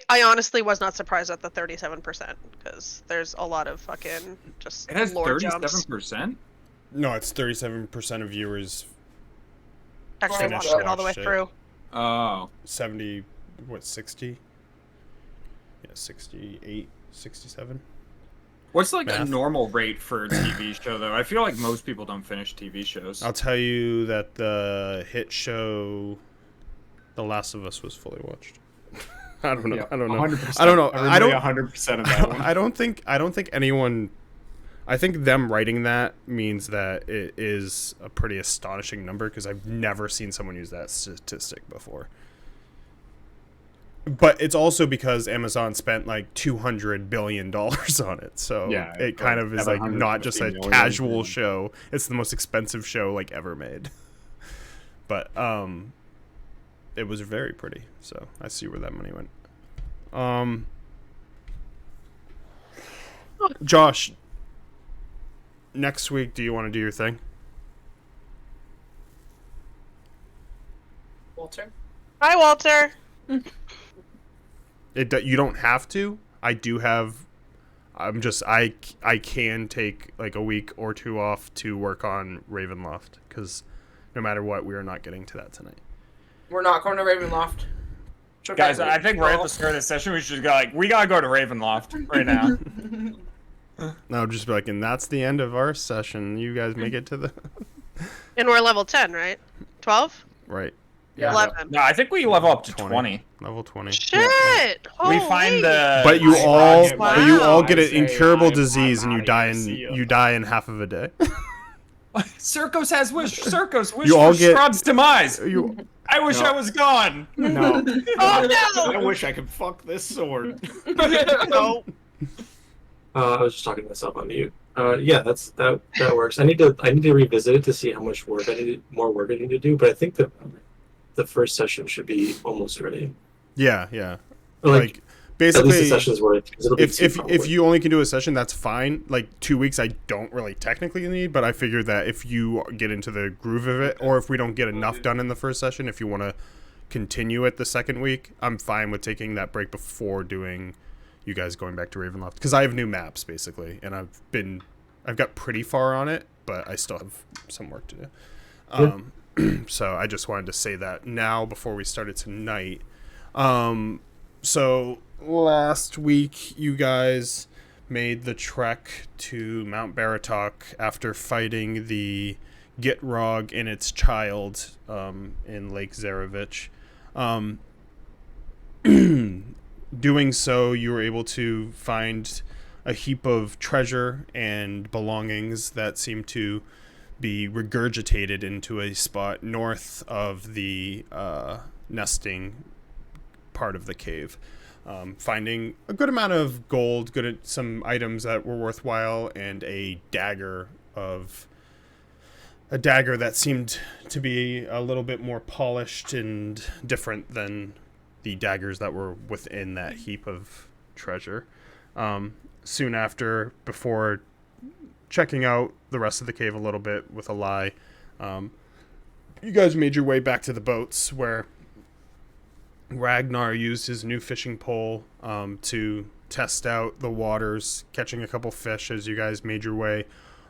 I honestly was not surprised at the 37% because there's a lot of fucking just It has lore jumps. 37%? No, it's 37% of viewers Actually, Finished, watched it all the way watched it. through. Oh. 70, 60? Yeah, 68, 67. What's like a Math. normal rate for a TV show, though? I feel like most people don't finish TV shows. I'll tell you that the hit show The Last of Us was fully watched. I don't know. Yeah, I don't know. 100%. I don't know. I don't. 100% of that one. I don't think anyone. I think them writing that means that it is a pretty astonishing number because I've never seen someone use that statistic before. But it's also because Amazon spent like $200 billion on it, so Yeah, it kind of is like not just a 750 million, casual yeah. show. It's the most expensive show like ever made. But it was very pretty, so I see where that money went. Josh, next week, do you want to do your thing? Walter? Hi, Walter. You don't have to. I do have. I can take like a week or two off to work on Ravenloft because no matter what, we are not getting to that tonight. We're not going to Ravenloft. Guys, I think we're at the start of the session. We should go we gotta go to Ravenloft right now. No, just be like, and that's the end of our session. You guys make it to the And we're level 10, right? 12? right. Yeah. 11. No, I think we level up to 20. Level 20. Shit! We find the. But you all get an I say incurable I'm disease and outta you die here, in see ya. you die in half of a day. Circos has wish. Circos wish You all for get- Strahd's demise. You I wish I was gone. No. Oh, no! I wish I could fuck this sword. No. I was just talking to myself on mute. Yeah, that works. I need to revisit it to see how much more work I need to do. But I think the first session should be almost ready. yeah. Or, Like at basically least the session's worth. 'Cause it'll be if you only can do a session, that's fine. Like 2 weeks, I don't really technically need, but I figure that if you get into the groove of it, or if we don't get enough done in the first session, if you want to continue it the second week, I'm fine with taking that break before doing you guys going back to Ravenloft because I have new maps basically, and I've got pretty far on it, but I still have some work to do. So I just wanted to say that now before we started tonight. So last week you guys made the trek to Mount Baratok after fighting the Gitrog and its child in Lake Zarevich. Doing so, you were able to find a heap of treasure and belongings that seem to be regurgitated into a spot north of the nesting part of the cave. Finding a good amount of gold, some items that were worthwhile, and a dagger that seemed to be a little bit more polished and different than the daggers that were within that heap of treasure. Soon after, before checking out the rest of the cave a little bit with a lie, you guys made your way back to the boats where Ragnar used his new fishing pole to test out the waters, catching a couple fish as you guys made your way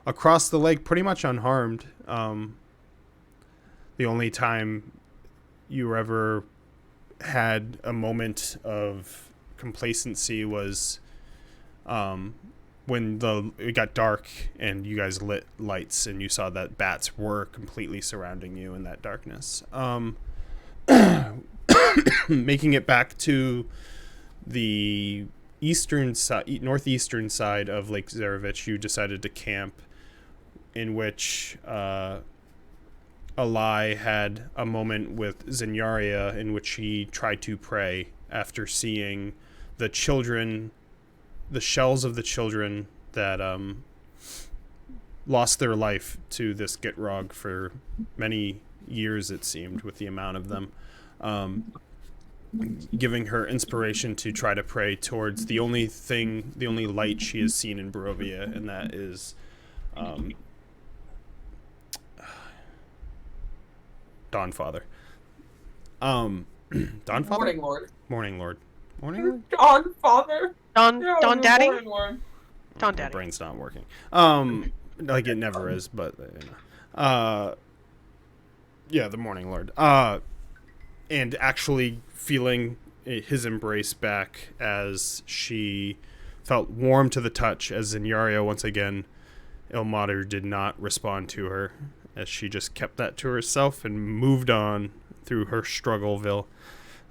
across the lake pretty much unharmed. The only time you ever had a moment of complacency was when it got dark and you guys lit lights and you saw that bats were completely surrounding you in that darkness. Making it back to the northeastern side of Lake Zarevich, you decided to camp, in which Alai had a moment with Zenyaria in which he tried to pray after seeing the shells of the children that lost their life to this Gitrog for many years, it seemed, with the amount of them. Giving her inspiration to try to pray towards the only light she has seen in Barovia, and that is Dawnfather. Dawnfather? Morning, Lord. Morning Lord. Morning Lord? Dawn, father. Dawn, Yeah, Dawn the Daddy? morning Lord. Dawn My Daddy. brain's not working. Like it never is, but yeah, the Morning Lord. And actually feeling his embrace back as she felt warm to the touch, as Zinyaria once again, Ilmater did not respond to her, as she just kept that to herself and moved on through her struggleville.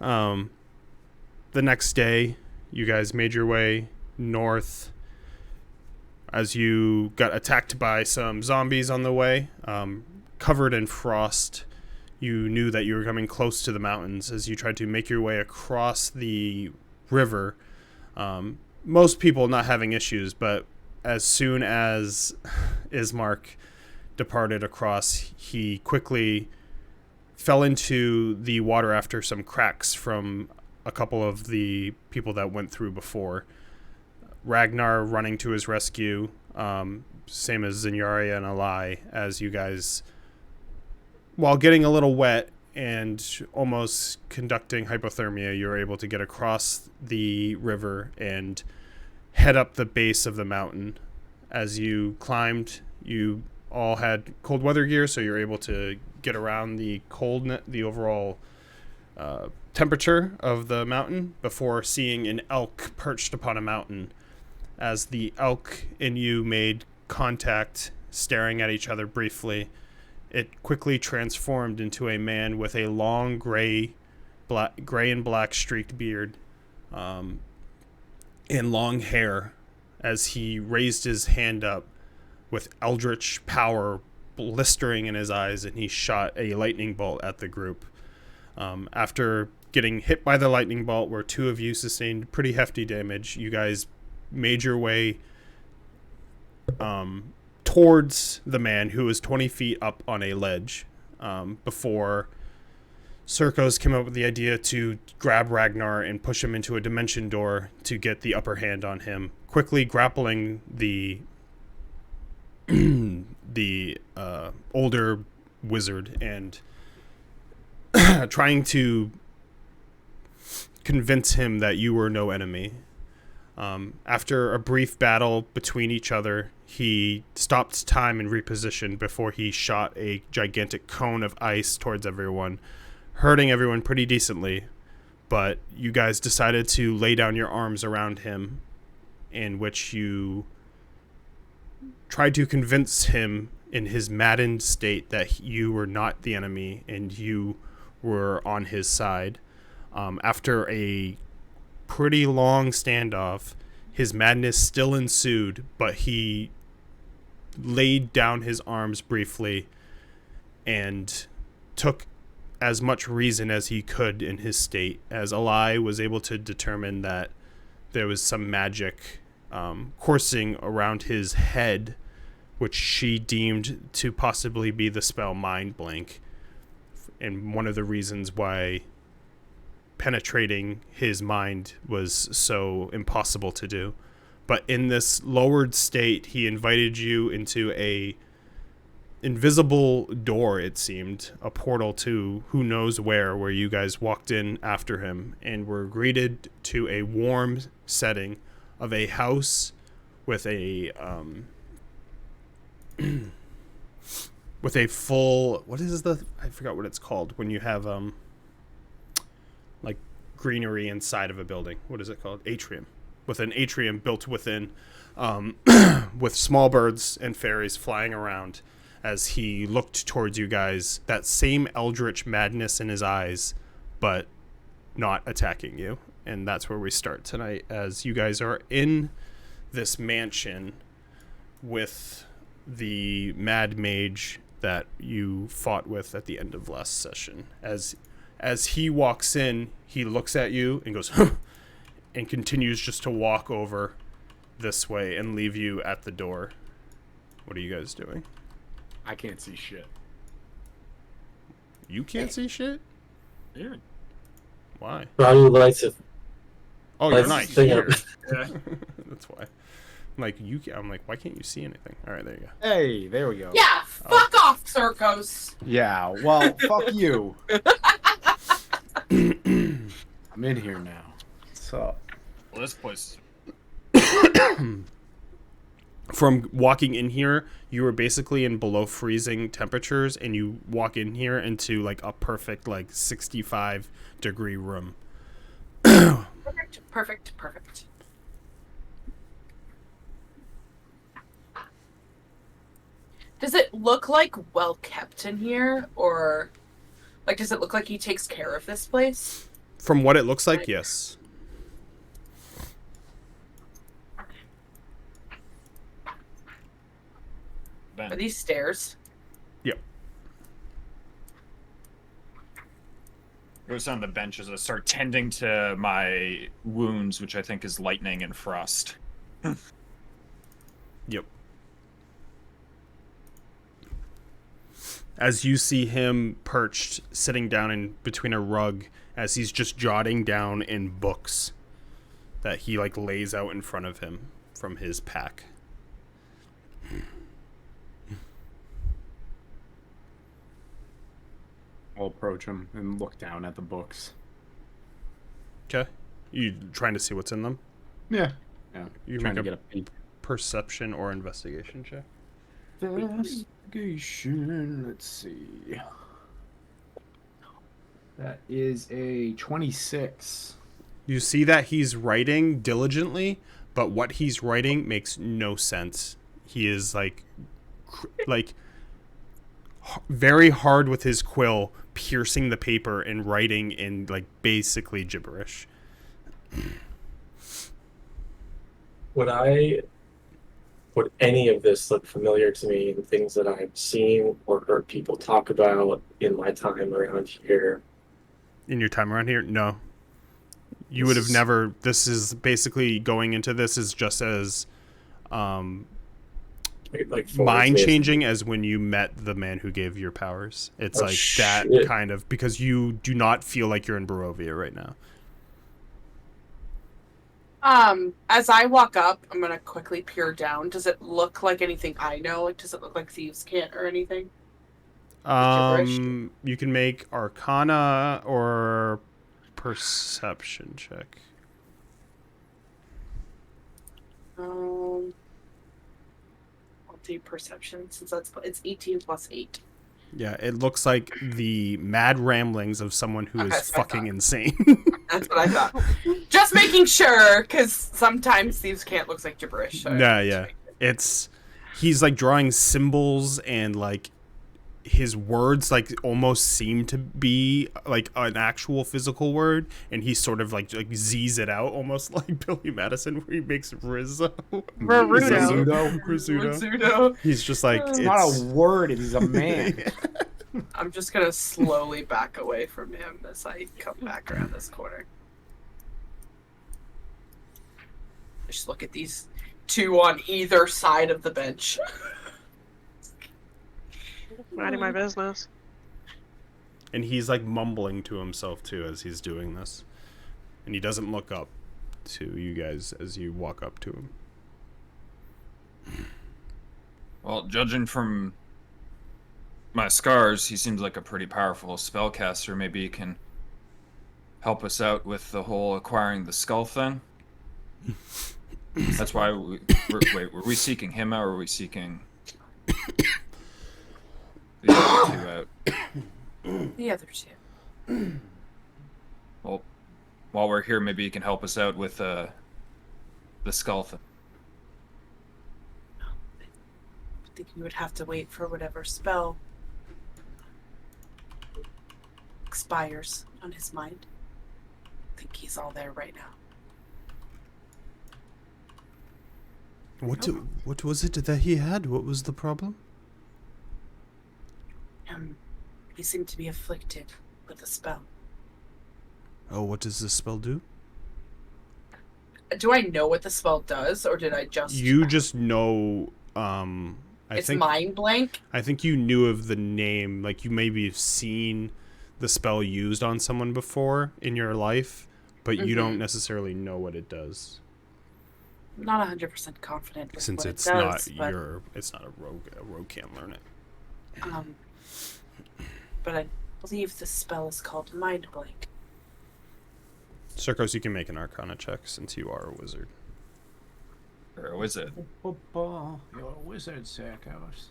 The next day, you guys made your way north as you got attacked by some zombies on the way, covered in frost. You knew that you were coming close to the mountains as you tried to make your way across the river. Most people not having issues, but as soon as Ismark departed across, he quickly fell into the water after some cracks from a couple of the people that went through before. Ragnar running to his rescue, same as Zinyaria and Alai, as you guys, while getting a little wet and almost conducting hypothermia, you were able to get across the river and head up the base of the mountain. As you climbed, you all had cold weather gear, so you're able to get around the the overall temperature of the mountain before seeing an elk perched upon a mountain. As the elk and you made contact, staring at each other briefly, it quickly transformed into a man with a long gray and black streaked beard, and long hair, as he raised his hand up with eldritch power blistering in his eyes, and he shot a lightning bolt at the group. After getting hit by the lightning bolt, where two of you sustained pretty hefty damage, you guys made your way towards the man who was 20 feet up on a ledge, before Circos came up with the idea to grab Ragnar and push him into a dimension door to get the upper hand on him, quickly grappling the older wizard and trying to convince him that you were no enemy. After a brief battle between each other, he stopped time and repositioned before he shot a gigantic cone of ice towards everyone, hurting everyone pretty decently. But you guys decided to lay down your arms around him, in which you tried to convince him in his maddened state that you were not the enemy and you were on his side. After a pretty long standoff, his madness still ensued, but he laid down his arms briefly and took as much reason as he could in his state, as Alai was able to determine that there was some magic coursing around his head, which she deemed to possibly be the spell Mind Blank, and one of the reasons why penetrating his mind was so impossible to do. But in this lowered state, he invited you into a invisible door, it seemed, a portal to who knows where you guys walked in after him and were greeted to a warm setting of a house with a with a full, I forgot what it's called when you have like greenery inside of a building. What is it called? Atrium. With an atrium built within, with small birds and fairies flying around as he looked towards you guys, that same eldritch madness in his eyes, but not attacking you. And that's where we start tonight, as you guys are in this mansion with the Mad Mage that you fought with at the end of last session. As he walks in, he looks at you and goes, huh, and continues just to walk over this way and leave you at the door. What are you guys doing? I can't see shit. You can't see shit? Yeah. Why? Probably lights it. Oh, you're Lights not thing here. up. Yeah. That's why. I'm like, why can't you see anything? All right, there you go. Hey, there we go. Yeah, fuck off, Circos. Yeah, well, fuck you. I'm in here now. What's up? Well, this place. From walking in here, you were basically in below freezing temperatures, and you walk in here into like a perfect like 65-degree room. Perfect. Does it look like well kept in here, or like does it look like he takes care of this place? From what it looks like, yes. Ben. Are these stairs? Yep. Goes on the bench as I start tending to my wounds, which I think is lightning and frost. Yep. As you see him perched, sitting down in between a rug, as he's just jotting down in books that he like lays out in front of him from his pack. I'll approach him and look down at the books. Okay. You trying to see what's in them? Yeah. Yeah. You Trying to make get a peek. Perception or investigation check. Investigation. Let's see. That is a 26. You see that he's writing diligently, but what he's writing makes no sense. He is very hard with his quill, piercing the paper and writing in like basically gibberish. Would any of this look familiar to me in things that I've seen or heard people talk about in my time around here? In your time around here, no. You would have never. This is basically going into this is just as Like mind changing as when you met the man who gave your powers. It's like that kind of, because you do not feel like you're in Barovia right now. As I walk up, I'm gonna quickly peer down. Does it look like anything I know? Like, does it look like thieves' cant or anything? You can make Arcana or Perception check. I'll do perception since it's 18 plus 8. Yeah, it looks like the mad ramblings of someone who is fucking insane. That's what I thought. Just making sure, because sometimes thieves' cant looks like gibberish. So Yeah. He's like drawing symbols, and like his words like almost seem to be like an actual physical word, and he sort of like Z's it out almost like Billy Madison, where he makes Rizzo. Rizzuto. He's just like, It's not a word, it is a man. I'm just gonna slowly back away from him as I come back around this corner. Just look at these two on either side of the bench. Minding my business. And he's like mumbling to himself too as he's doing this, and he doesn't look up to you guys as you walk up to him. Well, judging from my scars, he seems like a pretty powerful spellcaster. Maybe he can help us out with the whole acquiring the skull thing. That's why wait, were we seeking him out, or were we seeking the other two out? The other two. Well, while we're here, maybe you can help us out with the skull thing. I think you would have to wait for whatever spell expires on his mind. I think he's all there right now. What was it that he had? What was the problem? He seemed to be afflicted with a spell. Oh, what does this spell do? Do I know what the spell does, or did I just... You just know, it's mind blank? I think you knew of the name, like you maybe have seen the spell used on someone before in your life, but you don't necessarily know what it does. I'm not 100% confident with Since what it's it does, not it's not a rogue can't learn it. But I believe the spell is called Mind Blank. Circos, you can make an Arcana check since you are a wizard. Or a wizard. You're a wizard, Circos.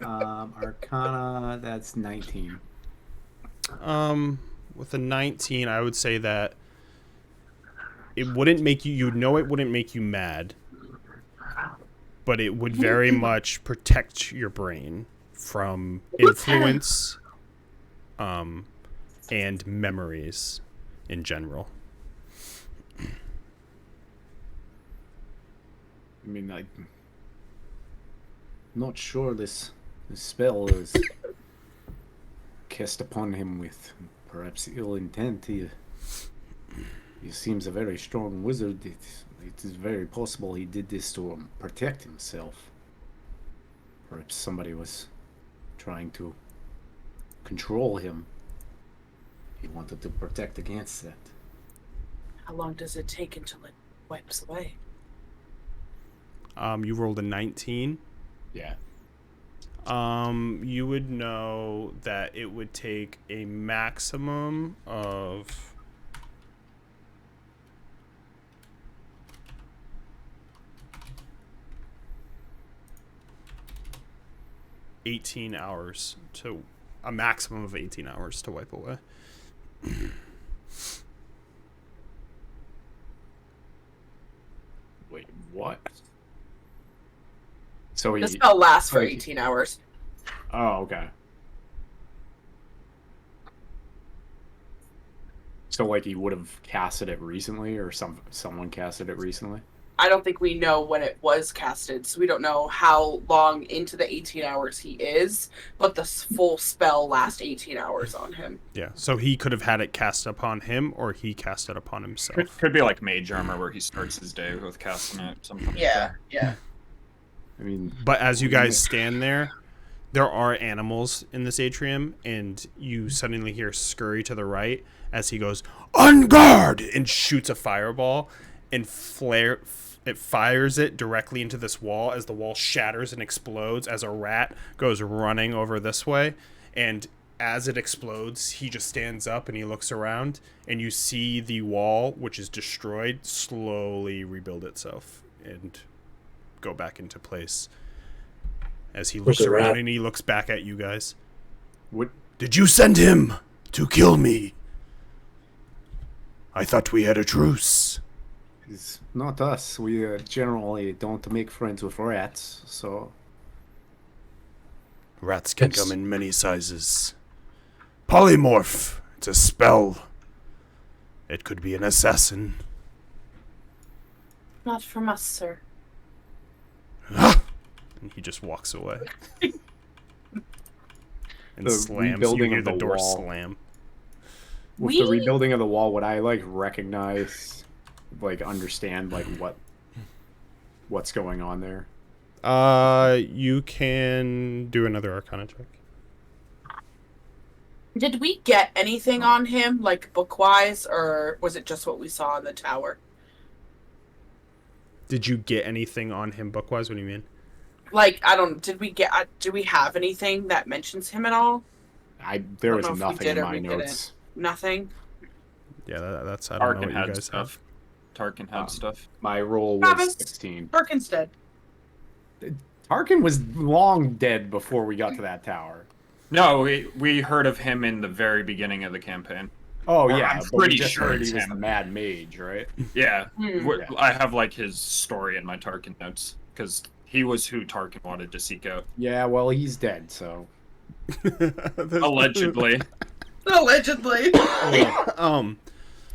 Arcana, that's 19. With a 19, I would say that it wouldn't make you. You know, it wouldn't make you mad, but it would very much protect your brain from influence, and memories in general. I mean, I'm not sure this spell is cast upon him with perhaps ill intent. He seems a very strong wizard. It is very possible he did this to protect himself. Perhaps somebody was trying to control him. He wanted to protect against that. How long does it take until it wipes away? You rolled a 19. Yeah. You would know that it would take a maximum of 18 hours to a maximum of 18 hours to wipe away. Wait, what? So The spell lasts for like- 18 hours. Oh, okay. So, like, he would have casted it recently, or someone casted it recently? I don't think we know when it was casted, so we don't know how long into the 18 hours he is, but the full spell lasts 18 hours on him. Yeah, so he could have had it cast upon him, or he cast it upon himself. Could be like mage armor where he starts his day with casting it. Something like Yeah, that. yeah. I mean, But as you guys stand there are animals in this atrium, and you suddenly hear scurry to the right as he goes, "On guard!" and shoots a fireball, and it fires it directly into this wall as the wall shatters and explodes as a rat goes running over this way. And as it explodes, he just stands up and he looks around, and you see the wall, which is destroyed, slowly rebuild itself and go back into place. As he looks Where's the around rat? and he looks back at you guys. what? Did you send him to kill me? I thought we had a truce. It's not us. We generally don't make friends with rats, so... Rats can It's- come in many sizes. Polymorph. It's a spell. It could be an assassin. Not from us, sir. And he just walks away. And The slams. You rebuilding hear of the the door wall. slam. With the rebuilding of the wall, would I, like, recognize, like, understand, like, what's going on there? You can do another Arcana check. Did we get anything on him, like book-wise, or was it just what we saw in the tower? Did you get anything on him book-wise? What do you mean? Like, I don't. Did we have anything that mentions him at all? There I was don't know if we nothing did in or my we didn't. notes. Nothing. Yeah, that's I don't know Tarkin what you had guys stuff. have. Tarkin had stuff. My roll was Travis. 16. Perkins dead. Tarkin was long dead before we got to that tower. No, we heard of him in the very beginning of the campaign. Oh, Or yeah, I'm but we pretty just sure heard he it's was him. the Mad Mage, right? Yeah, Hmm. Yeah. I have like his story in my Tarkin notes because he was who Tarkin wanted to seek out. Yeah, well, he's dead, so... Allegedly. Allegedly. Um,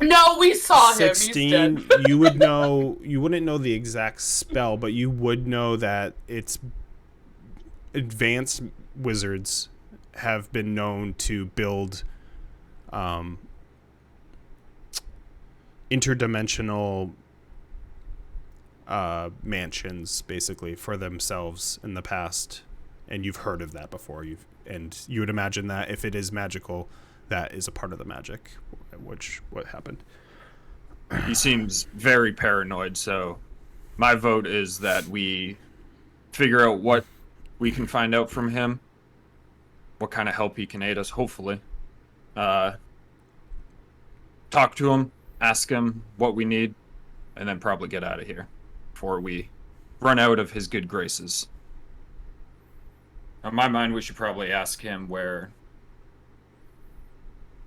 No, we saw him. He's 16. dead. You would know. You wouldn't know the exact spell, but you would know that it's advanced wizards have been known to build interdimensional mansions, basically, for themselves in the past, and you've heard of that before. You would imagine that if it is magical, that is a part of the magic, what happened. He seems very paranoid, so my vote is that we figure out what we can find out from him, what kind of help he can aid us, hopefully. Talk to him, ask him what we need, and then probably get out of here before we run out of his good graces. In my mind, we should probably ask him where...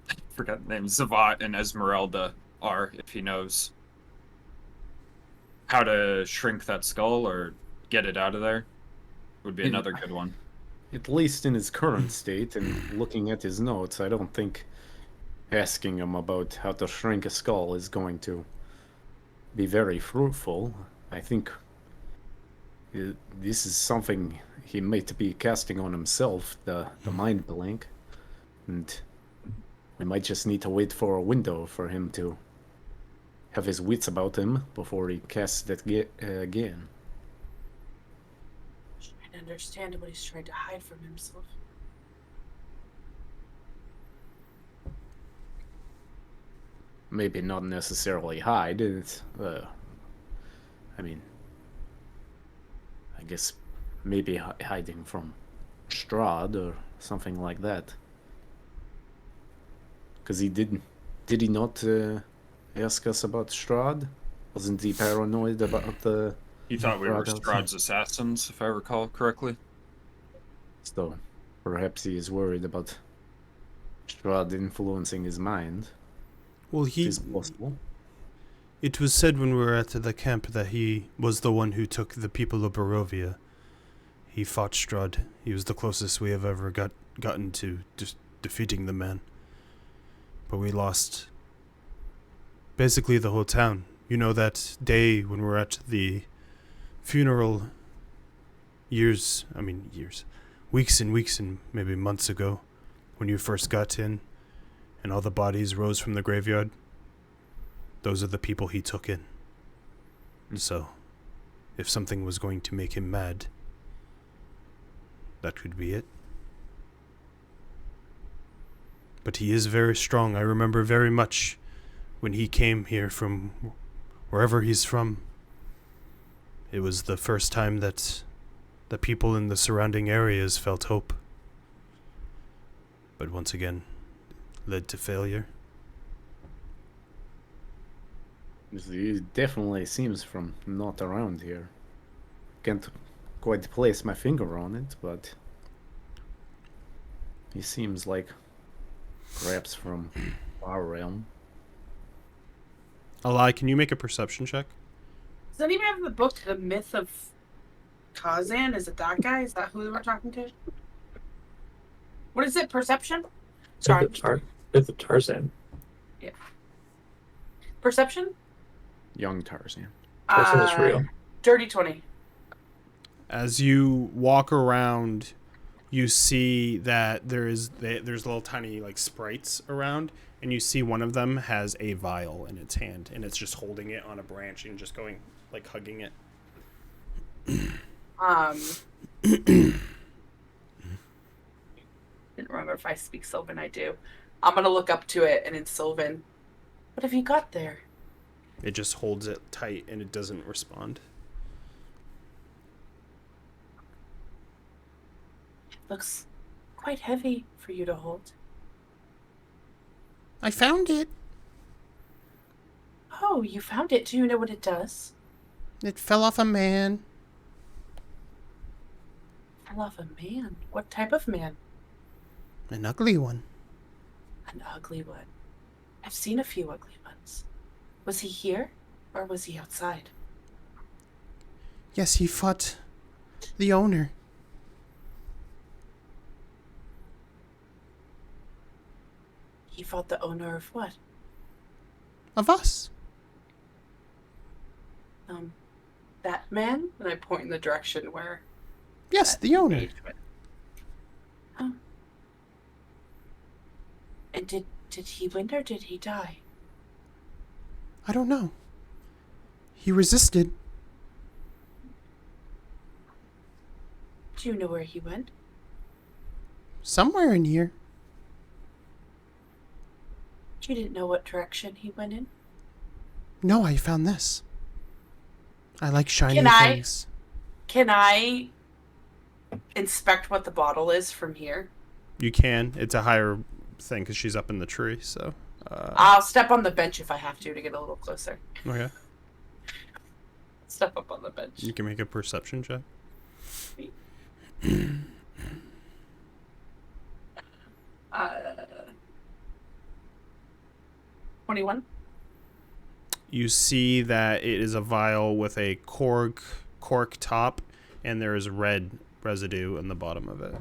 I forgot the names. Zavat and Esmeralda are, if he knows how to shrink that skull or get it out of there. Would be another good one. At least in his current state, and looking at his notes, I don't think asking him about how to shrink a skull is going to be very fruitful. I think this is something he might be casting on himself, the mind blank, and we might just need to wait for a window for him to have his wits about him before he casts that again. Trying to understand what he's trying to hide from himself. Maybe not necessarily hide. It's, I mean, I guess maybe hiding from Strahd or something like that. Because did he not ask us about Strahd? Wasn't he paranoid about the... He thought we were Strahd Strahd's assassins, if I recall correctly. So, perhaps he is worried about Strahd influencing his mind. Well, It is possible. It was said when we were at the camp that he was the one who took the people of Barovia. He fought Strahd. He was the closest we have ever gotten to just defeating the man. But we lost basically the whole town. You know, that day when we were at the funeral weeks and weeks and maybe months ago, when you first got in and all the bodies rose from the graveyard? Those are the people he took in. So, if something was going to make him mad, that could be it. But he is very strong. I remember very much when he came here from wherever he's from. It was the first time that the people in the surrounding areas felt hope. But once again, led to failure. He definitely seems from not around here. Can't quite place my finger on it, but he seems like perhaps from our realm. Alai, can you make a perception check? Does anybody have the book, The Myth of Kazan? Is it that guy? Is that who we're talking to? What is it? Perception? Sorry. It's the Tarzan. Perception? Young Tarzan. Tarzan is real. Dirty 20. As you walk around, you see that there's little tiny like sprites around, and you see one of them has a vial in its hand, and it's just holding it on a branch and just going like hugging it. Didn't remember if I speak Sylvan. I do. I'm gonna look up to it, and it's Sylvan. What have you got there? It just holds it tight and it doesn't respond. Looks quite heavy for you to hold. I found it. Oh, you found it. Do you know what it does? It fell off a man. Fell off a man. What type of man? An ugly one. An ugly one. I've seen a few ugly ones. Was he here, or was he outside? Yes, he fought the owner. He fought the owner of what? Of us. That man? And I point in the direction where... Yes, the owner. mage went. Oh. And did he win or did he die? I don't know. He resisted. Do you know where he went? Somewhere in here. You didn't know what direction he went in? No, I found this. I like shiny Can I- things. Can I inspect what the bottle is from here? You can. It's a higher thing because she's up in the tree, so I'll step on the bench if I have to get a little closer. Okay. Step up on the bench. You can make a perception check. 21. You see that it is a vial with a cork top, and there is red residue in the bottom of it.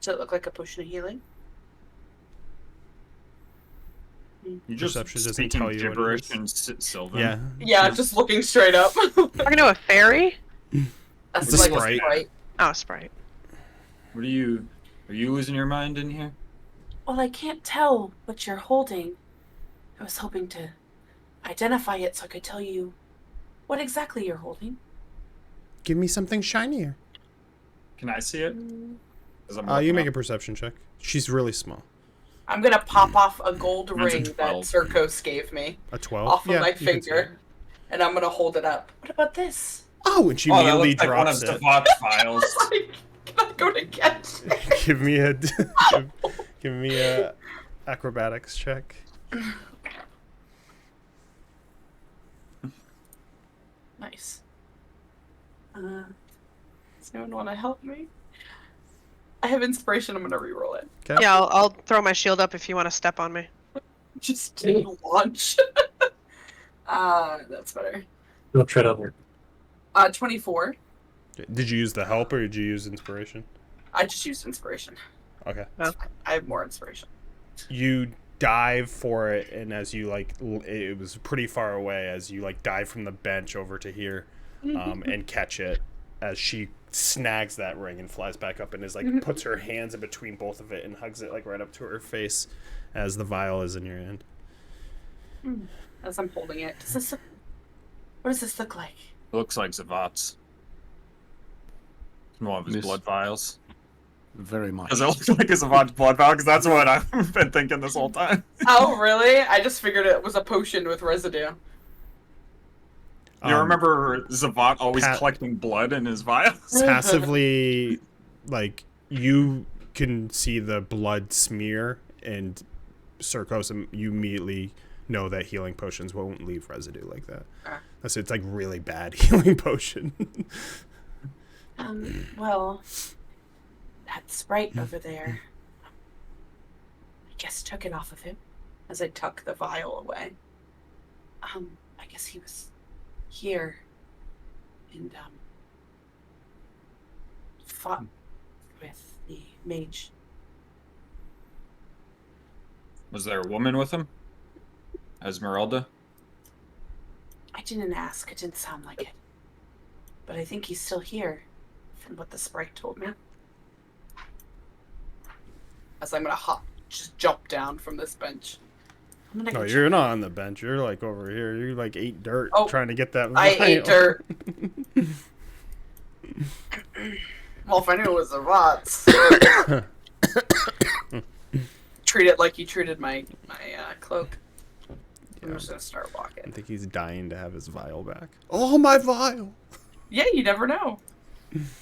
Does it look like a potion of healing? You just Perception doesn't speaking tell you what it gibberish is. and Sylvan. Yeah. Yeah, just looking straight up. Talking to a fairy? That's It's a like sprite. a sprite. Oh, Sprite. What are you losing your mind in here? Well, I can't tell what you're holding. I was hoping to identify it so I could tell you what exactly you're holding. Give me something shinier. Can I see it? 'Cause I'm You looking make a up. perception check. She's really small. I'm gonna pop off a gold That's a ring that 12. Circos gave me A 12? off of Yeah, my you can see it. finger, and I'm gonna hold it up. What about this? Oh, and she Oh, that immediately looks like one of drops it. Savant's files. Can I go to get? give me a give me a acrobatics check. Nice. Does anyone want to help me? I have inspiration. I'm gonna reroll it. Okay. Yeah, I'll throw my shield up if you want to step on me. Just didn't launch. That's better. Don't tread on her. 24. Did you use the help or did you use inspiration? I just used inspiration. Okay. I have more inspiration. You dive for it, and as you it was pretty far away. As you dive from the bench over to here, and catch it as she snags that ring and flies back up and is puts her hands in between both of it and hugs it right up to her face, as the vial is in your hand. As I'm holding it, what does this look like? It looks like Zavant's. One of his Miss- blood vials. Very much. Does it look like a Savant's blood vial? Because that's what I've been thinking this whole time. Oh, really? I just figured it was a potion with residue. You remember Zavant always Pat- collecting blood in his vials? Passively, you can see the blood smear, and Circos, you immediately know that healing potions won't leave residue like that. So it's really bad healing potion. Well, that sprite over there, I guess took it off of him as I tuck the vial away. I guess he was here and fought with the mage. Was there a woman with him? Esmeralda? I didn't ask. It didn't sound like it. But I think he's still here, from what the sprite told me. As I'm gonna just jump down from this bench. I'm gonna No, go you're check. not on the bench. You're over here. You ate dirt trying to get that. I ate vial. dirt. Well, if I knew it was a Vots. Treat it like you treated my cloak. I'm just gonna start I walking. think he's dying to have his vial back. Oh, my vial! Yeah, you never know.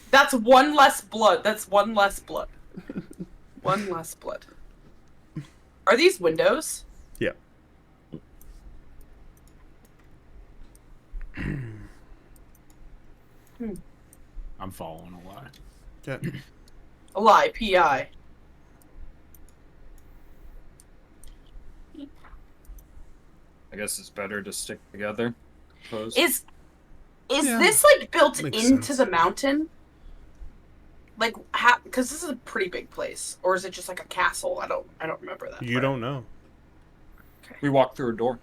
That's one less blood. That's one less blood. One less blood. Are these windows? Yeah. I'm following a lie. Yeah. A lie. P.I. I guess it's better to stick together. Suppose. Is Yeah. this built Makes into sense. the mountain? Because this is a pretty big place, or is it just a castle? I don't remember that. You part. don't know. We walked through a door.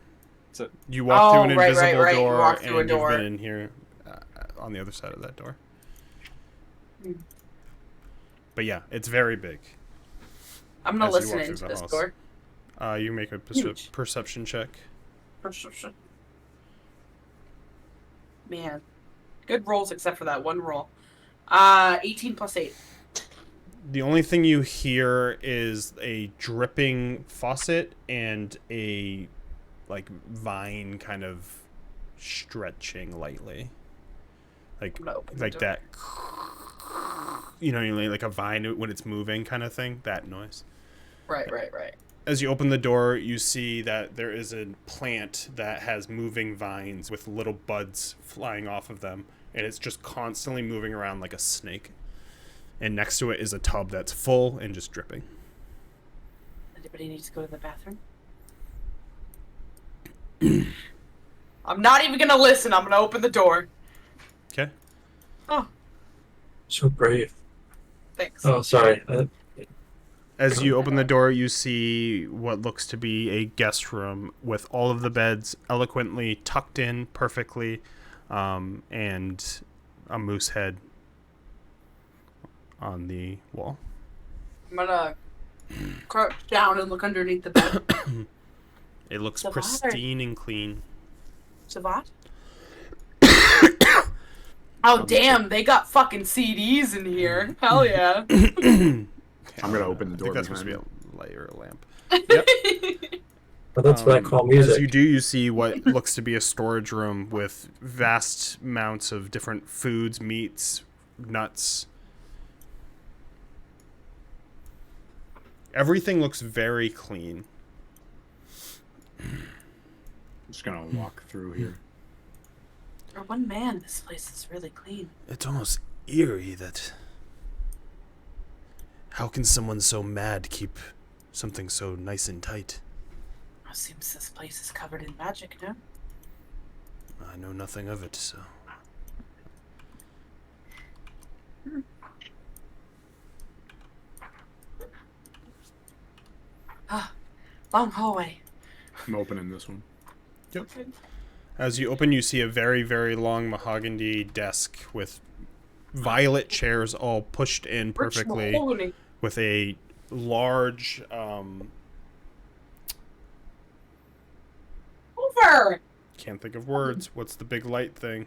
That's it. You walk through an right, invisible right. You door, walk through a and door. you've been in here on the other side of that door. Hmm. But yeah, it's very big. I'm gonna as you listen walk through into the this house. door. You make a Huge. perception check. Perception. Man, good rolls except for that one roll. 18 plus 8. The only thing you hear is a dripping faucet and a vine kind of stretching lightly, I'm gonna open the like door. that. You know, like a vine when it's moving, kind of thing. That noise. Right. As you open the door, you see that there is a plant that has moving vines with little buds flying off of them, and it's just constantly moving around like a snake. And next to it is a tub that's full and just dripping. Anybody needs to go to the bathroom? I'm not even gonna listen. I'm gonna open the door. Okay. Oh, So brave. thanks. Oh, sorry. As you open the door, you see what looks to be a guest room with all of the beds eloquently tucked in perfectly, and a moose head on the wall. I'm gonna crouch down and look underneath the bed. It looks Savat, pristine and clean. Savat? Oh, damn, they got fucking CDs in here. Hell yeah. I'm gonna open the door. I think that's supposed to be behind a light or a lamp. But that's what I call music. As you do, you see what looks to be a storage room with vast amounts of different foods, meats, nuts. Everything looks very clean. I'm just gonna walk through here. For one man, this place is really clean. It's almost eerie that... How can someone so mad keep something so nice and tight? It seems this place is covered in magic, no? I know nothing of it, so... Ah, long hallway. I'm opening this one. Yep. As you open, you see a very, very long mahogany desk with violet chairs all pushed in perfectly with a large Over! can't think of words. What's the big light thing?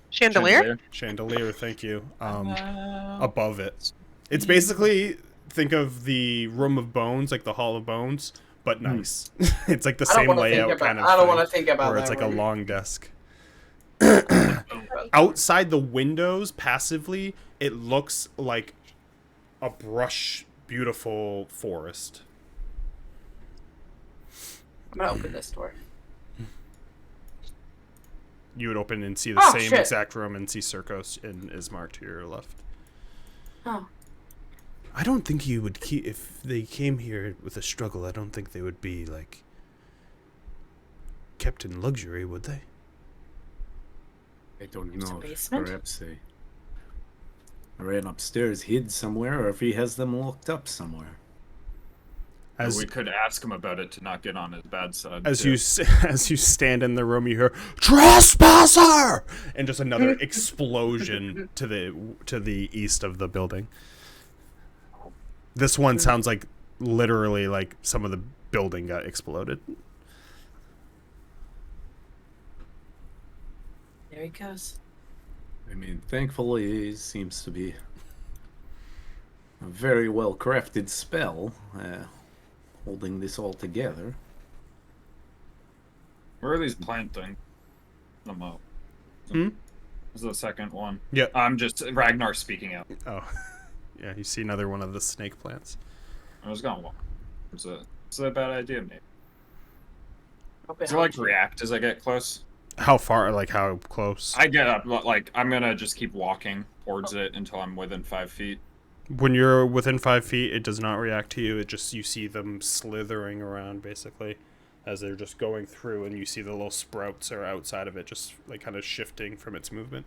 Chandelier? Chandelier, thank you. Above it. It's basically, think of the Room of Bones, like the Hall of Bones, but nice. It's like the I don't same wanna layout think about- kind of I don't thing, want to think about where that. it's like a word. long desk. Outside the windows, passively, it looks like a brush, beautiful forest. I'm gonna open this door. You would open and see the Oh, same shit. exact room and see Circos and Ismark to your left. Oh. I don't think you would keep... If they came here with a struggle, I don't think they would be, like, kept in luxury, would they? I don't There's a know. basement? Perhaps they ran upstairs, hid somewhere, or if he has them locked up somewhere. As we could ask him about it to not get on his bad side. as too. you as you stand in the room, you hear "Trespasser!" and just another explosion to the east of the building. This one sounds like literally like some of the building got exploded. There he goes. I mean, thankfully, he seems to be a very well crafted spell, holding this all together. Where are these plant things? I'm out. Hmm? This is the second one. Yeah. I'm just Ragnar speaking out. Oh, yeah. You see another one of the snake plants. I was gonna walk. Is that a bad idea, maybe? Hope it Does it like helps. react as I get close? How far? Like how close? I get up, like I'm gonna just keep walking towards it until I'm within 5 feet. When you're within 5 feet, it does not react to you. It just, you see them slithering around basically as they're just going through, and you see the little sprouts are outside of it, just like kind of shifting from its movement.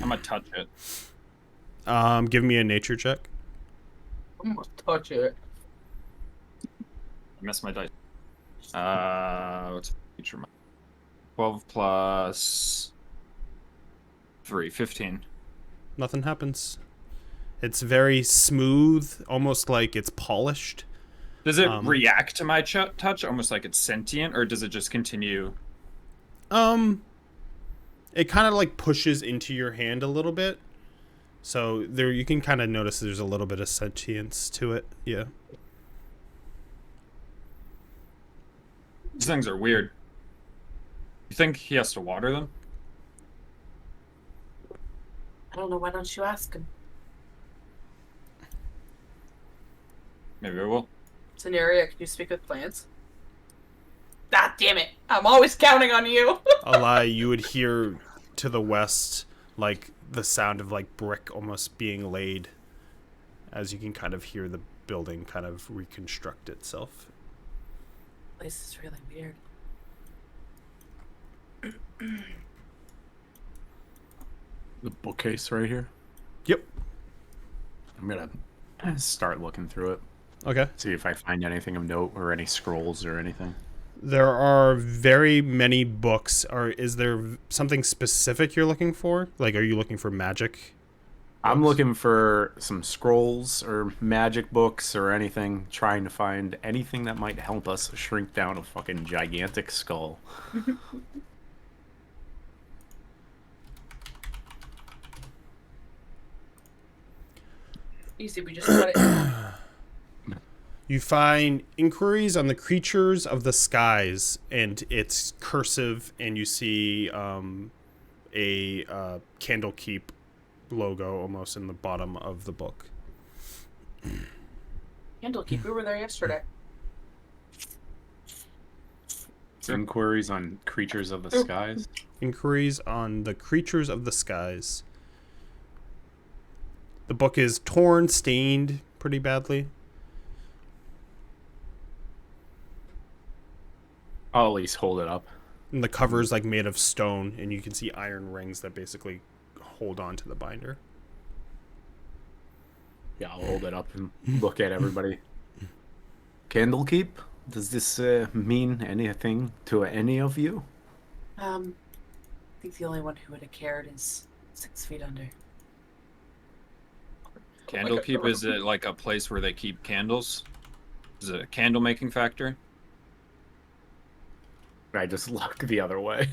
I'm gonna touch it. Give me a nature check. I'm gonna touch it. I missed my dice. What's feature? 12 plus 3, 15. Nothing happens. It's very smooth, almost like it's polished. Does it react to my touch, almost like it's sentient, or does it just continue? It kind of like pushes into your hand a little bit. So there, you can kind of notice there's a little bit of sentience to it. Yeah. These things are weird. You think he has to water them? I don't know. Why don't you ask him? Maybe I will. Scenario, can you speak with plants? God damn it! I'm always counting on you. Alai, you would hear to the west like the sound of like brick almost being laid, as you can kind of hear the building kind of reconstruct itself. This is really weird. The bookcase right here. Yep. I'm gonna start looking through it. Okay. See if I find anything of note or any scrolls or anything. There are very many books. Is there something specific you're looking for? Like, are you looking for magic? I'm looking for some scrolls or magic books or anything, trying to find anything that might help us shrink down a fucking gigantic skull. Easy, we just got it. You find inquiries on the creatures of the skies, and it's cursive, and you see a Candlekeep logo almost in the bottom of the book. Candlekeep, we were there yesterday. It's inquiries on creatures of the skies. Inquiries on the creatures of the skies. The book is torn, stained pretty badly. I'll at least hold it up. And the cover is like made of stone, and you can see iron rings that basically hold on to the binder. Yeah, I'll hold it up and look at everybody. Candlekeep? Does this mean anything to any of you? I think the only one who would have cared is 6 feet under. Candlekeep, is it like a place where they keep candles? Is it a candle making factory? I just look the other way.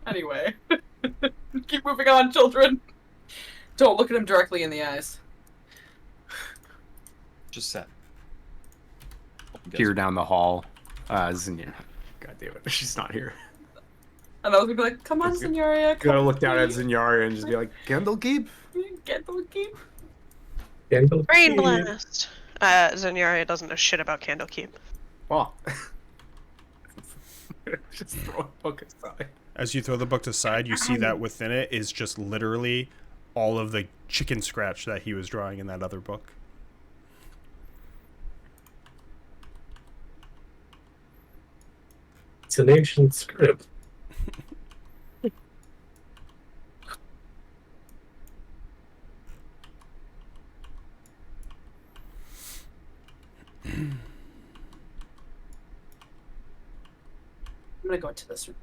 Anyway, keep moving on, children. Don't look at him directly in the eyes. Just set. Peer down the hall. Zinnia. God damn it, she's not here. And I was gonna be like, "Come on, Signoria." Gotta look down at Zinyaria and just be like, Candlekeep? Candlekeep. Brain blast. Zenyaria doesn't know shit about Candlekeep. Oh. Just throw a book aside. As you throw the book aside, you see that within it is just literally all of the chicken scratch that he was drawing in that other book. It's an ancient script. I'm gonna go into this room.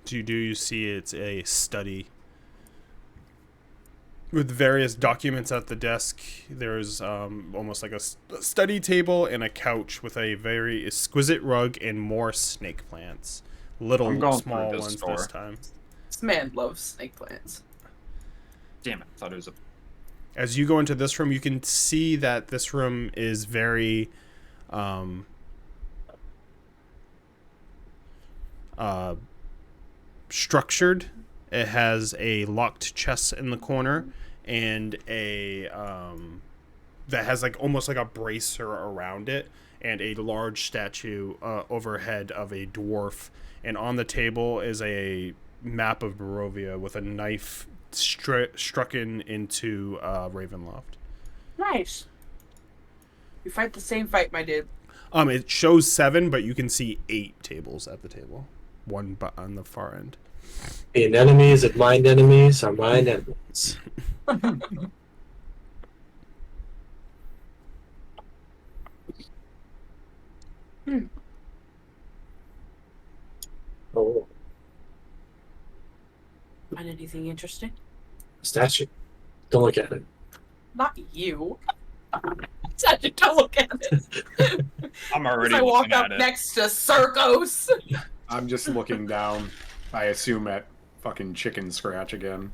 You see it's a study with various documents at the desk. There's almost like a study table and a couch with a very exquisite rug and more snake plants. Little small ones this time. This man loves snake plants. Damn it, I thought it was a... As you go into this room, you can see that this room is very structured. It has a locked chest in the corner and a that has like almost like a bracer around it, and a large statue overhead of a dwarf. And on the table is a map of Barovia with a knife struck into Ravenloft. Nice. You fight the same fight, my dude. It shows 7, but you can see 8 tables at the table. One on the far end. Being enemies of mine enemies are mine enemies. Oh, Find anything interesting? statue. Don't look at it. Not you. Statue, don't look at it. I'm already As I walk looking up at it. next to Circos. I'm just looking down, I assume at fucking chicken scratch again.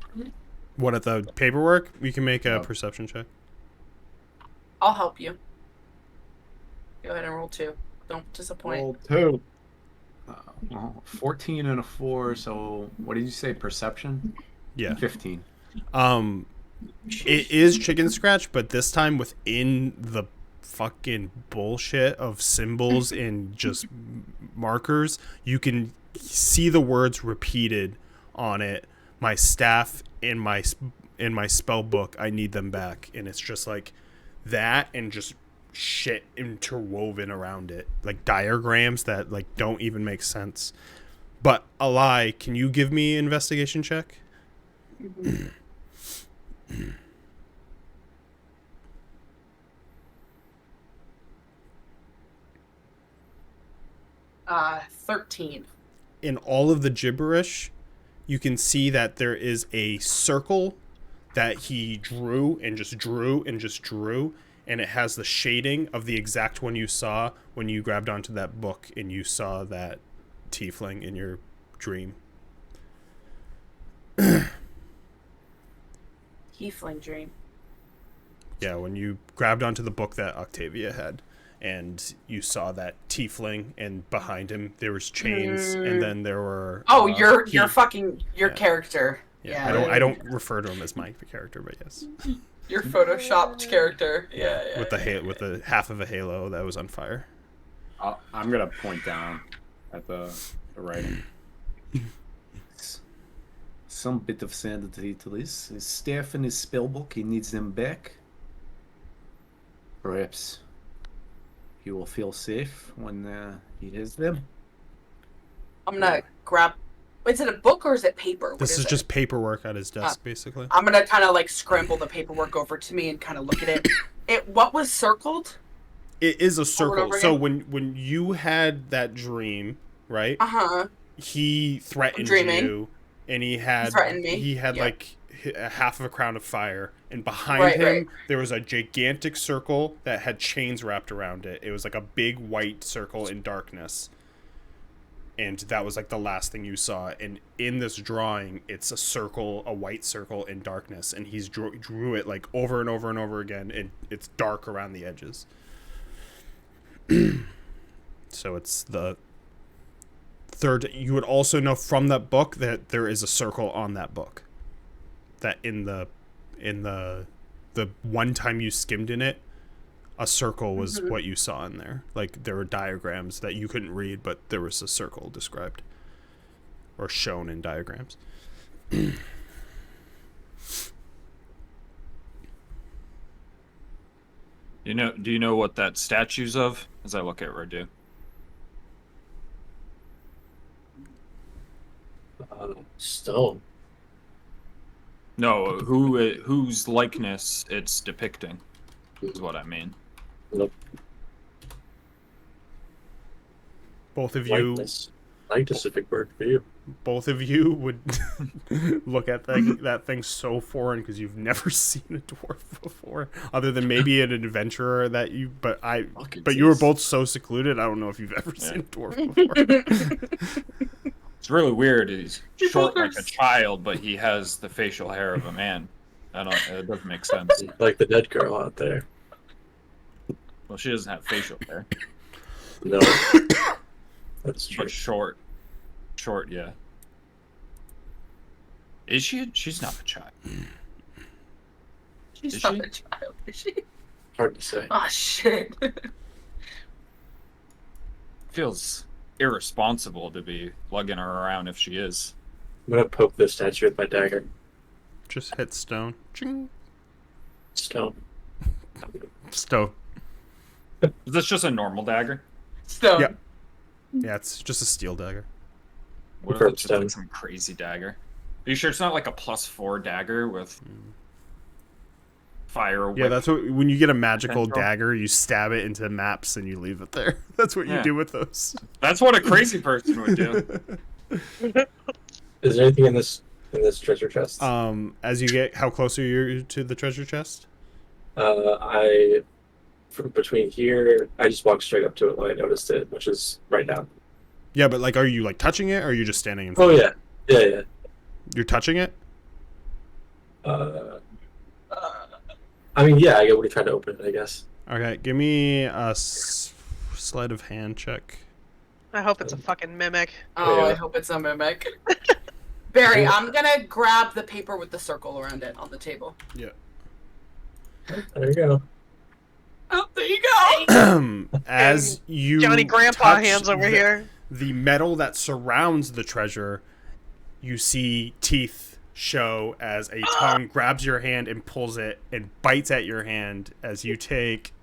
What, at the paperwork? You can make a Oh. perception check. I'll help you. Go ahead and roll 2. Don't disappoint. Roll 2. Well, 14 and a 4, so what did you say, perception? Yeah. 15. It is chicken scratch, but this time within the fucking bullshit of symbols and just markers, you can see the words repeated on it. My staff and my spell book, I need them back. And it's just like that and just shit interwoven around it, like diagrams that like don't even make sense. But Alai, can you give me an investigation check? 13. In all of the gibberish, you can see that there is a circle that he drew and just drew and just drew, and it has the shading of the exact one you saw when you grabbed onto that book and you saw that tiefling in your dream. Tiefling dream. Yeah, when you grabbed onto the book that Octavia had, and you saw that tiefling, and behind him there was chains, and then there were. Oh, your yeah. character. Yeah, I don't refer to him as my character, but yes. Your photoshopped character. Yeah. With the half of a halo that was on fire. I'm gonna point down at the writing. Some bit of sanity to this. His staff and his spellbook, he needs them back. Perhaps he will feel safe when he has them. I'm gonna grab. Is it a book or is it paper? This is just paperwork at his desk, basically. I'm gonna kind of like scramble the paperwork over to me and kind of look at it. What was circled? It is a circle. Over So again? when you had that dream, right? Uh-huh. He threatened Dreaming. you, and he had Threatened me. He had Yeah. like a half of a crown of fire, and behind him Right. there was a gigantic circle that had chains wrapped around it. It was like a big white circle in darkness, and that was like the last thing you saw. And in this drawing, it's a circle, a white circle in darkness, and he's drew it like over and over and over again, and it's dark around the edges. So it's the third. You would also know from that book that there is a circle on that book. That in the one time you skimmed in it, a circle was what you saw in there. Like there were diagrams that you couldn't read, but there was a circle described or shown in diagrams. Do you know what that statue's of? As I look at Radu. Stone. No, whose likeness it's depicting is what I mean. Nope. Both of you Likeness is a big word for you. Both of you would look at that thing so foreign because you've never seen a dwarf before, other than maybe an adventurer that you. But you were both so secluded. I don't know if you've ever seen a dwarf before. It's really weird. He's short like a child, but he has the facial hair of a man. It doesn't make sense. Like the dead girl out there. Well, she doesn't have facial hair. No. That's true. But short, yeah. Is she? She's not a child. She's Is not she? a child, is she? Hard to say. Oh shit. Feels irresponsible to be lugging her around if she is. I'm gonna poke this statue with my dagger. Just hit stone. Ching. Stone. Stone. Is this just a normal dagger? Stone. Yep. Yeah, it's just a steel dagger. What if Curved it's just stone. like some crazy dagger? Are you sure it's not like a +4 dagger with fire? Yeah, whip? that's what when you get a magical Central. dagger, you stab it into maps and you leave it there. That's what you Yeah. do with those. That's what a crazy person would do. Is there anything in this treasure chest? As you get, how close are you to the treasure chest? From between here, I just walked straight up to it when I noticed it, which is right now. Yeah, but like, are you like touching it, or are you just standing in Oh front? yeah, yeah. You're touching it. I mean, yeah. I would have tried to open it, I guess. Okay, give me a sleight of hand check. I hope it's a fucking mimic. Oh, I Yeah. hope it's a mimic. Barry, I'm gonna grab the paper with the circle around it on the table. Yeah. There you go. Oh, there you go. As you Johnny Grandpa touch hands over here. the metal that surrounds the treasure, you see teeth show as a tongue grabs your hand and pulls it and bites at your hand as you take.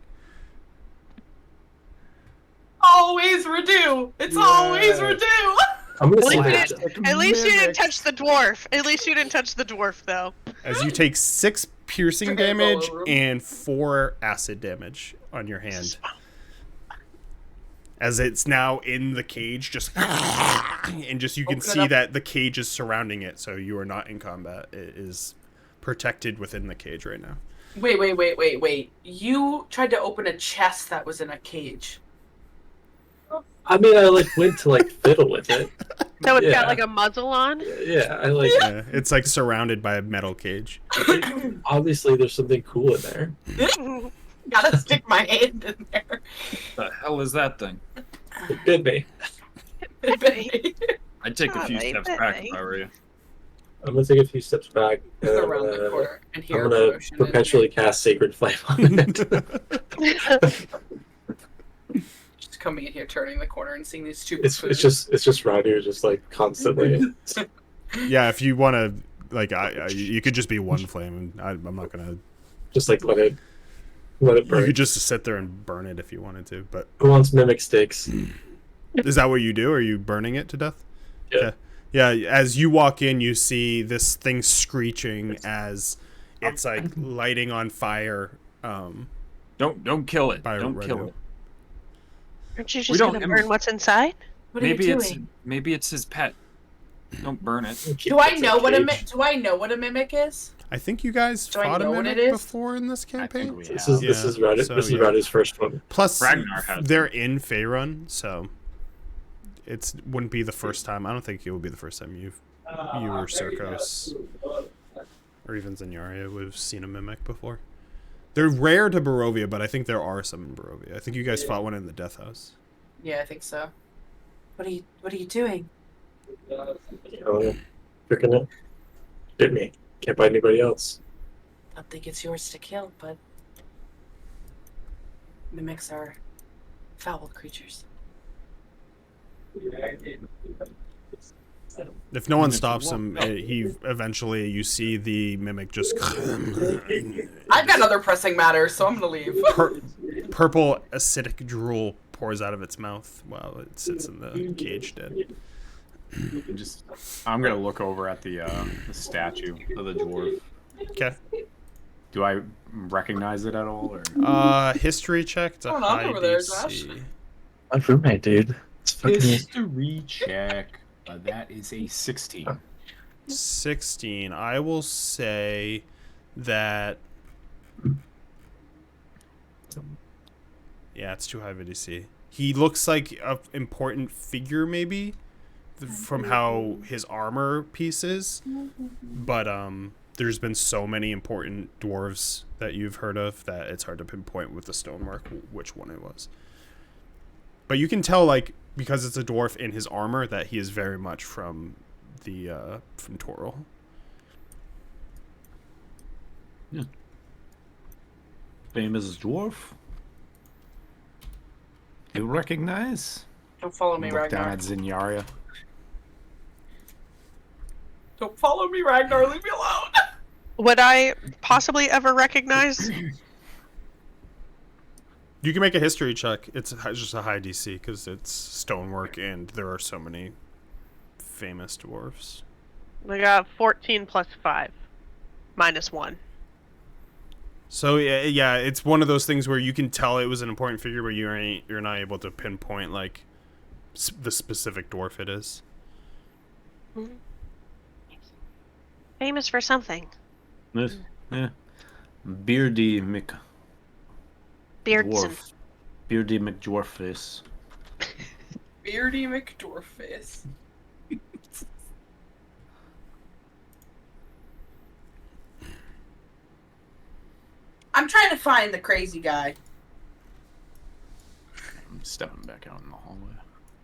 Always redo. It's always redo. I'm gonna At say least, that. at least you didn't touch the dwarf. At least you didn't touch the dwarf, though. As you take 6 piercing Took it all damage over him. and 4 acid damage on your hand. As it's now in the cage, just and just you can Open it see up. that the cage is surrounding it, so you are not in combat. It is protected within the cage right now. Wait. You tried to open a chest that was in a cage. I mean, I like went to like fiddle with it. So it's Yeah. got like a muzzle on. Yeah, I like. Yeah, it's like surrounded by a metal cage. Obviously, there's something cool in there. Gotta stick my hand in there. The hell is that thing? It bit me. I'd take a few Golly, steps bit back me. if I were you. I'm gonna take a few steps back. And Around the corner and hear I'm a gonna motion. perpetually cast Sacred Flame on it. Just coming in here, turning the corner, and seeing these two. it's buffoons. just Radu just like constantly. Yeah, if you want to, like, you could just be one flame. And I'm not gonna. Just like let it You burn. could just sit there and burn it if you wanted to. But Who wants mimic sticks? is that what you do? Are you burning it to death? Yeah. Okay. Yeah. As you walk in, you see this thing screeching as it's like lighting on fire. Don't kill it. By Don't kill Radu. it. Aren't you We just don't gonna em- burn what's inside? What are Maybe you it's doing? his pet. Don't burn it. Do I It's know what a cage. Do I know what a mimic is? I think you guys Do I fought a know what mimic it is? before in this campaign. we This have. is this Yeah, is Radu. so, This is yeah. Radu's first one. Plus, Ragnar has they're in Faerun, so it wouldn't be the first time. I don't think it would be the first time you or Circos or even Zenyaria would have seen a mimic before. They're rare to Barovia, but I think there are some in Barovia. I think you guys fought one in the Death House. Yeah, I think so. What are you doing? You're gonna bit me. Can't bite anybody else. Don't think it's yours to kill, but mimics are foul creatures. If no one stops him, he eventually you see the mimic just I've got other pressing matters, so I'm gonna leave. purple acidic drool pours out of its mouth while it sits in the cage dead. I'm gonna look over at the statue of the dwarf. Okay. Do I recognize it at all? Or History check. It's a What's going on high over there, DC. My roommate, dude. It's fucking. history check? That is a 16. 16. I will say that. Yeah, it's too high of a DC. He looks like an important figure, maybe, from how his armor piece is. But there's been so many important dwarves that you've heard of that it's hard to pinpoint with the stonework which one it was. But you can tell, like, because it's a dwarf in his armor, that he is very much from the from Toril. Famous dwarf. You recognize? Don't follow me, Look down Ragnar. at Zenyaria. Don't follow me, Ragnar. Leave me alone. Would I possibly ever recognize? You can make a history check. It's just a high DC because it's stonework and there are so many famous dwarfs. I got 14 plus 5. Minus 1. So yeah, it's one of those things where you can tell it was an important figure, but you're not able to pinpoint like the specific dwarf it is. Famous for something. Yes. Yeah. Beardy Mc Beardson. Dwarf. Beardy McDwarfface. Beardy McDwarfface. I'm trying to find the crazy guy. I'm stepping back out in the hallway.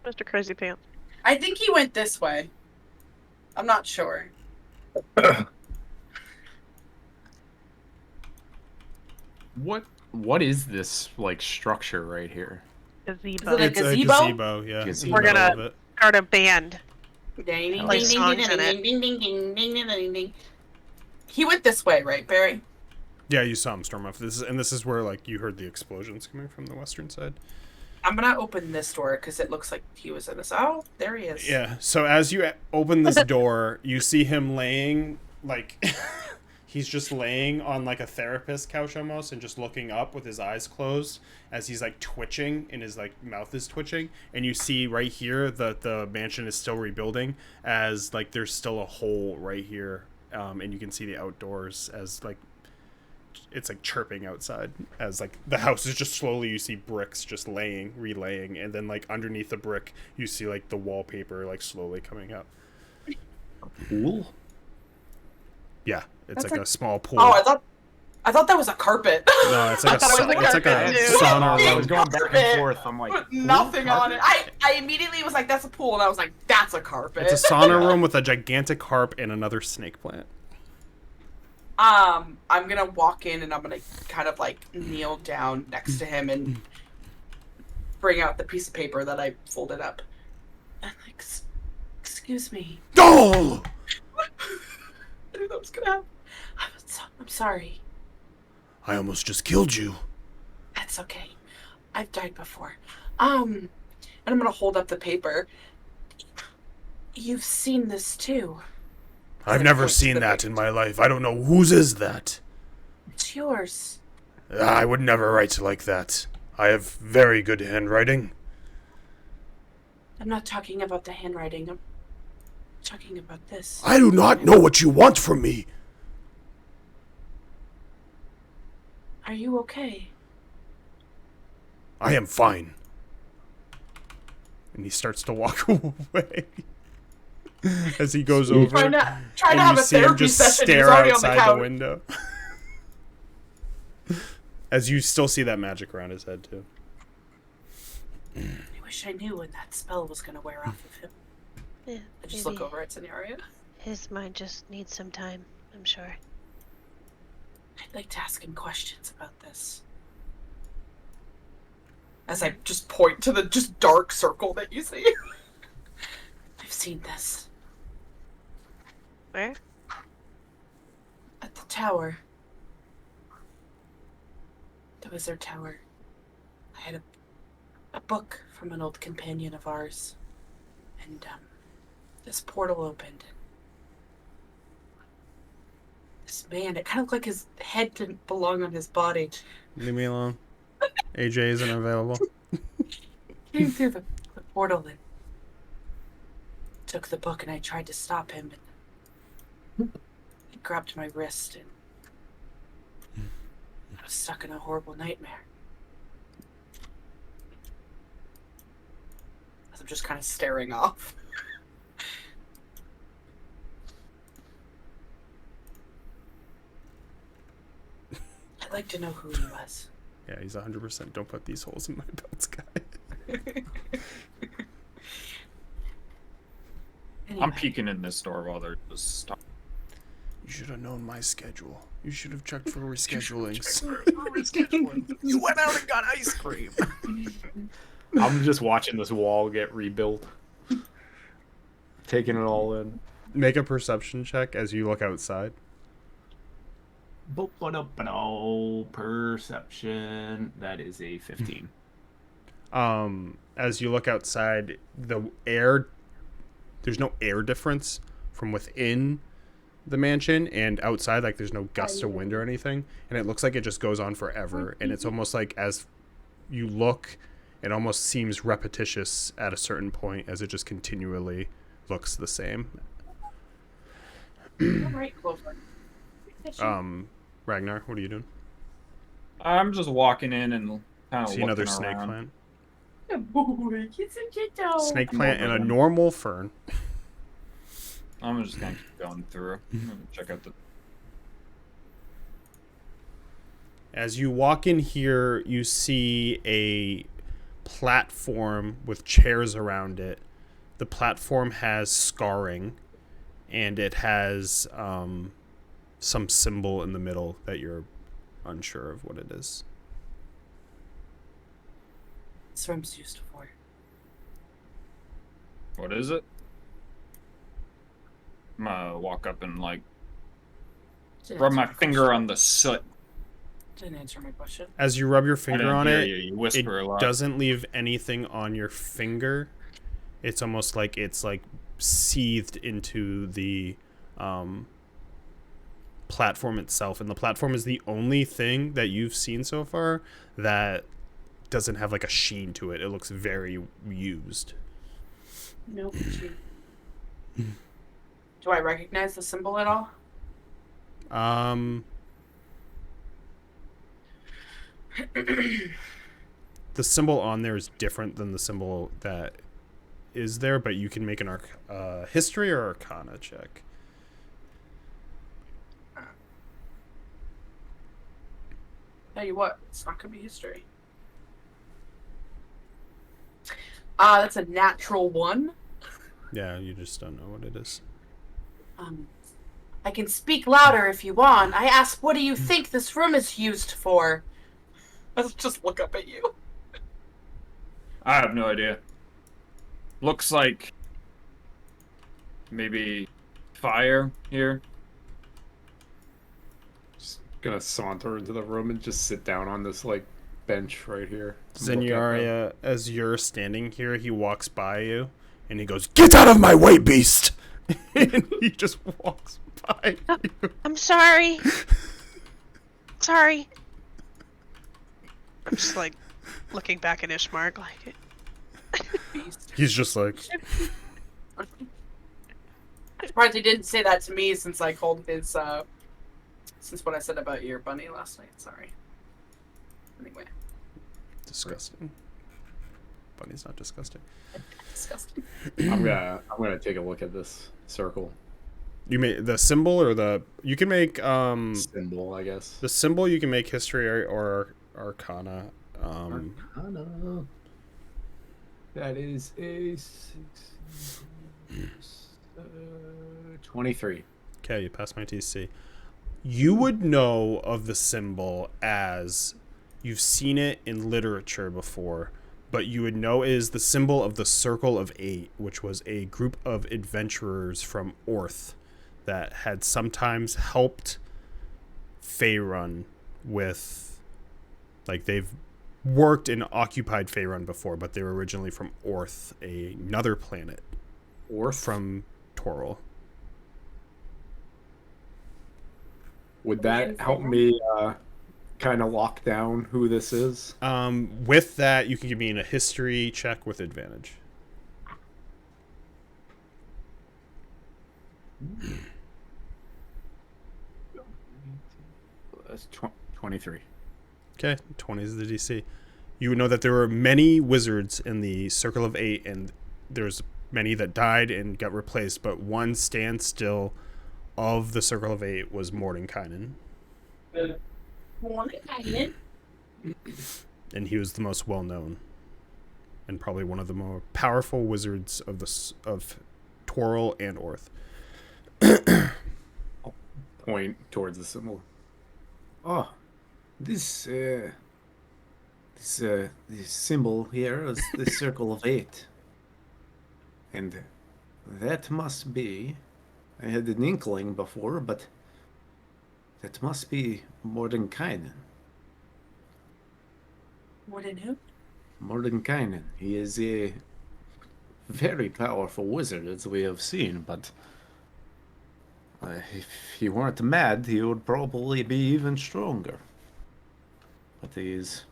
Mr. Crazy Pants. I think he went this way. I'm not sure. What is this like structure right here? Gazebo. Is it It's a gazebo? gazebo, yeah. Gazebo. We're gonna- Of it. Start a band. Ding, ding, Play ding, ding, songs ding, in ding, it. ding, ding, ding, ding, ding, ding, ding. He went this way, right, Barry? Yeah, you saw him storm off. This is where like you heard the explosions coming from the western side. I'm gonna open this door because it looks like he was in this. Oh, there he is. Yeah. So as you open this door, you see him laying like he's just laying on like a therapist couch almost, and just looking up with his eyes closed as he's like twitching and his like mouth is twitching. And you see right here that the mansion is still rebuilding, as like there's still a hole right here, and you can see the outdoors as like it's like chirping outside, as like the house is just slowly, you see bricks just relaying, and then like underneath the brick you see like the wallpaper like slowly coming up. Pool? Yeah, it's That's like like- a small pool. Oh, I thought that was a carpet. No, it's like a I thought it was a it's like a carpet, too. sauna I room. was going back Carpet. and forth. I'm like, Put pool? nothing on it. Carpet? I immediately was like, "That's a pool," and I was like, "That's a carpet." It's a sauna room with a gigantic harp and another snake plant. I'm gonna walk in and I'm gonna kind of like kneel down next to him and bring out the piece of paper that I folded up. And like, excuse me. Oh! I knew that was gonna happen. I'm sorry. I almost just killed you. That's okay. I've died before. And I'm gonna hold up the paper. You've seen this too. I've never seen that in my life. I don't know whose is that. It's yours. I would never write like that. I have very good handwriting. I'm not talking about the handwriting. I'm talking about this. I do not know what you want from me. Are you okay? I am fine. And he starts to walk away. As he goes over, Trying to and have you a see him therapy just session. He's stare already on the outside the couch. window. As you still see that magic around his head too. I wish I knew when that spell was gonna wear off of him. Yeah, I just maybe look over at Scenario. his mind just needs some time, I'm sure. I'd like to ask him questions about this. As I just point to the just dark circle that you see. I've seen this. Where? At the tower. The wizard tower. I had a book from an old companion of ours. And this portal opened. This man, it kind of looked like his head didn't belong on his body. Leave me alone. AJ isn't available. Came through the portal and took the book, and I tried to stop him, and he grabbed my wrist, and I was stuck in a horrible nightmare. As I'm just kind of staring off. I'd like to know who he was. Yeah, he's 100%. Don't put these holes in my belts, guy. I'm Anyway. peeking in this door while they're just stuck. You should have known my schedule. You should have checked for reschedulings. You went out and got ice cream. I'm just watching this wall get rebuilt. Taking it all in. Make a perception check as you look outside. Perception. That is a 15. As you look outside, there's no air difference from within the mansion and outside. Like there's no gusts of wind or anything, and it looks like it just goes on forever. And it's almost like as you look, it almost seems repetitious at a certain point as it just continually looks the same. All right, Clover. Ragnar, what are you doing? I'm just walking in and kind of See looking another around. snake plant. Snake Snake plant and a normal fern. I'm just gonna keep going through. Check out the. As you walk in here, you see a platform with chairs around it. The platform has scarring, and it has some symbol in the middle that you're unsure of what it is. This room's used for. What is it? I'm gonna walk up and like Didn't rub answer my finger question. on the soot. Didn't answer my question. As you rub your I finger didn't on hear it, you. You whisper a lot. doesn't leave anything on your finger. It's almost like it's like seethed into the platform itself, and the platform is the only thing that you've seen so far that doesn't have like a sheen to it. It looks very used. Nope. Do I recognize the symbol at all? The symbol on there is different than the symbol that is there, but you can make an history or arcana check. Tell you what, it's not gonna be history. That's a natural 1. Yeah, you just don't know what it is. I can speak louder if you want. I asked, what do you think this room is used for? Let's just look up at you. I have no idea. Looks like maybe fire here. Just gonna saunter into the room and just sit down on this like bench right here. and look at them. Zenyaria, as you're standing here, he walks by you and he goes, "Get out of my way, beast!" And he just walks by you. I'm sorry. Sorry. I'm just like looking back at Ishmark like He's just like, I'm surprised he didn't say that to me since I called his, since what I said about your bunny last night. Sorry. Anyway. disgusting. Bunny's not disgusting. Disgusting. I'm gonna take a look at this circle You make the symbol or you can make symbol, I guess. the symbol. You can make history or arcana. Arcana. That is a 23. Okay, you pass my TC. You would know of the symbol as you've seen it in literature before, but you would know it is the symbol of the Circle of Eight, which was a group of adventurers from Orth that had sometimes helped Faerun with, like, they've worked and occupied Faerun before, but they were originally from Orth, another planet Orth? from Toril. Would that help me kind of lock down who this is? With that, you can give me a history check with advantage. That's 23. Okay, 20 is the DC. You would know that there were many wizards in the Circle of Eight, and there's many that died and got replaced, but one standstill of the Circle of Eight was Mordenkainen, and he was the most well-known and probably one of the more powerful wizards of Toril and Orth. Point towards the symbol. Oh, this symbol here is the Circle of Eight. And that must be, I had an inkling before, but that must be Mordenkainen. More than who? Mordenkainen. He is a very powerful wizard, as we have seen, but if he weren't mad, he would probably be even stronger. But he's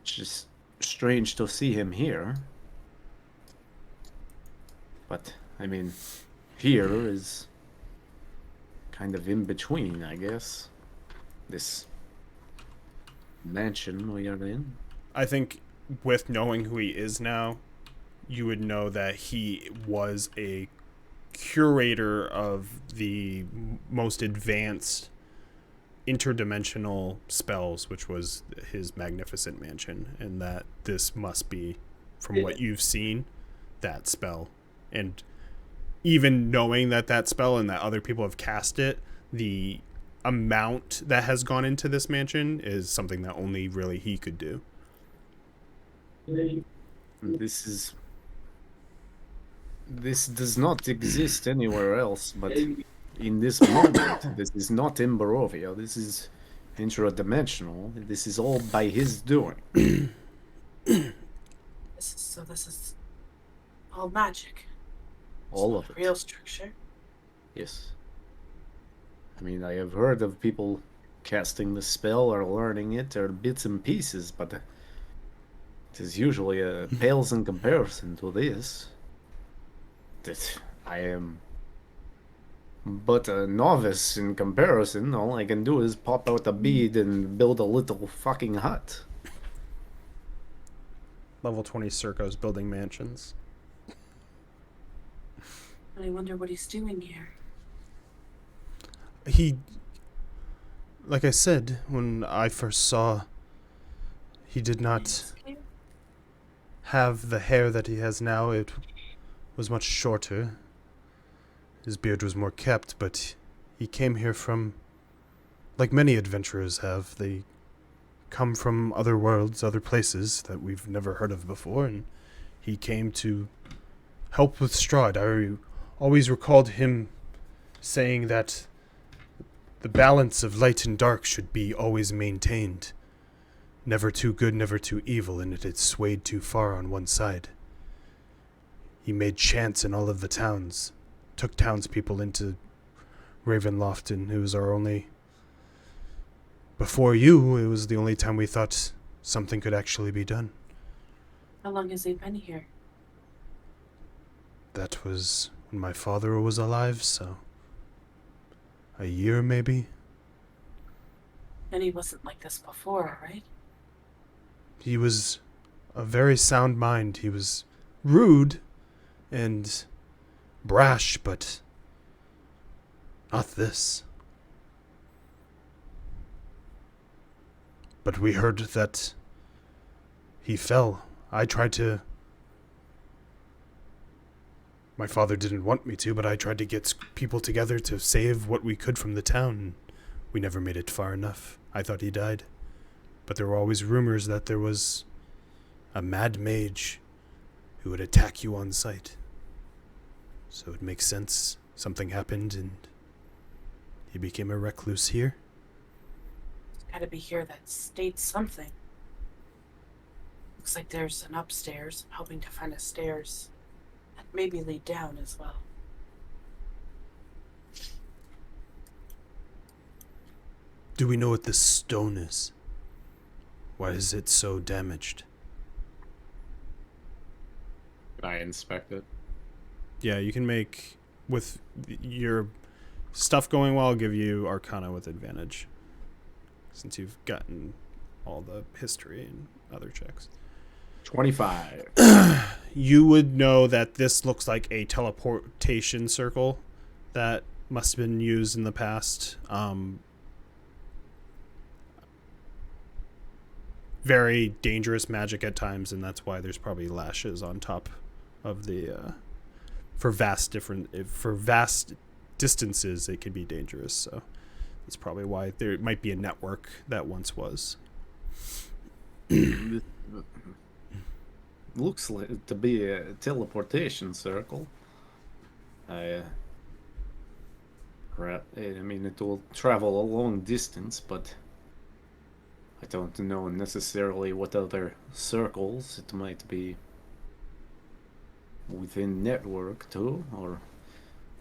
just strange to see him here. But, I mean, here is kind of in between, I guess. This mansion we are in. I think with knowing who he is now, you would know that he was a curator of the most advanced interdimensional spells, which was his magnificent mansion, and that this must be, from what you've seen, that spell. And even knowing that spell and that other people have cast it, the amount that has gone into this mansion is something that only really he could do. This does not exist anywhere else, but in this moment, this is not in Barovia. This is intradimensional. This is all by his doing. This is all magic. All Not of a it. real structure. Yes. I mean, I have heard of people casting the spell or learning it or bits and pieces, but it is usually pales in comparison to this. That I am but a novice in comparison. All I can do is pop out a bead and build a little fucking hut. Level 20 Circo's building mansions. I wonder what he's doing here. He, like I said, when I first saw, he did not have the hair that he has now. It was much shorter. His beard was more kept, but he came here from, like many adventurers have, they come from other worlds, other places that we've never heard of before, and he came to help with Strahd. I always recalled him saying that the balance of light and dark should be always maintained. Never too good, never too evil, and it had swayed too far on one side. He made chants in all of the towns, took townspeople into Ravenloft, and it was our only... Before you, it was the only time we thought something could actually be done. How long has he been here? That was when my father was alive, so... a year, maybe? And he wasn't like this before, right? He was a very sound mind. He was rude and brash, but not this. But we heard that he fell. I tried to... My father didn't want me to, but I tried to get people together to save what we could from the town. We never made it far enough. I thought he died. But there were always rumors that there was a Mad Mage who would attack you on sight. So it makes sense. Something happened and he became a recluse here. There's gotta be here that states something. Looks like there's an upstairs. I'm hoping to find a stairs that maybe lead down as well. Do we know what this stone is? Why is it so damaged? Can I inspect it? Yeah, you can make, with your stuff going well, I'll give you Arcana with advantage. Since you've gotten all the history and other checks. 25. You would know that this looks like a teleportation circle that must have been used in the past. Very dangerous magic at times, and that's why there's probably lashes on top of the for vast distances it can be dangerous, so that's probably why there might be a network that once was. Looks like to be a teleportation circle. I mean, it will travel a long distance, but I don't know necessarily what other circles it might be within network too, or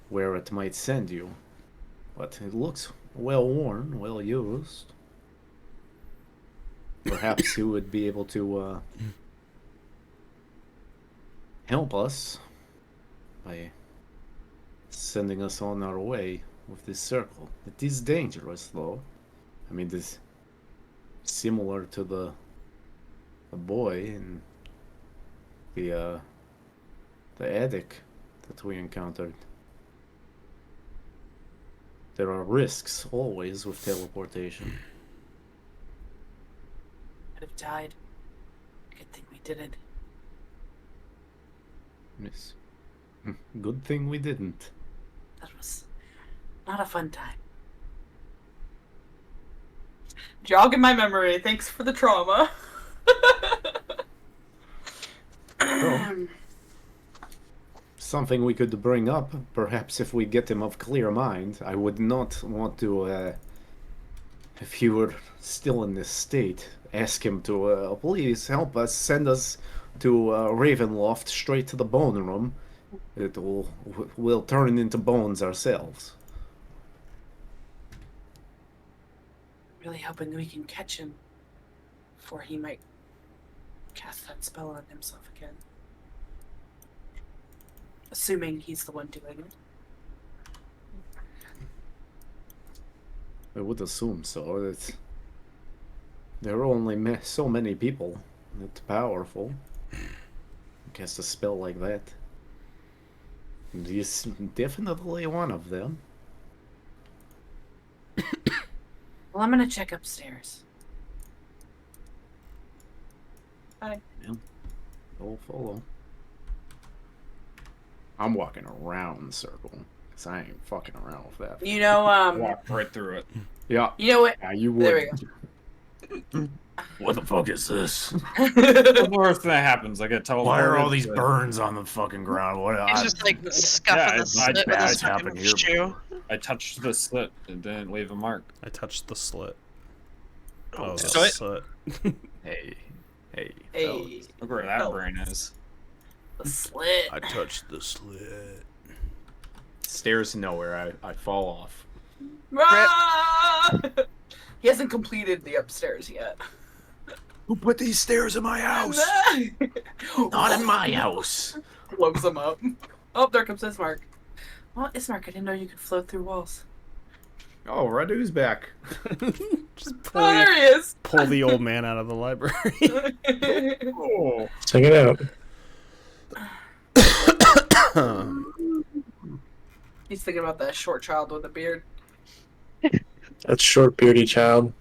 where it might send you. But it looks well worn, well used. Perhaps he would be able to help us by sending us on our way with this circle. It is dangerous though. I mean, this similar to the boy in the attic that we encountered. There are risks always with teleportation. Could have died. Good thing we didn't. Yes. Good thing we didn't. That was not a fun time. Jog in my memory. Thanks for the trauma. Something we could bring up, perhaps if we get him of clear mind. I would not want to, if he were still in this state, ask him to please help us, send us to Ravenloft, straight to the bone room. We'll turn into bones ourselves. Really hoping we can catch him before he might cast that spell on himself again. Assuming he's the one doing it. I would assume so. That there are only so many people that's powerful. Cast a spell like that. And he's definitely one of them. Well, I'm gonna check upstairs. I'll follow. I'm walking around the circle. Because I ain't fucking around with that. You know, Walk right through it. Yeah. you know what? Yeah, you would. There we go. What the fuck is this? The worst that happens, I get teleported. Why are all these to- burns on the fucking ground? What? He's just like scuffing the it's slit with bad his fucking happen here shoe. I touched the slit and didn't leave a mark. I touched the slit. Oh, the Slit? slit. Hey. Hey, Look where that Oh. brain is. the slit. I touched the slit. Stairs to nowhere. I fall off. Ah! He hasn't completed the upstairs yet. Who put these stairs in my house? Not in my house. Blows him up. Oh, there comes Ismark. Well, Ismark, I didn't know you could float through walls. Oh, Radu's back. Just Oh, there he is. pull the old man out of the library. Oh. Check it out. He's thinking about that short child with a beard. That's short, beardy child.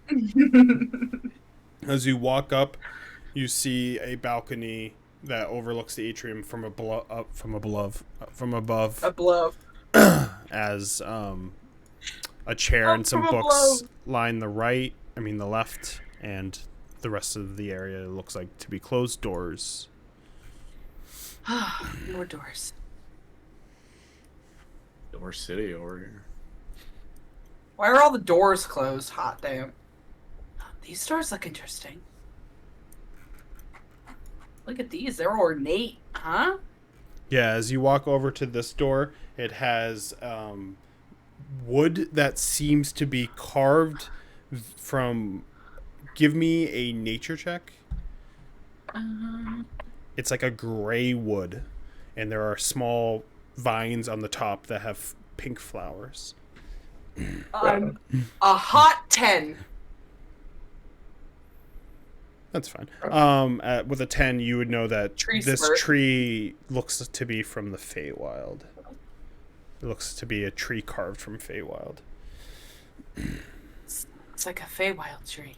As you walk up, you see a balcony that overlooks the atrium from above. A blow. As a chair and some from books line the the left, and the rest of the area looks like to be closed doors. More doors. Door City over here. Why are all the doors closed? Hot damn. These doors look interesting. Look at these. They're ornate, huh? Yeah, as you walk over to this door, it has wood that seems to be carved from. Give me a nature check. It's like a gray wood, and there are small vines on the top that have pink flowers. A hot 10. That's fine. With a 10, you would know that Tree this spurt. tree looks to be from the Feywild. It looks to be a tree carved from Feywild. It's like a Feywild tree.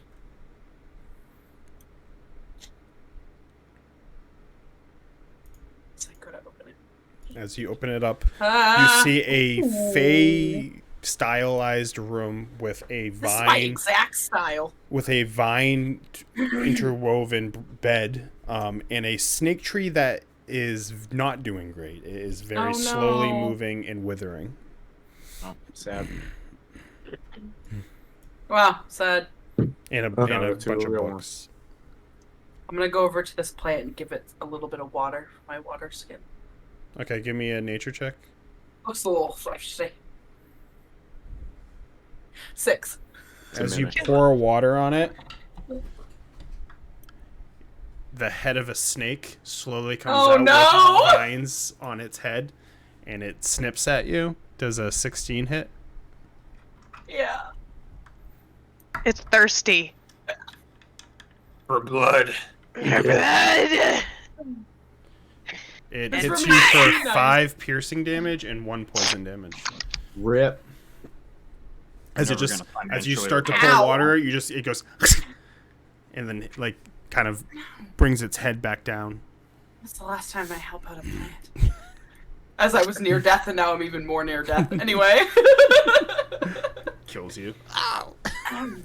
So I could open it. As you open it up, Ah, you see a Fey stylized room with a this is my vine exact style. interwoven bed, and a snake tree that is not doing great. It is very Oh, slowly no. moving and withering. Oh, sad. Wow, sad. And a two bunch of real books. I'm gonna go over to this plant and give it a little bit of water for my water skin. Okay, give me a nature check. Looks a little thirsty. 6. It's a As you minute. pour water on it, the head of a snake slowly comes Oh, out no! with vines on its head, and it snips at you. Does a 16 hit? Yeah. It's thirsty. For blood. Blood. It It's hits for you me. for Nice. 5 piercing damage and 1 poison damage. Rip. As Never it just gonna as you financially start to recover. pour Ow. water, it goes, and then like kind of brings its head back down. That's the last time I help out a plant. As I was near death, and now I'm even more near death. Anyway. Kills you. I'm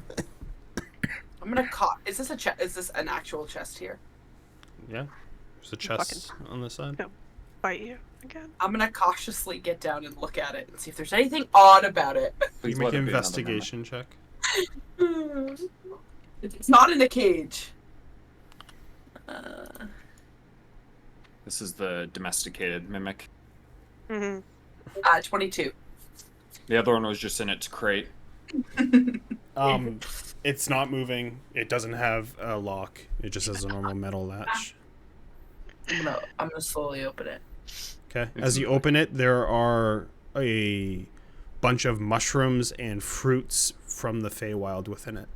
gonna Is this a chest? Is this an actual chest here? Yeah. There's a chest on the side. No. Bite you again. I'm gonna cautiously get down and look at it and see if there's anything odd about it. You Please make let an it be another investigation check. It's not in a cage. This is the domesticated mimic. Mm-hmm. 22. The other one was just in its crate. It's not moving. It doesn't have a lock. It just has a normal metal latch. I'm gonna slowly open it. Okay. As you open it, there are a bunch of mushrooms and fruits from the Feywild within it.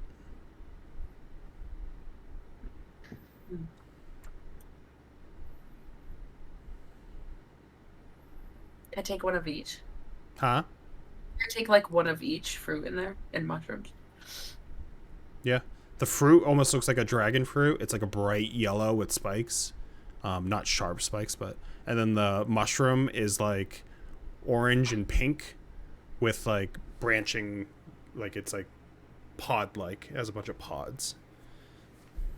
Can I take one of each? Huh? Can I take like one of each fruit in there and mushrooms? Yeah. The fruit almost looks like a dragon fruit. It's like a bright yellow with spikes. Not sharp spikes, but... And then the mushroom is like orange and pink with like branching, like it's like pod-like. It has a bunch of pods.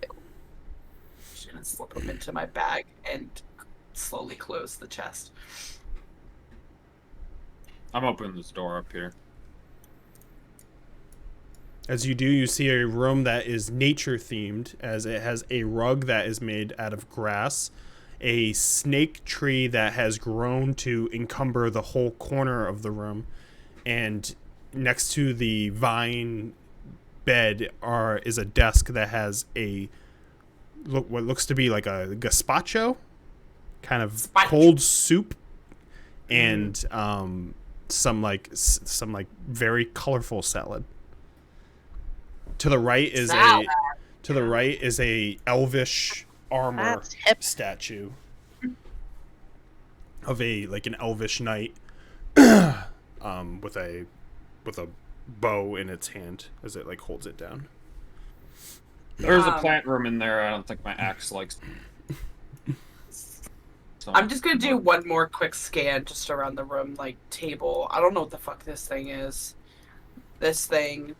I'm just gonna slip them into my bag and slowly close the chest. I'm opening this door up here. As you do, you see a room that is nature-themed, as it has a rug that is made out of grass, a snake tree that has grown to encumber the whole corner of the room, and next to the vine bed is a desk that has what looks to be like a gazpacho, kind of cold soup, and some very colorful salad. To the right is a elvish armor statue of an elvish knight with a bow in its hand as it like holds it down. There's a plant room in there. I don't think my axe likes. So. I'm just gonna do one more quick scan just around the room, like table. I don't know what the fuck this thing is. This thing.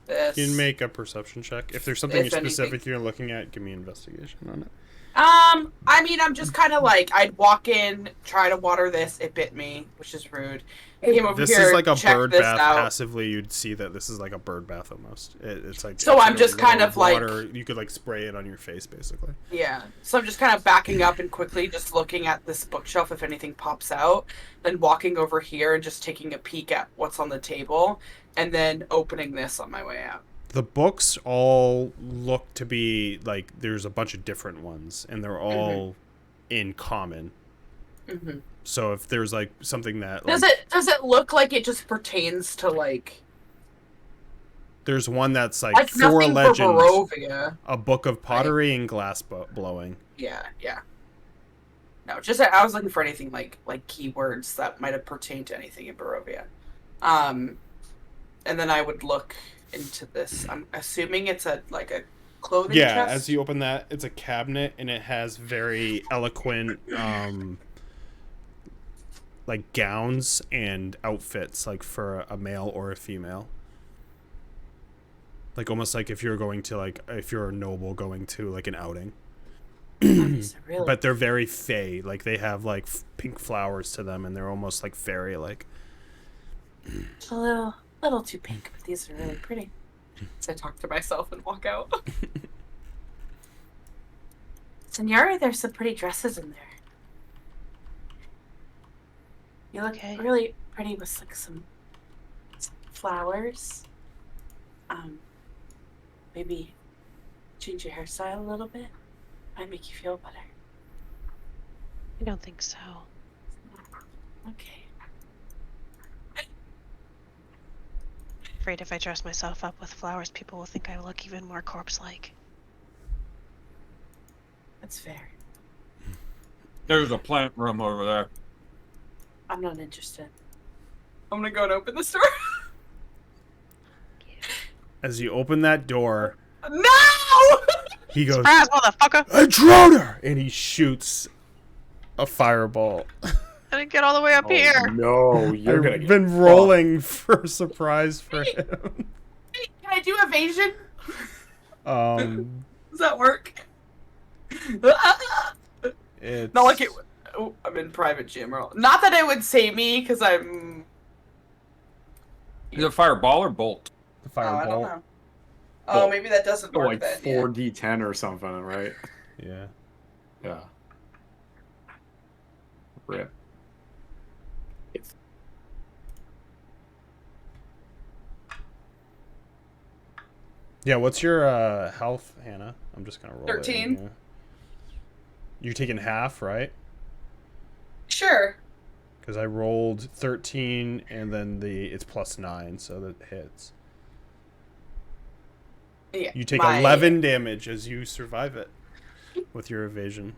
This. You can make a perception check. If there's something specific anything. you're looking at, give me an investigation on it. I mean, I'm just kind of like, I'd walk in, try to water this, it bit me, which is rude. Came over This here, is like a check bird this bath. out. Passively, you'd see that this is like a bird bath almost. It's like So I'm just kind of water. like, You could like spray it on your face, basically. yeah. So I'm just kind of backing up and quickly just looking at this bookshelf if anything pops out, then walking over here and just taking a peek at what's on the table, and then opening this on my way out. The books all look to be like there's a bunch of different ones, and they're all in common. Mm-hmm. So if there's like something that Does it look like it just pertains to like? There's one that's like four nothing legends, for Barovia. a book of pottery, and glass blowing. Yeah. No, just I was looking for anything like keywords that might have pertained to anything in Barovia. And then I would look into this. I'm assuming it's a clothing chest? As you open that, it's a cabinet, and it has very eloquent like gowns and outfits, like for a male or a female. Like almost like if you're going to if you're a noble going to like an outing. Really? But they're very fey. Like they have like pink flowers to them, and they're almost like fairy like. It's a little too pink, but these are really pretty. So I talk to myself and walk out. Senora, there's some pretty dresses in there. You look really pretty with like some flowers. Maybe change your hairstyle a little bit. Might make you feel better. I don't think so. Okay. Afraid if I dress myself up with flowers, people will think I look even more corpse-like. That's fair. There's a plant room over there. I'm not interested. I'm gonna go and open the door. As you open that door, No! he goes, Surprise, motherfucker! "Intruder!" And he shoots a fireball I didn't get all the way up here. No, you're gonna I've get been rolling for a surprise for him. Hey, can I do evasion? Does that work? It's Not like it. Oh, I'm in private gym. Not that it would save me, because I'm. Is it fireball or bolt? the Oh, I don't fireball. know. Oh, maybe that doesn't work like then. 4d10 or something, right? Yeah. Yeah. Rip. Yeah, what's your health, Hannah? I'm just gonna roll 13. it. Yeah. You're taking half, right? Sure. Because I rolled 13, and then it's +9, so that hits. Yeah. You take 11 damage as you survive it with your evasion.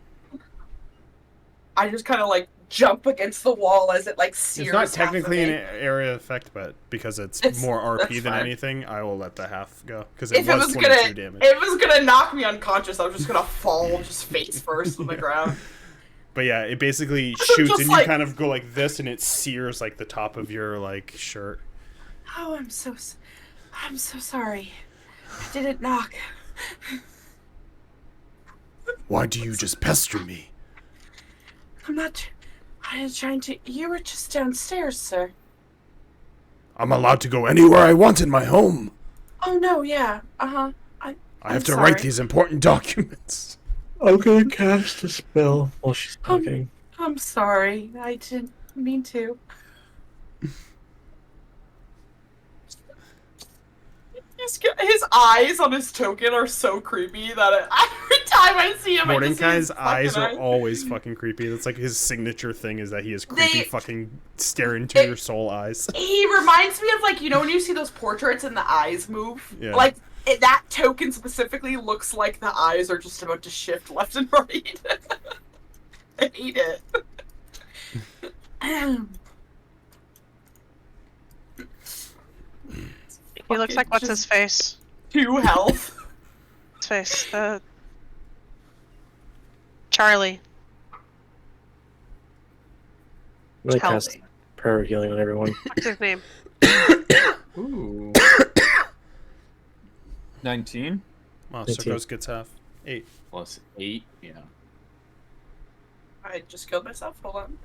I just kind of like jump against the wall as it like sears. It's not half of technically an me. area effect, but because it's more that's RP than fine. anything, I will let the half go. Because If it was 22 damage. It was gonna knock me unconscious. I was just gonna fall, just face first on the ground. But yeah, it basically So shoots just and like- you kind of go like this, and it sears like the top of your like shirt. Oh, I'm so sorry. I didn't knock. Why do you just pester me? I'm not. I was trying to. You were just downstairs, sir. I'm allowed to go anywhere I want in my home. Oh no, yeah. I I I'm have to sorry. write these important documents. I'm gonna cast a spell while she's talking. I'm sorry. I didn't mean to. His eyes on his token are so creepy that every time I see him, I just see his Mordecai's eyes fucking are always fucking creepy. That's like his signature thing is that he has creepy They- fucking stare into your soul eyes. He reminds me of like when you see those portraits and the eyes move. Yeah. Like that token specifically looks like the eyes are just about to shift left and right. I hate it. He looks like what's his face? 2 health. His face. Charlie. I'm gonna Tell cast me. prayer of healing on everyone. What's his name? Ooh. 19. Wow, 19. Sokos gets half. 8. Plus 8, yeah. I just killed myself. Hold on.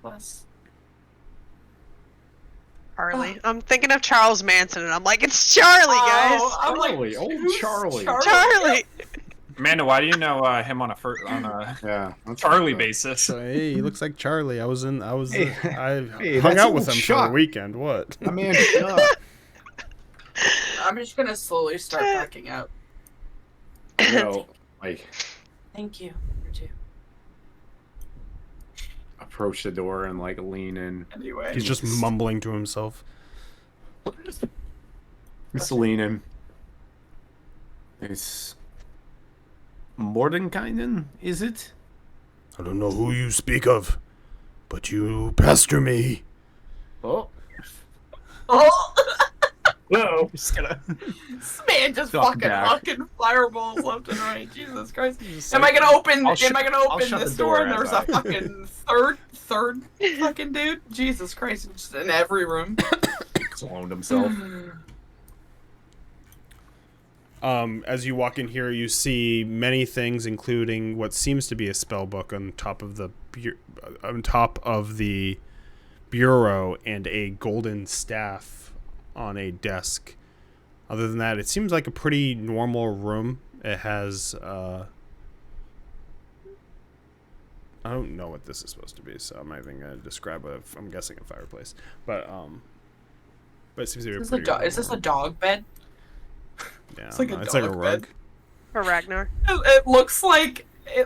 Plus. Charlie. I'm thinking of Charles Manson, and I'm like, it's Charlie, guys. Oh, I'm like, Charlie, old who's Charlie. Charlie. Amanda, why do you know him on a Yeah. that's Charlie fucked up. basis? So, hey, he looks like Charlie. I Hey, I hung that's out a with little him for a shock. weekend. What? I mean, shut up. I'm just gonna slowly start backing out. No, like, Thank you. You too. approach the door and, like, lean in. Anyway. He's just mumbling to himself. Just lean in. It's Mordenkainen, is it? I don't know who you speak of, but you pester me. Oh. Oh! No. Just gonna... This man just Duck fucking back. fucking fireballs left and right. Jesus Christ. Am I gonna open I'll I'll open shut this the door door and as there's I- a fucking third fucking dude? Jesus Christ, it's just in every room. cloned himself. As you walk in here, you see many things, including what seems to be a spell book on top of the bureau and a golden staff on a desk. Other than that, it seems like a pretty normal room. It has I don't know what this is supposed to be, so I'm not even gonna describe it. I'm guessing a fireplace, but it seems to be a pretty. Is this a dog bed? Yeah, it's like a it's like a dog rug. bed. For Ragnar. It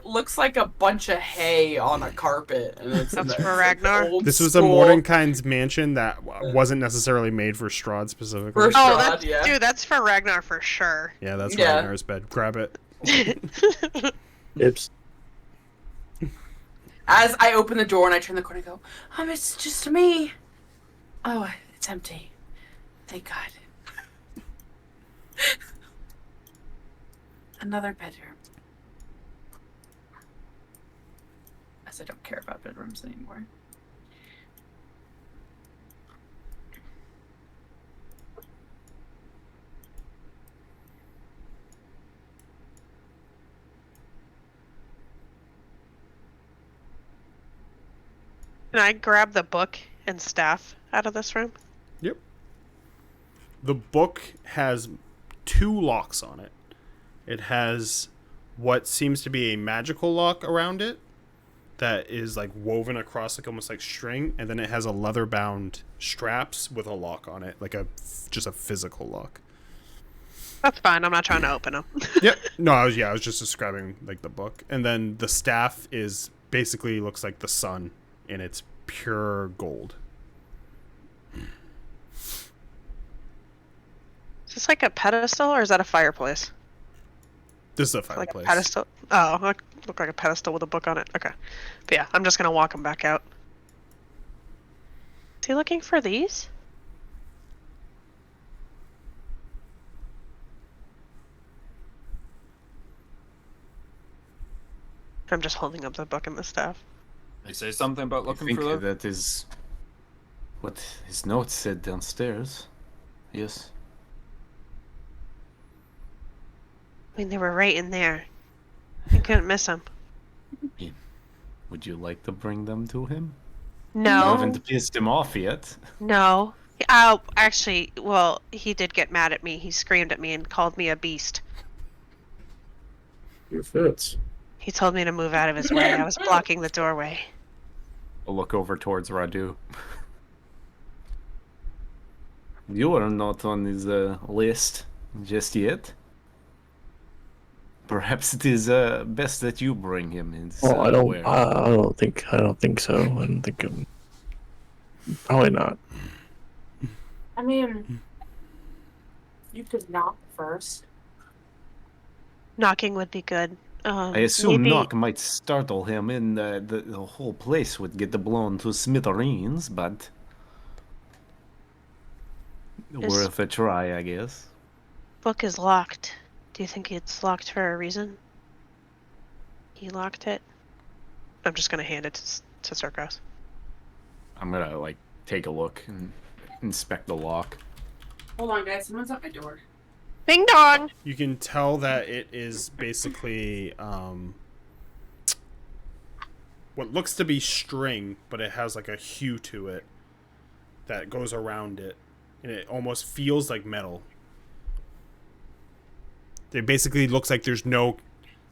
looks like a bunch of hay on a carpet, and it's That's it's for like Ragnar? old This was a school- Mordenkind's mansion that wasn't necessarily made for Strahd specifically. For Oh, Strahd, that's yeah. dude. That's for Ragnar for sure. Yeah, that's Yeah. Ragnar's bed. Grab it. Oops. As I open the door and I turn the corner and go, it's just me. Oh, it's empty. Thank God. Another bedroom. A guess I don't care about bedrooms anymore. Can I grab the book and staff out of this room? Yep. The book has 2 locks on it. It has what seems to be a magical lock around it that is like woven across like almost like string, and then it has a leather bound straps with a lock on it, like just a physical lock. That's fine. I'm not trying to open them. Yep. No, I was just describing like the book. And then the staff is basically looks like the sun, and it's pure gold. Is this like a pedestal or is that a fireplace? This is a Like fireplace. a pedestal? Oh, it looked like a pedestal with a book on it. Okay. But yeah, I'm just gonna walk him back out. Is he looking for these? I'm just holding up the book and the staff. They say something about I looking think for them. that is what his note said downstairs. Yes. I mean, they were right in there. I couldn't miss them. Would you like to bring them to him? I No, haven't pissed him off yet. no. Oh, actually, well, he did get mad at me. He screamed at me and called me a beast. Your fits. He told me to move out of his way. I was blocking the doorway. I'll look over towards Radu. You are not on his list just yet. Perhaps it is best that you bring him in. Well, I don't think so. I don't think probably not. I mean, you could knock first. Knocking would be good. I assume maybe... knock might startle him, and the whole place would get blown to smithereens. But worth a try, I guess. Book is locked. Do you think it's locked for a reason? He locked it. I'm just gonna hand it to Circos. I'm gonna like take a look and inspect the lock. Hold on, guys. Someone's at my door. Ding dong! You can tell that it is basically what looks to be string, but it has like a hue to it that goes around it, and it almost feels like metal. It basically looks like there's no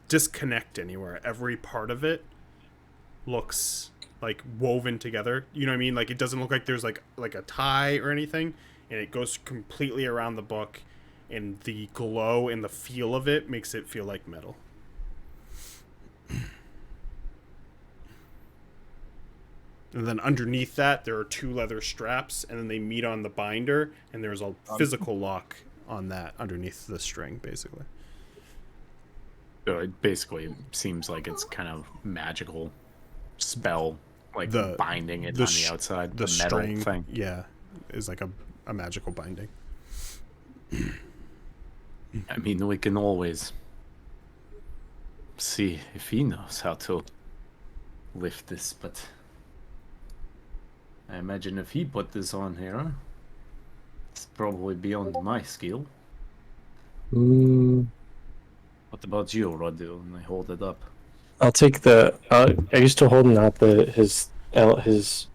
disconnect anywhere. Every part of it looks like woven together. You know what I mean? Like it doesn't look like there's like a tie or anything, and it goes completely around the book, and the glow and the feel of it makes it feel like metal. And then underneath that there are 2 leather straps, and then they meet on the binder, and there's a physical lock on that underneath the string, basically. So it basically seems like it's kind of magical spell, like The- binding it the on the outside, The metal string, thing. yeah, is like a magical binding. I mean, we can always see if he knows how to lift this, but I imagine if he put this on here, it's probably beyond my skill. What about you, Radu? And I hold it up. I'll take the. Are you still holding out his elements?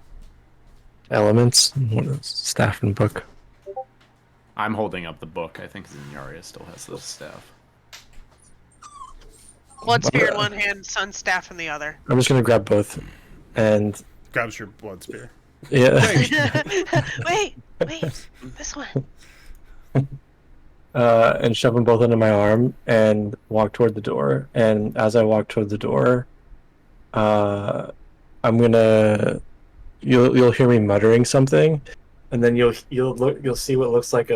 Staff and book. I'm holding up the book. I think Zinyaria still has the staff. Blood spear in one hand, sun staff in the other. I'm just gonna grab both, and Grabs your blood spear. yeah, Wait, this one. and shove them both under my arm and walk toward the door. And as I walk toward the door, I'm gonna. You'll hear me muttering something, and then you'll see what looks like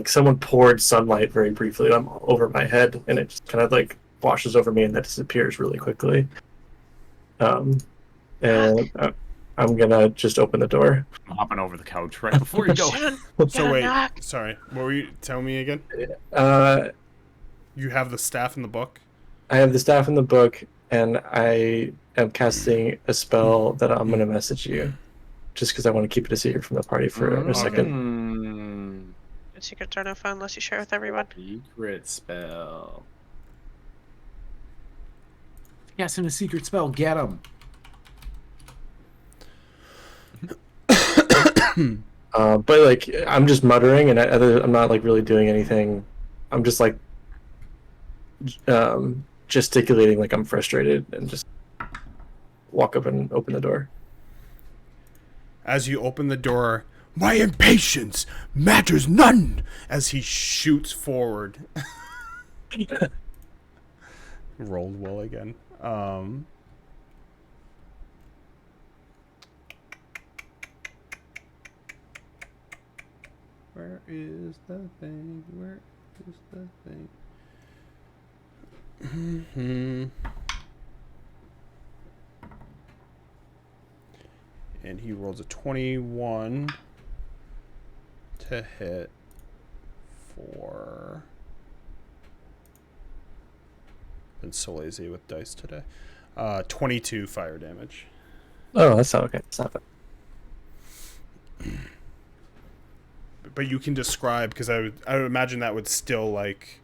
someone poured sunlight very briefly over my head, and it just kind of like washes over me and that disappears really quickly. And I'm gonna just open the door. I'm hopping over the couch right before you go. So wait, knock. sorry. What were you? Tell me again. Uh, You have the staff in the book. I have the staff in the book, and I am casting a spell that I'm gonna message you, just because I want to keep it a secret from the party for a second. Secrets are no fun unless you share with everyone. Secret spell. Casting a secret spell. Get him. But like I'm just muttering, and I'm not like really doing anything. I'm just like gesticulating like I'm frustrated, and just walk up and open the door. As you open the door, my impatience matters none. As he shoots forward. Rolled well again. Where is the thing? Where is the thing? And he rolls a 21 to hit for... Been so lazy with dice today. 22 fire damage. Oh, that's not okay. It's not bad. But you can describe, because I would imagine that would still like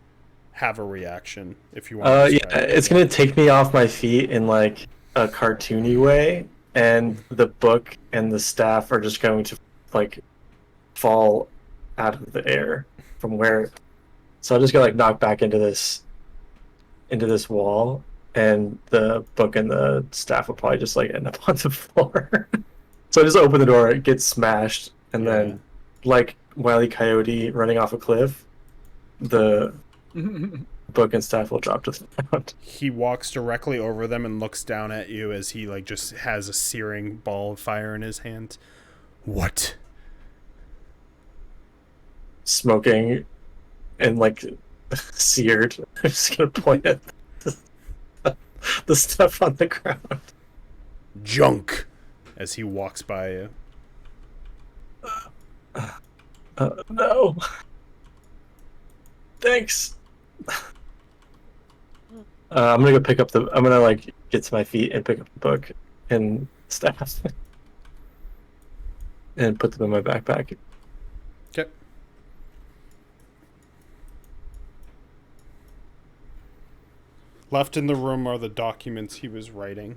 have a reaction if you want. Yeah, it's gonna take me off my feet in like a cartoony way, and the book and the staff are just going to like fall out of the air from where. So I just got like knocked back into this wall, and the book and the staff will probably just like end up on the floor. So I just open the door, it gets smashed, and then like Wile E. Coyote running off a cliff, the book and staff will drop to the ground. He walks directly over them and looks down at you as he like just has a searing ball of fire in his hand. What? Smoking and like seared. I'm just gonna point at the stuff on the ground. Junk. As he walks by you. No. Thanks. I'm gonna go pick up I'm gonna like get to my feet and pick up the book and staff and put them in my backpack. Okay. Left in the room are the documents he was writing.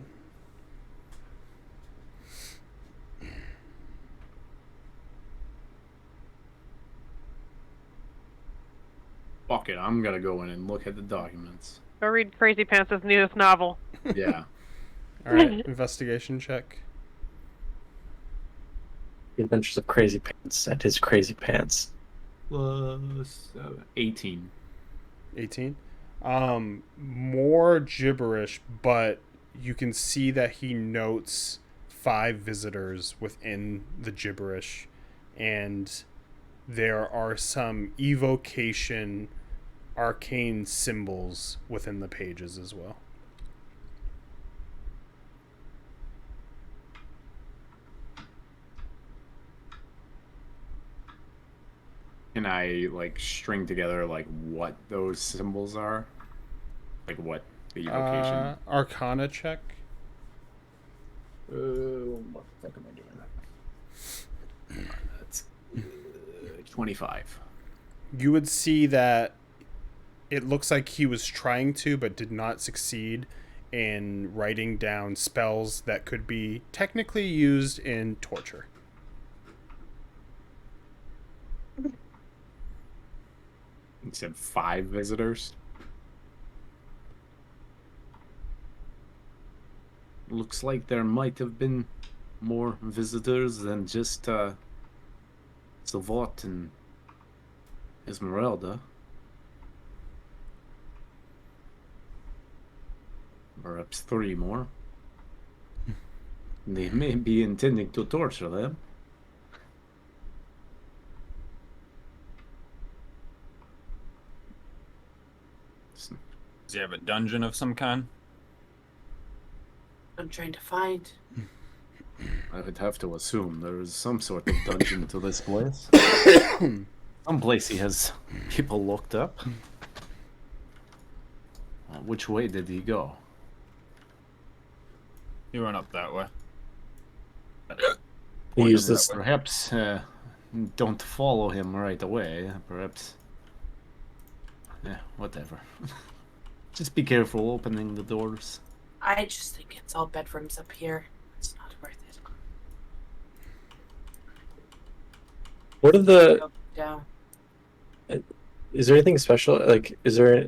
Fuck it, I'm gonna go in and look at the documents. Go read Crazy Pants' newest novel. Yeah. Alright, investigation check. The Adventures of Crazy Pants and his Crazy Pants. Plus 18. 18. More gibberish, but you can see that he notes 5 visitors within the gibberish, and there are some evocation arcane symbols within the pages as well. Can I like string together like what those symbols are? Like what the evocation? Arcana check. What the fuck am I doing? That's 25. You would see that it looks like he was trying to, but did not succeed in writing down spells that could be technically used in torture. You said 5 visitors? Looks like there might have been more visitors than just Savot and Esmeralda. Perhaps 3 more. They may be intending to torture them. Does he have a dungeon of some kind? I'm trying to find. I would have to assume there is some sort of dungeon to this place. Some place he has people locked up. Which way did he go? He went up that way. You use this. Perhaps don't follow him right away. Perhaps. Yeah, whatever. Just be careful opening the doors. I just think it's all bedrooms up here. It's not worth it. What are the? Go down. Is there anything special? Like, is there?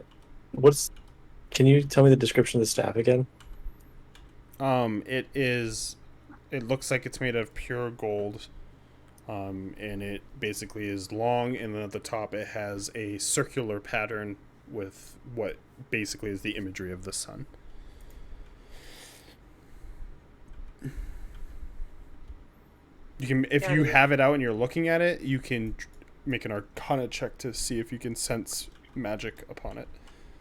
What's? Can you tell me the description of the staff again? It is. It looks like it's made of pure gold. And it basically is long, and then at the top it has a circular pattern with what basically is the imagery of the sun. You can, if you have it out and you're looking at it, you can make an Arcana check to see if you can sense magic upon it.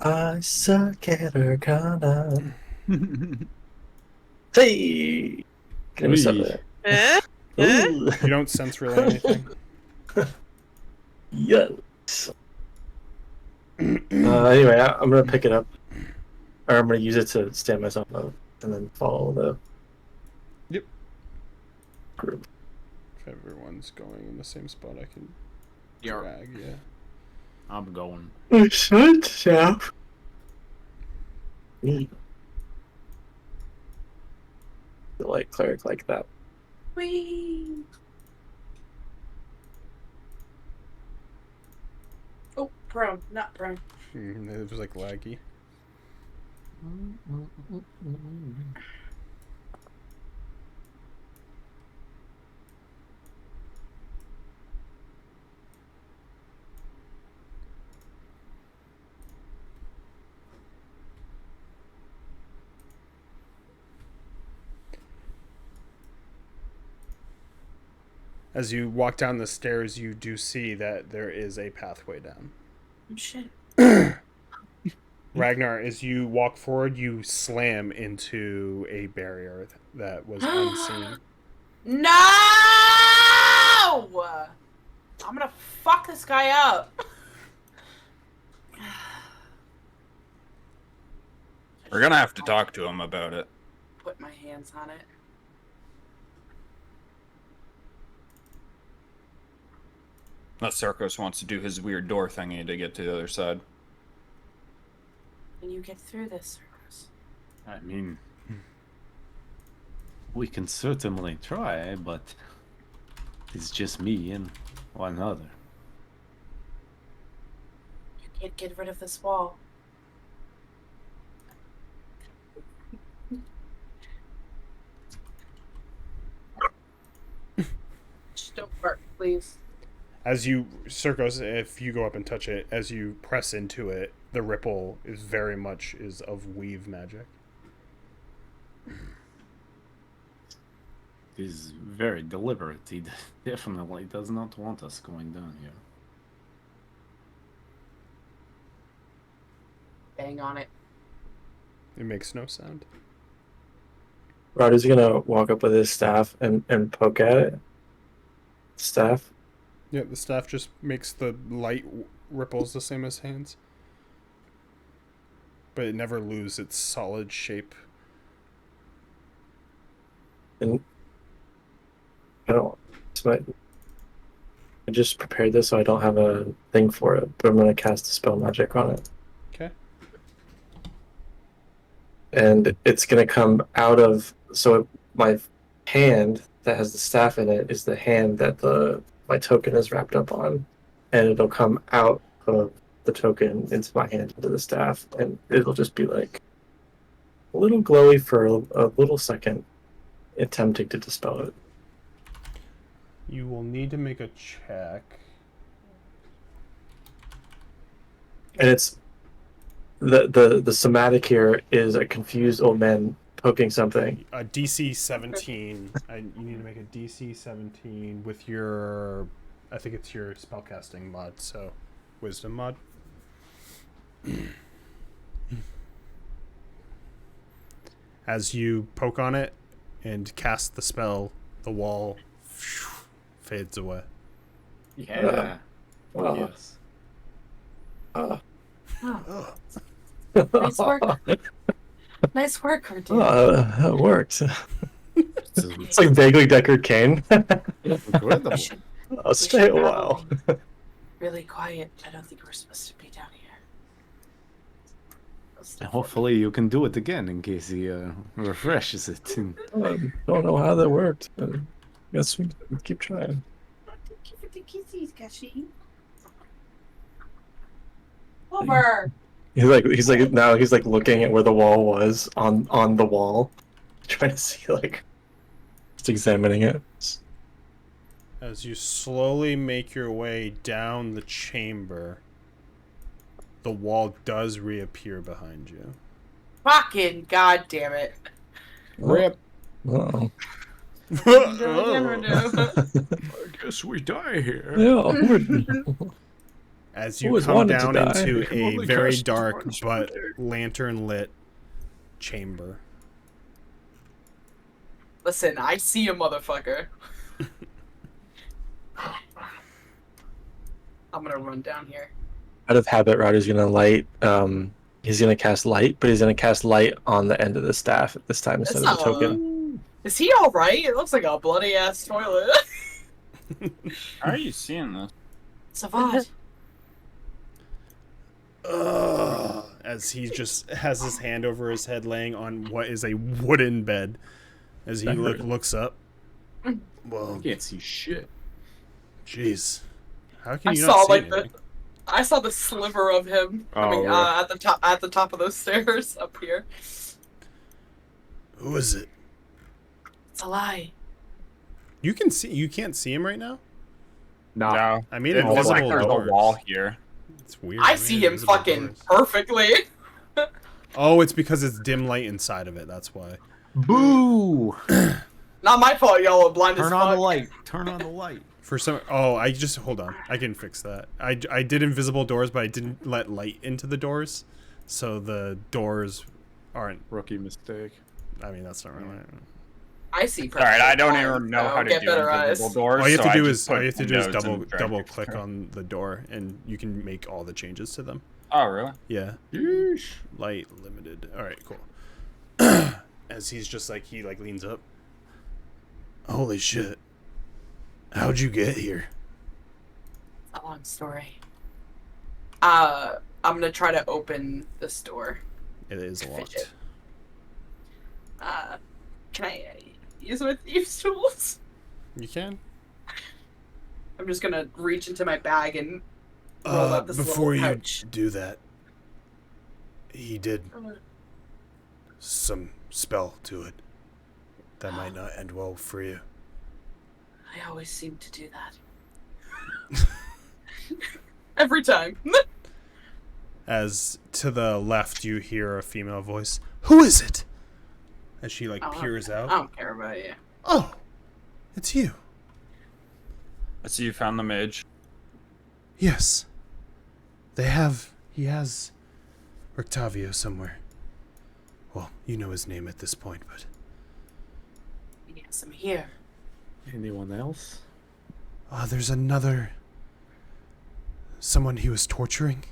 I suck at Arcana. Hey, can we stop that? Ooh. You don't sense really anything. Yes. Anyway, I'm gonna pick it up, or I'm gonna use it to stand myself up, and then follow the group. If everyone's going in the same spot, I can You're- drag. Yeah. I'm going. Shut up. Me. The light cleric like that. Whee! Oh, prone, not prone. It was like laggy. As you walk down the stairs, you do see that there is a pathway down. Oh, shit. Ragnar, as you walk forward, you slam into a barrier that was unseen. No! I'm gonna fuck this guy up. We're gonna have to talk to him about it. Put my hands on it. Unless Sarkos wants to do his weird door thingy to get to the other side. Can you get through this, Circus? I mean, we can certainly try, but it's just me and one other. You can't get rid of this wall. Just don't bark, please. As you, Circos, if you go up and touch it, as you press into it, the ripple is very much is of weave magic. It is very deliberate. He definitely does not want us going down here. Bang on it. It makes no sound. Rod is gonna walk up with his staff and poke at it. Staff. Yeah, the staff just makes the light ripples the same as hands. But it never loses its solid shape. And I don't. I just prepared this so I don't have a thing for it, but I'm gonna cast a spell magic on it. Okay. And it's gonna come out of. So my hand that has the staff in it is the hand that my token is wrapped up on, and it'll come out of the token into my hand into the staff, and it'll just be like a little glowy for a little second, attempting to dispel it. You will need to make a check. And it's the somatic here is a confused old man poking something. A DC 17. You need to make a DC 17 with your, I think it's your spellcasting mod, so wisdom mod. As you poke on it and cast the spell, the wall fades away. Yeah. Yes. Nice work. Nice work, Cordelia. That worked. It's It's like vaguely Deckard Cain. incredible. I'll stay a while. Really quiet. I don't think we're supposed to be down here. Hopefully you can do it again in case he refreshes it. Don't know how that worked. But guess we keep trying. Thank you for the kisses, Gashi. Over. He's like looking at where the wall was on the wall, trying to see just examining it. As you slowly make your way down the chamber, the wall does reappear behind you. Fucking goddamn it. Rip. Oh. I guess we die here. Yeah. As you Always come wanted to down die. into Can a only very cast dark once but per day. lantern-lit chamber. Listen, I see a motherfucker. I'm gonna run down here. Out of habit, Ryder's gonna light. He's gonna cast light, but he's gonna cast light on the end of the staff at this time instead of the token. Is he alright? It looks like a bloody ass toilet. How are you seeing this? Savad. As he just has his hand over his head laying on what is a wooden bed. As he looks up. Well, I can't see shit. jeez. How can I you saw not see like anything? I saw the sliver of him coming really? at the top of those stairs up here. Who is it? It's a lie. You can't see him right now? No. No. I mean, It looks like invisible there's doors. a wall here. It's weird. I man, see him invisible fucking doors. perfectly. Oh, it's because it's dim light inside of it. That's why. Boo! Not my fault, y'all are blind as Turn fuck. on the light. Turn on the light. For some, hold on. I can fix that. I did invisible doors, but I didn't let light into the doors, so the doors aren't. Rookie mistake. I mean, that's not really. I see. Alright, I don't perfectly even know fine, how so to get do better invisible eyes. doors. All you have so to do I is just put Windows and drag double it click through. on the door, and you can make all the changes to them. Oh, really? Yeah. Yeesh. Light limited. All right, cool. As he's just he leans up. Holy shit! How'd you get here? A long story. I'm gonna try to open this door. It is locked. Fidget. Can I use my thieves' tools? You can. I'm just gonna reach into my bag and roll out this Before little you pouch. do that, he did some spell to it that might not end well for you. I always seem to do that. Every time. As to the left, you hear a female voice. Who is it? As she peers I out. don't care about you. Oh, it's you. I see you found the mage. Yes. He has Rictavio somewhere. Well, you know his name at this point, but Yes, I'm here. Anyone else? there's someone he was torturing.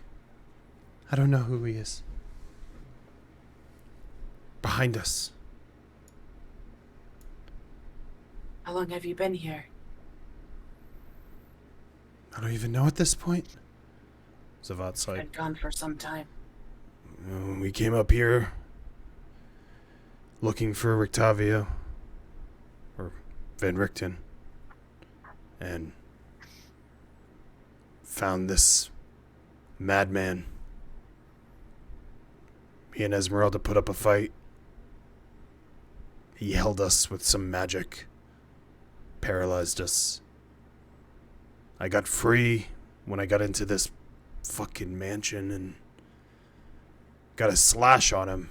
I don't know who he is. Behind us. How long have you been here? I don't even know at this point. Zavat's Been gone for some time. We came up here looking for Rictavio, or Van Richten, and found this madman. Me and Esmeralda put up a fight. He held us with some magic, paralyzed us. I got free when I got into this fucking mansion and got a slash on him.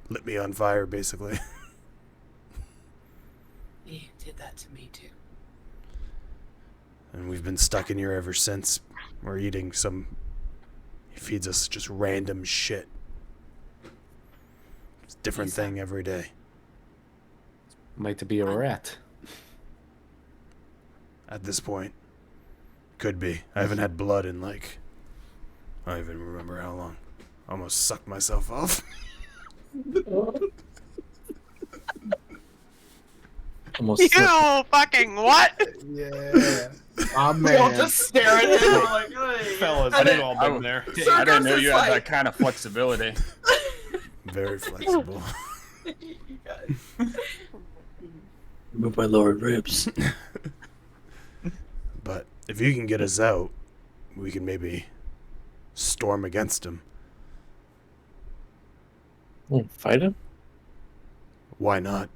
Lit me on fire, basically. He did that to me too. And we've been stuck in here ever since. We're eating he feeds us just random shit. It's a different thing every day. Might be a rat. At this point. Could be. I haven't had blood in I don't even remember how long. Almost sucked myself off. Almost You slipped. fucking what? Yeah. Oh We all man. just stare at him. We're like, "Hey." Fellas, And we've then- all been there. I didn't Circus know is you had like- that kind of flexibility. Very flexible. You guys. Move my lower ribs. But if you can get us out, we can maybe storm against him. Fight him? Why not?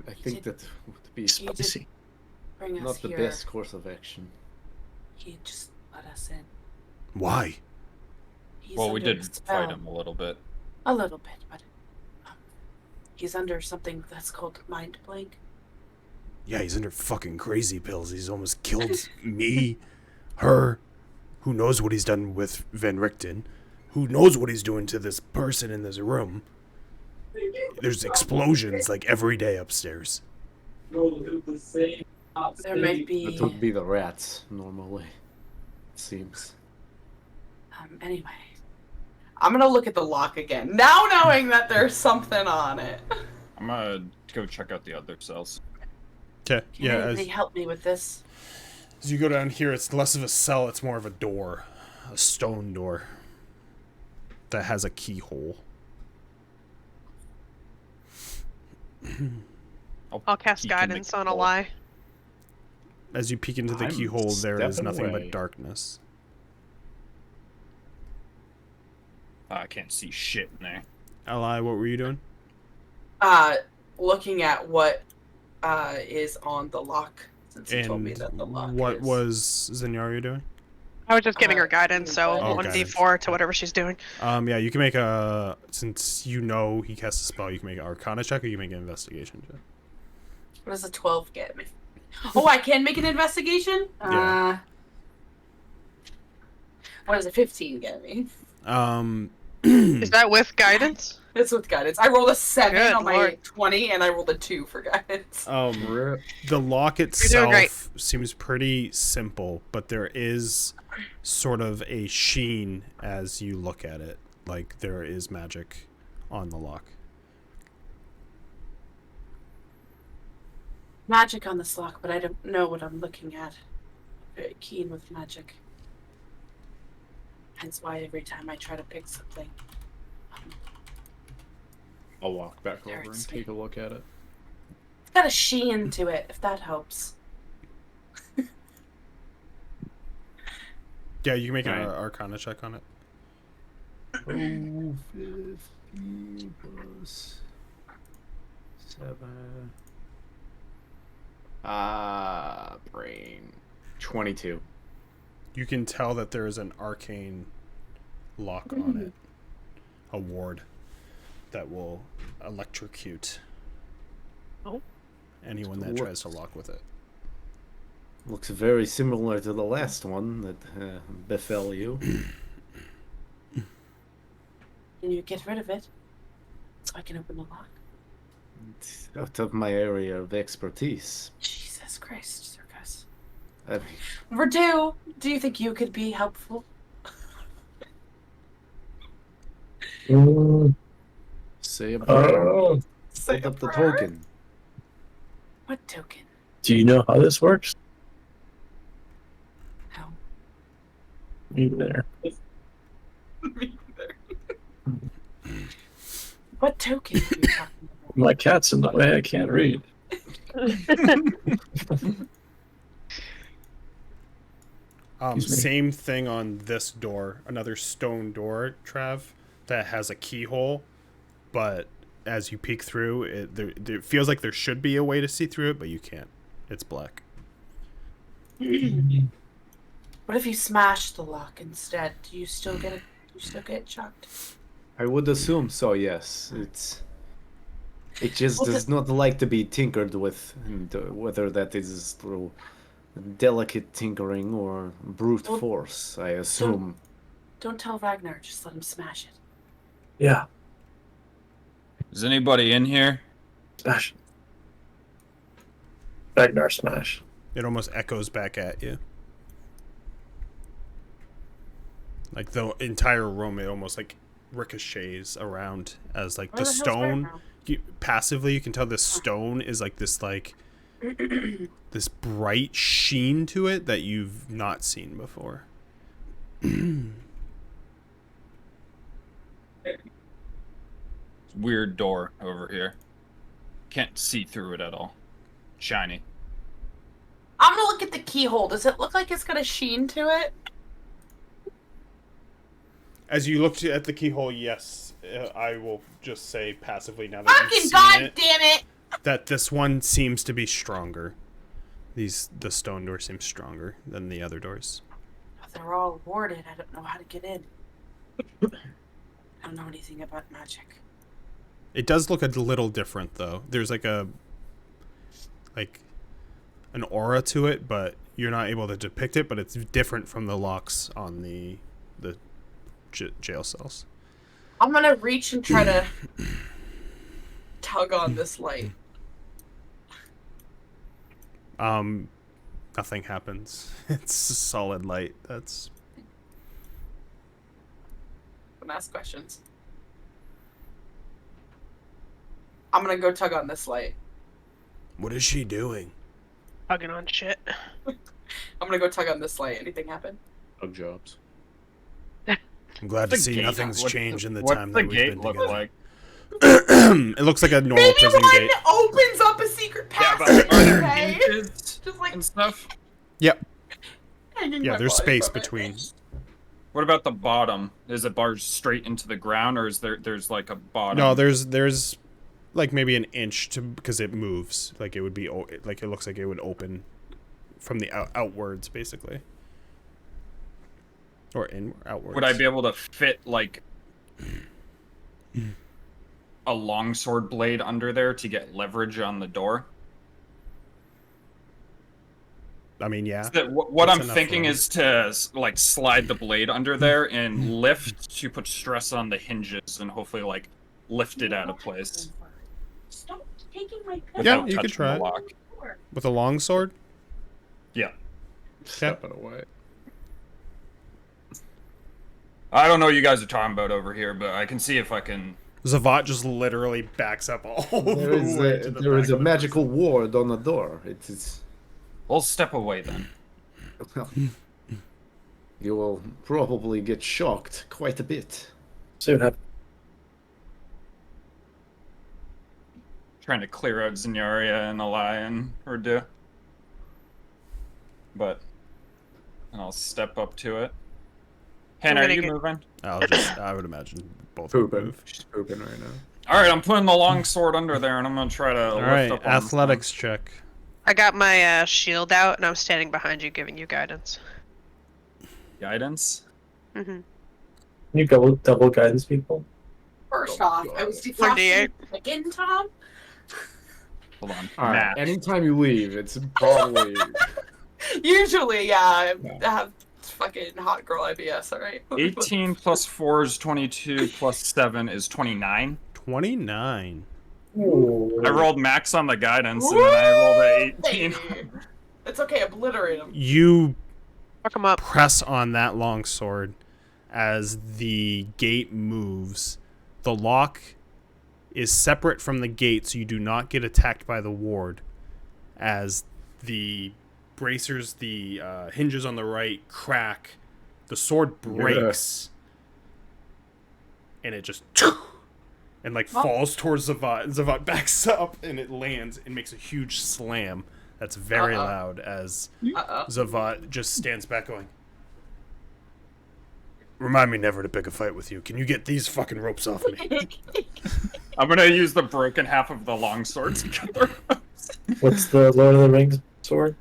I think that would be Spicy. Bring us not the here. best course of action. He just let us in. Why? He's Well, we under did a spell. fight him a little bit. A little bit, but he's under something that's called mind blank. Yeah, he's under fucking crazy pills. He's almost killed me, her. Who knows what he's done with Van Richten? Who knows what he's doing to this person in this room? There's explosions like every day upstairs. There might It be. would be the rats normally. It seems. Anyway, I'm gonna look at the lock again, now knowing that there's something on it. I'm gonna go check out the other cells. Okay, can yeah. anybody help me with this? As you go down here, it's less of a cell, it's more of a door. A stone door. That has a keyhole. I'll cast peek in the guidance on a keyhole. lie. As you peek into the I'm keyhole, there is stepping nothing away. but darkness. I can't see shit in there. Ally, what were you doing? Looking at what is on the lock, since you told me And that the lock what is... was Zenyaria doing? I was just giving her guidance, so Oh, 1d4 to whatever she's doing. Yeah, you can make a, since you know he casts a spell, you can make an Arcana check or you can make an investigation check. What does a 12 get me? Oh, I can make an investigation? Yeah. What does a 15 get me? Is that with guidance? It's with guidance. I rolled a 7 Good on my lord. 20, and I rolled a 2 for guidance. The lock doing itself great. seems pretty simple, but there is sort of a sheen as you look at it. Like there is magic on the lock. Magic on this lock, but I don't know what I'm looking at. Very keen with magic. Hence why every time I try to pick something, I'll walk back over Hurts and me. take a look at it. it's got a sheen to it, if that helps. Yeah, you can make an Right. Arcana check on it. Oh, 50 plus 7. Brain. 22. You can tell that there is an arcane lock on it. A ward that will electrocute anyone that tries to lock with it. Looks very similar to the last one that befell you. Can you get rid of it? So I can open the lock. It's out of my area of expertise. Jesus Christ, Circus. I mean, Verdu, do you think you could be helpful? say a prayer. Oh, Hold up the token. What token? do you know how this works? How? Me there. What token are you talking about? My cat's in the way. I can't read. Excuse me. Same thing on this door. Another stone door, Trav, that has a keyhole, but as you peek through, it feels like there should be a way to see through it, but you can't. It's black. What if you smash the lock instead? Do you still get it? Do you still get shocked? I would assume so, yes. It just Well, does not like to be tinkered with, and whether that is through delicate tinkering or brute Well, force, I assume. Don't tell Ragnar. Just let him smash it. Yeah. Is anybody in here? Smash. Ragnar smash. It almost echoes back at you. Like the entire room, it almost like ricochets around as like Where the the hell's stone. Brad Passively, you can tell this stone is like this this bright sheen to it that you've not seen before. Weird door over here. Can't see through it at all. Shiny. I'm gonna look at the keyhole. Does it look like it's got a sheen to it? As you look at the keyhole, yes, I will just say passively now that Fucking you've seen god it, damn it! that this one seems to be stronger. The stone door seems stronger than the other doors. They're all warded. I don't know how to get in. I don't know anything about magic. It does look a little different though. There's like an aura to it, but you're not able to depict it. But it's different from the locks on the jail cells. I'm gonna reach and try to tug on this light. Nothing happens. It's a solid light. That's. I'm gonna ask questions. I'm gonna go tug on this light. What is she doing? Hugging on shit. I'm gonna go tug on this light. Anything happen? Bug jobs. I'm glad to see gate? nothing's What's changed in the what's time the that we've gate been look together. like? It looks like a normal Maybe prison one gate. opens up a secret Yeah, but passage. are there Okay? hinges Just like and stuff? Yep. hanging Yeah, my there's body space from it. between. What about the bottom? Is it barged straight into the ground, or is there's like a bottom? No, there's like maybe an inch to because it moves. Like it would be like it looks like it would open from the outwards basically, or outwards. Would I be able to fit like a longsword blade under there to get leverage on the door? I mean, yeah. What That's I'm enough thinking room. is to like slide the blade under there and lift to put stress on the hinges and hopefully like lift it out of place Stop taking my pen. without you could touching try the it. lock. With a long sword. Yeah. Stepping away. I don't know what you guys are talking about over here, but I can see if I can. Zavat just literally backs up all the way to the There back is a of the magical ward on the door. It is. We'll step away then. You will probably get shocked quite a bit. Soon happens. Trying to clear out Zenyaria and Elian or do. But I'll step up to it. Hannah, are gonna you get- moving? I would imagine both would Pooping. move. She's pooping right now. All right, I'm putting the long sword under there, and I'm gonna try to All lift right, up on this athletics check. I got my shield out and I'm standing behind you, giving you guidance. thing. Guidance. Mm-hmm. Can you double guidance people? First Oh, off, I God. was 1d8. defrosting again, Tom. Hold on. All right. Math. Anytime you leave, it's probably. Usually, yeah, I have fucking hot girl IBS. All right. 18 plus 4 is 22, plus 7 is 29. 29. I rolled max on the guidance, and then I rolled a 18. Baby. It's okay. Obliterate him. You Fuck him up. press on that long sword as the gate moves. The lock is separate from the gate, so you do not get attacked by the ward. As the bracers, the hinges on the right crack, the sword breaks, and it just and like falls towards Zavat. And Zavat backs up, and it lands and makes a huge slam. That's very loud as Uh-oh. Zavat just stands back going, "Remind me never to pick a fight with you. Can you get these fucking ropes off me?" I'm gonna use the broken half of the long sword together. What's the Lord of the Rings sword?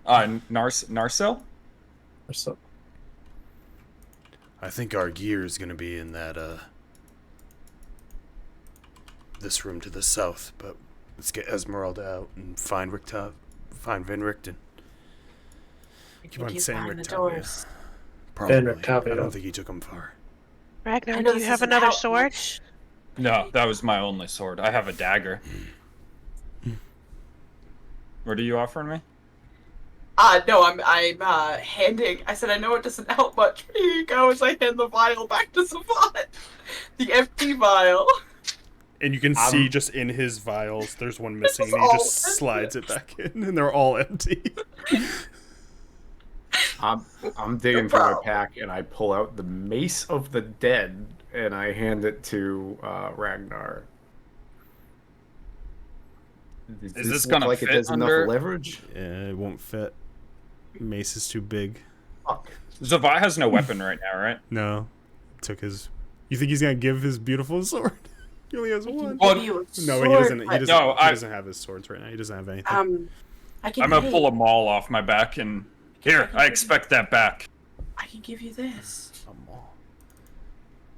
Narsil? Or so? I think our gear is gonna be in that this room to the south, but let's get Esmeralda out and find Van Richten. Keep on He's saying behind the Rictavia. doors. Probably. Van Rictavia. I don't think he took him far. Ragnar, I know do you this have isn't another out sword? much. No, that was my only sword. I have a dagger. What are you offering me? No, I'm handing. I said I know it doesn't help much. Here you go. As I hand the vial back to Savant, the empty vial. And you can see just in his vials, there's one missing, It's and he all just slides it back in, and they're all empty. I'm digging No through my problem. pack and I pull out the Mace of the Dead and I hand it to Ragnar. Does Is this look gonna like it fit has under- enough leverage? Yeah, it won't fit. Mace is too big. Fuck. Zavi has no weapon right now, right? No, took his. You think he's gonna give his beautiful sword? He only has I can one. Well, give you a No, he sword, doesn't. He but, doesn't. No, he I- doesn't have his swords right now. He doesn't have anything. I can. I'm gonna hey, pull a maul off my back and here, I expect that back. I can give you this. A maul.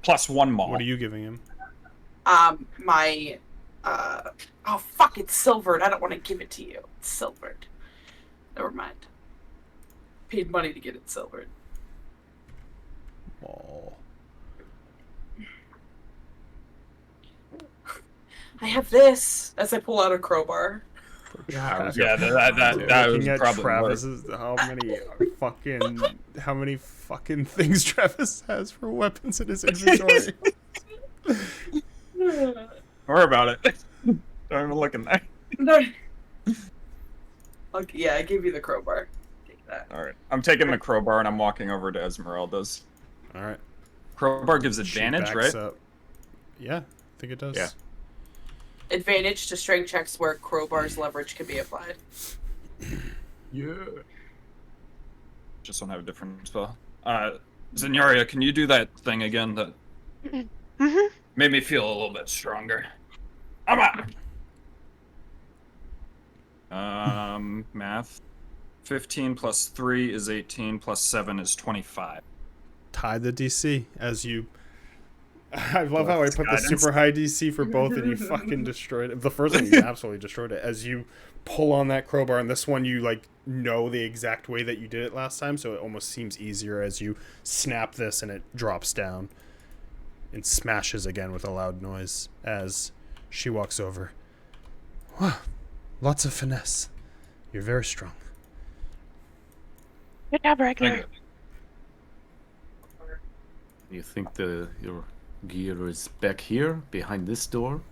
Plus one maul. What are you giving him? My. Oh fuck! It's silvered. I don't want to give it to you. It's silvered. Never mind. Paid money to get it silvered. Maul. I have this. As I pull out a crowbar. Yeah, Yeah, that was Looking at probably worse. Travis's, how many fucking things Travis has for weapons in his inventory. Don't worry about it. Don't even look in there. No. Okay, yeah, I gave you the crowbar. Take that. All right, I'm taking the crowbar and I'm walking over to Esmeralda's. All right. Crowbar gives She advantage, backs right? up. Yeah, I think it does. Yeah. Advantage to strength checks where crowbar's leverage can be applied. Yeah. Just don't have a different spell. Zenyaria, can you do that thing again that Mm-hmm. made me feel a little bit stronger? I'm out. Math. 15 plus 3 is 18 plus 7 is 25. Tie the DC as you. I love how I put the Guidance. super high DC for both, and you fucking destroyed it. The first one you absolutely destroyed it. As you pull on that crowbar, and this one you like know the exact way that you did it last time, so it almost seems easier as you snap this and it drops down and smashes again with a loud noise as she walks over. Wow, lots of finesse. You're very strong. Good job, Thank Ragnar. you. You think your gear is back here, behind this door?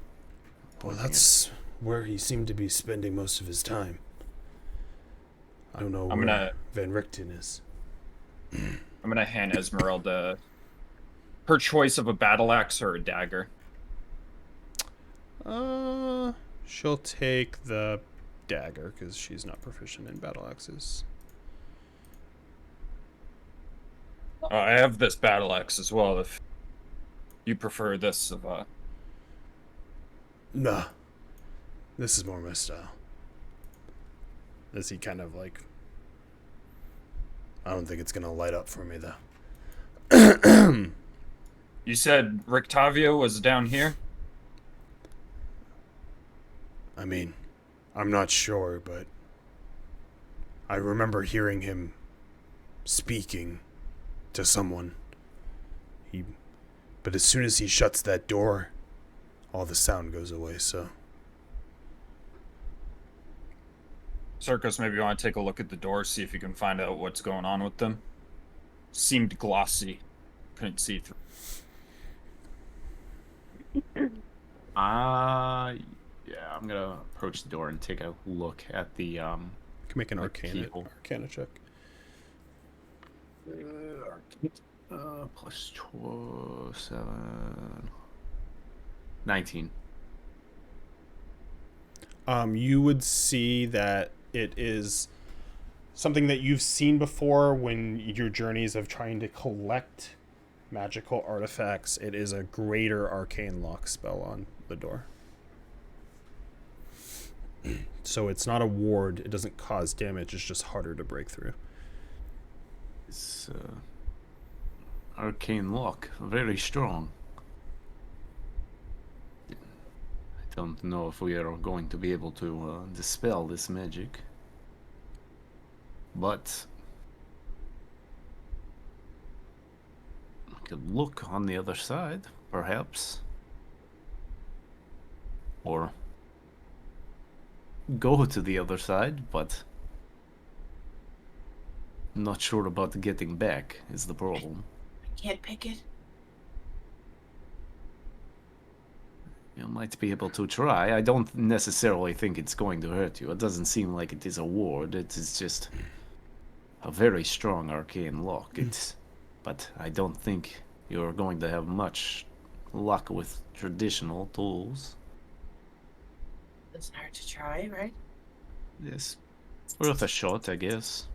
Well, that's where he seemed to be spending most of his time. I don't know I'm where gonna- Van Richten is. I'm gonna hand Esmeralda her choice of a battle axe or a dagger. She'll take the dagger because she's not proficient in battle axes. I have this battle axe as well. If you prefer this, of Nah, this is more my style. As he kind of like, I don't think it's gonna light up for me though. you said Rictavio was down here. I mean, I'm not sure, but I remember hearing him speaking to someone. But as soon as he shuts that door, all the sound goes away, so. Circus, maybe you want to take a look at the door, see if you can find out what's going on with them. Seemed glossy. Couldn't see through. Yeah, I'm gonna approach the door and take a look at the You can make an people. arcana check. plus 12, 7, 19. You would see that it is something that you've seen before when your journeys of trying to collect magical artifacts. It is a greater arcane lock spell on the door. So it's not a ward. It doesn't cause damage. It's just harder to break through. It's arcane lock, very strong. I don't know if we are going to be able to dispel this magic, but I could look on the other side, perhaps, or go to the other side, but Not sure about getting back is the problem. I can't pick it. You might be able to try. I don't necessarily think it's going to hurt you. It doesn't seem like it is a ward. It is just a very strong arcane lock. But I don't think you're going to have much luck with traditional tools. Doesn't hurt to try, right? Yes. Worth a shot, I guess.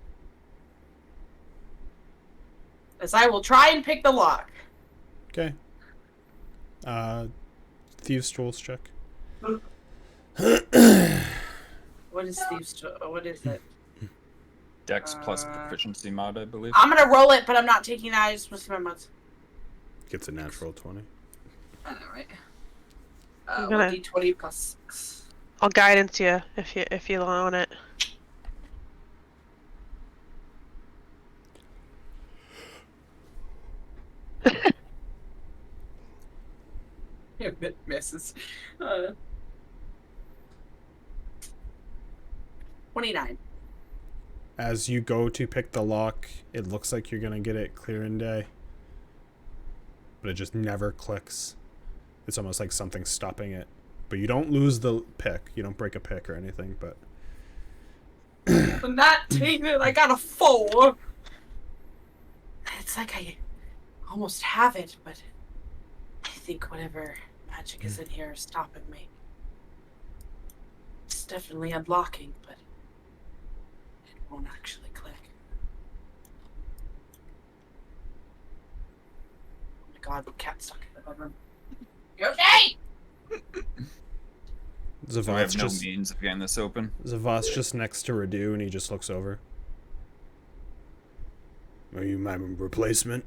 As I will try and pick the lock. Okay. Thieves' Tools check. What is Steve's? What is it? Dex plus proficiency mod, I believe. I'm gonna roll it, but I'm not taking that. I just want to see my mods. Gets a natural 20. All right. I'm gonna- 1d20 plus 6. I'll guidance you if you want it. It misses. 29. As you go to pick the lock, it looks like you're gonna get it clear in day, but it just never clicks. It's almost like something's stopping it. But you don't lose the pick. You don't break a pick or anything, but I'm not taking it. I got a 4. It's like I almost have it, but I think whatever magic is in here is stopping me. It's definitely unlocking, but it won't actually click. Oh my god, the cat's stuck in the bedroom. You okay? So we have Zavot's no just means of getting this open. Zavot's just next to Radu, and he just looks over. Are you my replacement?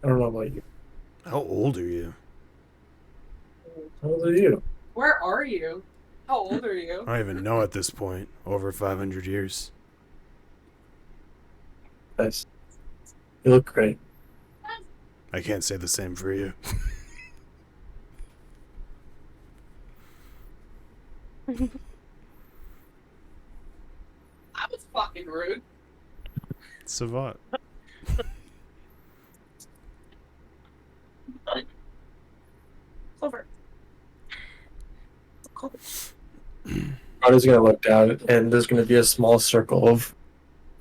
I don't know about you. How old are you? How old are you? Where are you? How old are you? I don't even know at this point. Over 500 years. Nice. You look great. I can't say the same for you. That was fucking rude. Savant. Over. Rada's gonna look down, and there's gonna be a small circle of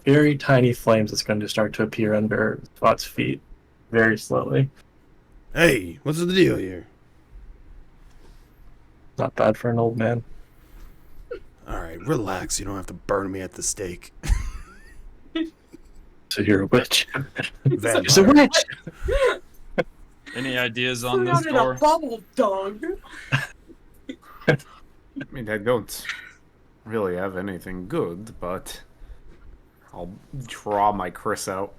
very tiny flames that's going to start to appear under Spot's feet, very slowly. Hey, what's the deal here? Not bad for an old man. Alright, relax. You don't have to burn me at the stake. So you're a witch. Vampire. She's a witch! Any ideas on Put this it in a door? bubble, dog. I mean, I don't really have anything good, but I'll draw my Chris out.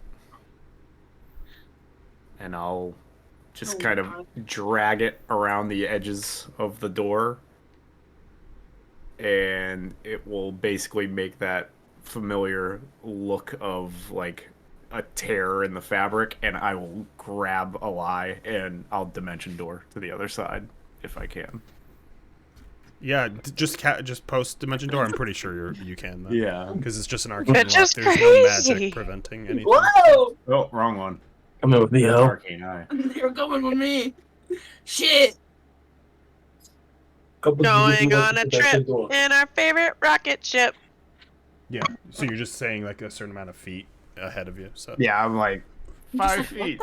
And I'll just kind of drag it around the edges of the door. And it will basically make that familiar look of, like, a tear in the fabric. And I will grab a lie and I'll dimension door to the other side if I can. Yeah, just post Dimension Door. I'm pretty sure you can, though. Yeah. Because it's just an arcane It's lock. just There's no crazy. magic preventing anything. Whoa! Oh, wrong one. Come in with me, That's ho. arcane eye. They were going with me. Shit. Going on a trip in our favorite rocket ship. Yeah, so you're just saying like a certain amount of feet ahead of you. So Yeah, I'm like I'm 5 just like, feet.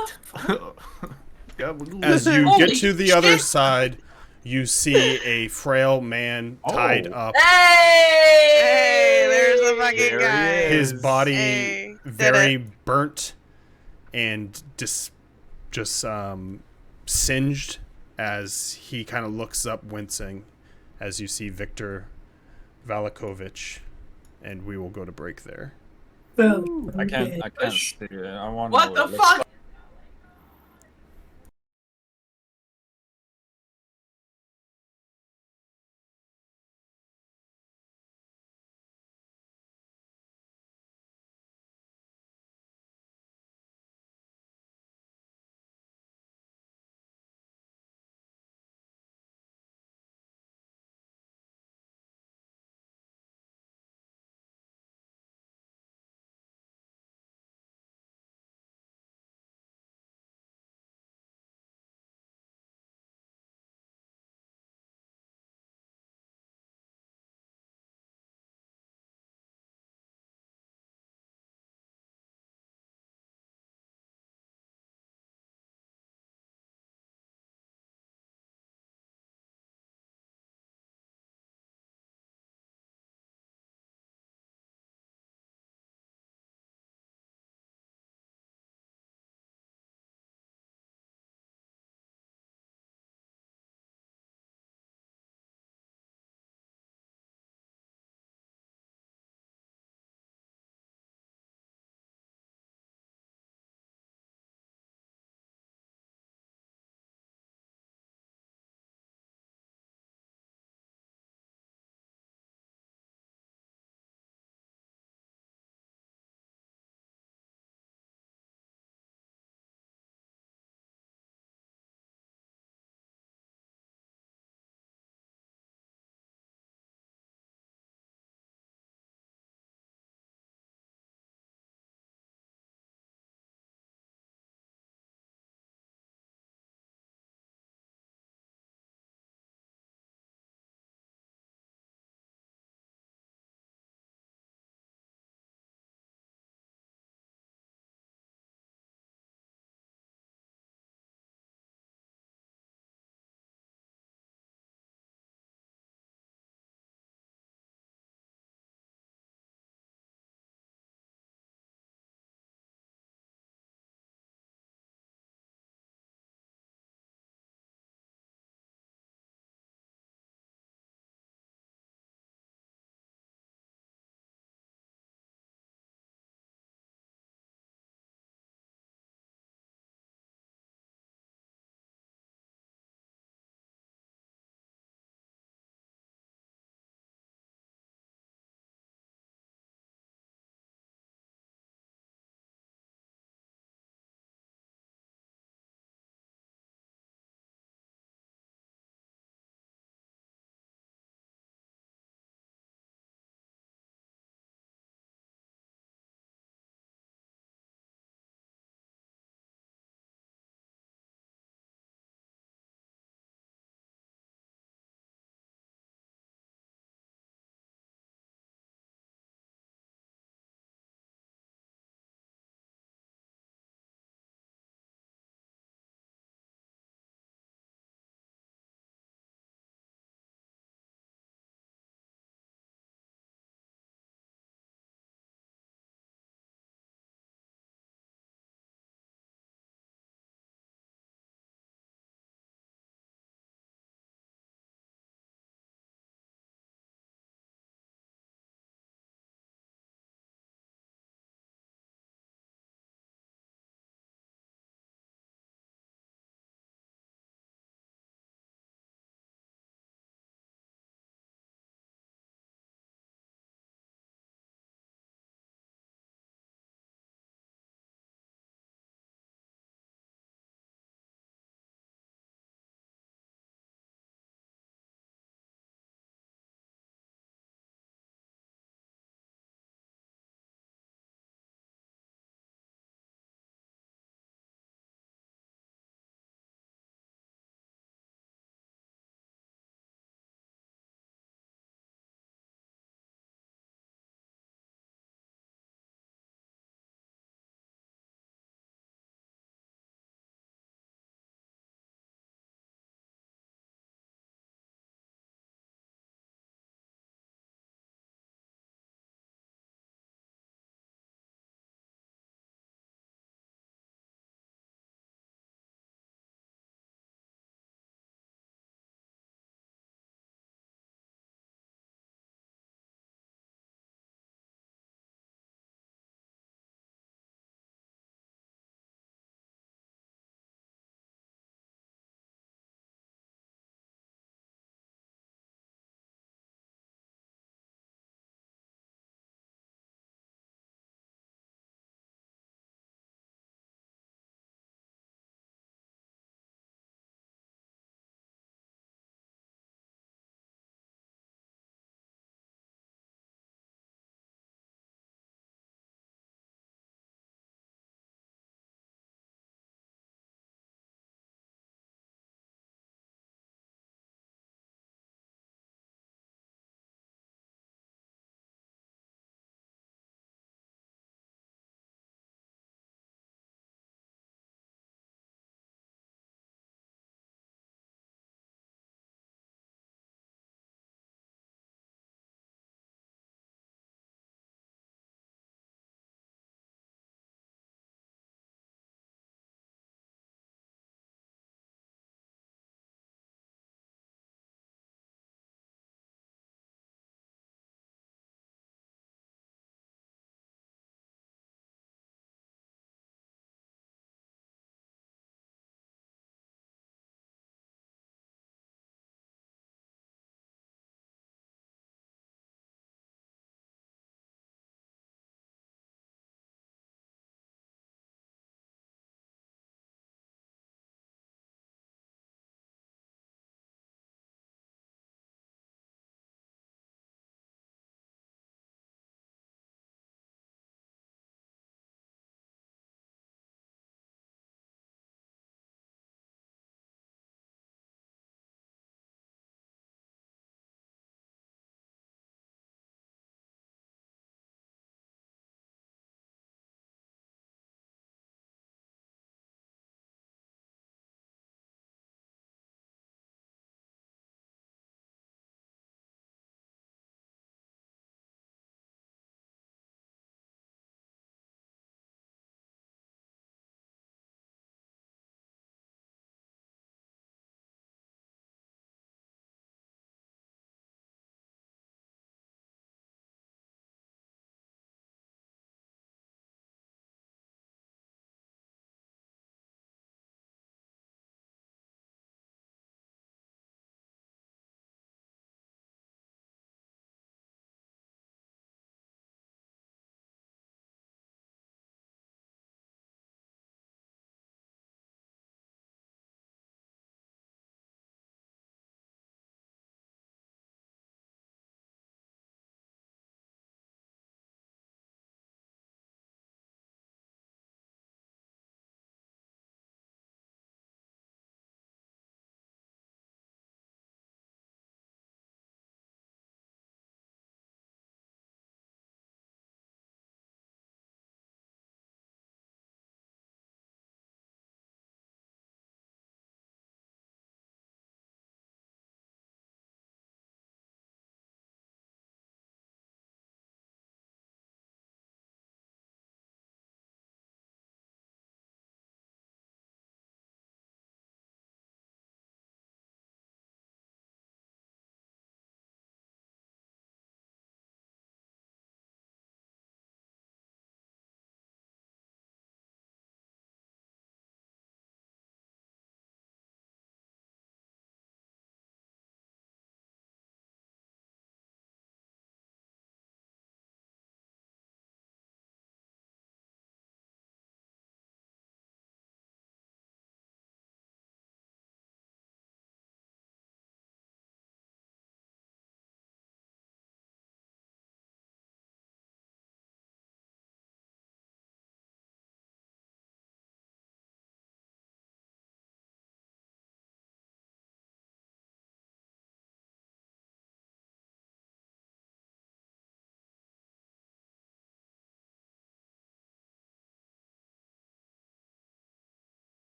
what as you Holy get to the other shit. side, you see a frail man tied Oh. up. Hey, there's the fucking There he guy. His is. body Hey, did very it. burnt and just singed as he kind of looks up wincing as you see Victor Valakovich, and we will go to break there. I can't see it. I want What the fuck?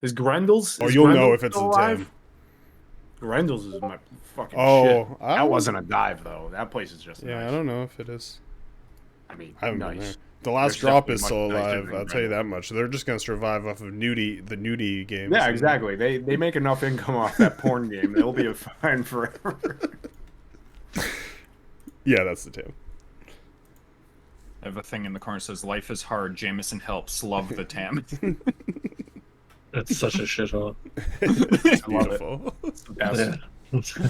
Is Grendel's? Oh, is you'll know Grendel if it's still a alive? Tim. Grendel's is my fucking Oh, shit. I That don't- wasn't a dive though. That place is just Yeah, nice. I don't know if it is. I mean, I haven't been there. nice. The last There's drop definitely is much still nicer alive. than I'll tell you that Grendel. much. They're just gonna survive off of the nudie games. Yeah, exactly. They make enough income off that porn game. They'll be fine forever. Yeah, that's the Tim. I have a thing in the corner that says, "Life is hard. Jameson helps. Love the Tam." It's such a shithole. It's I love it. beautiful. It's the best. Yeah.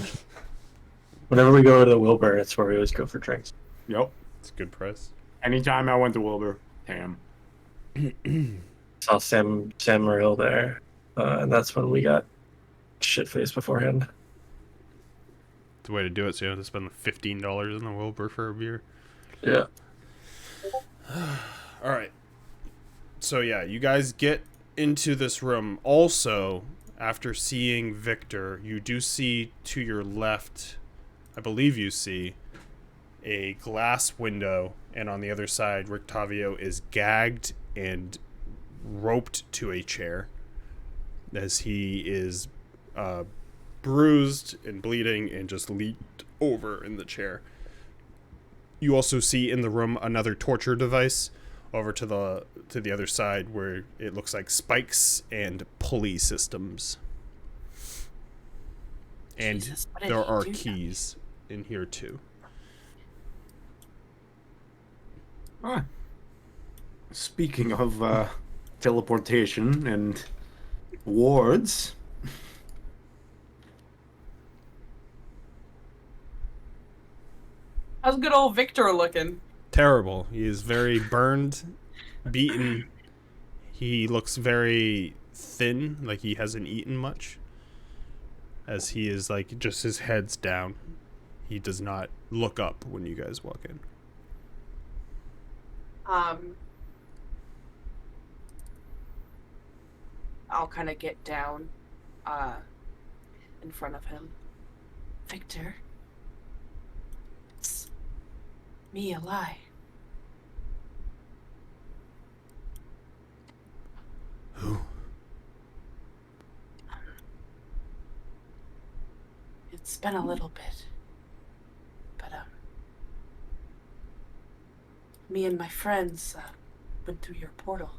Whenever we go to the Wilbur, it's where we always go for drinks. Yep. It's a good price. Anytime I went to Wilbur, Tam. Saw Sam Morrill there, and that's when we got shit faced beforehand. It's the way to do it. So you don't have to spend $15 in the Wilbur for a beer. Yeah. All right. So yeah, you guys get into this room. Also, after seeing Victor, you do see to your left, I believe you see a glass window, and on the other side, Rictavio is gagged and roped to a chair as he is bruised and bleeding and just leaped over in the chair. You also see in the room another torture device over to the other side where it looks like spikes and pulley systems. And Jesus, what did there he are do that? keys in here too. Ah. Speaking of teleportation and wards, How's good old Victor looking? Terrible. He is very burned, beaten. He looks very thin, like he hasn't eaten much. As he is like just his head's down. He does not look up when you guys walk in. I'll kind of get down in front of him. Victor, it's me, Eli. Who? It's been a little bit, but me and my friends went through your portal.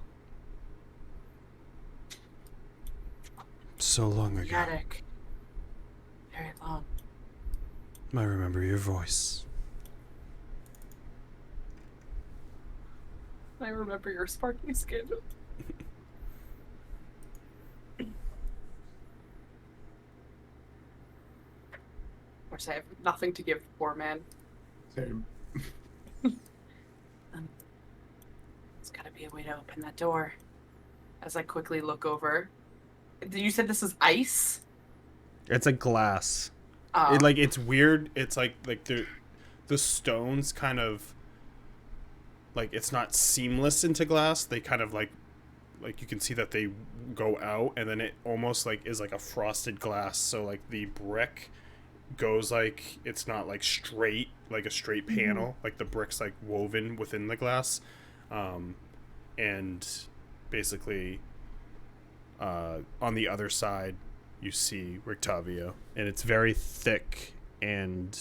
So long The ago. attic. Very long. I remember your voice. I remember your sparkly skin. Of course, I have nothing to give the poor man. same. There's gotta be a way to open that door. As I quickly look over. You said this is ice? It's a glass. Oh. It's weird. It's like the stones kind of like it's not seamless into glass. They kind of like you can see that they go out, and then it almost like is like a frosted glass. So like the brick goes like it's not like straight, like a straight panel. Like the brick's like woven within the glass, and basically on the other side you see Rictavio, and it's very thick, and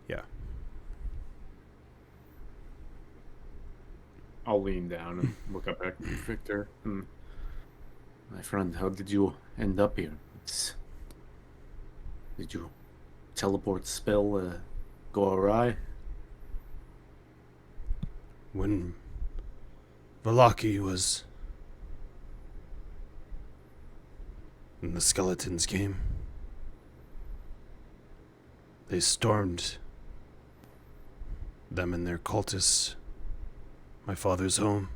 yeah. I'll lean down and look up at Victor. My friend, how did you end up here? Did you teleport spell go awry? When Valaki was in the Skeletons game, they stormed them and their cultists my father's home,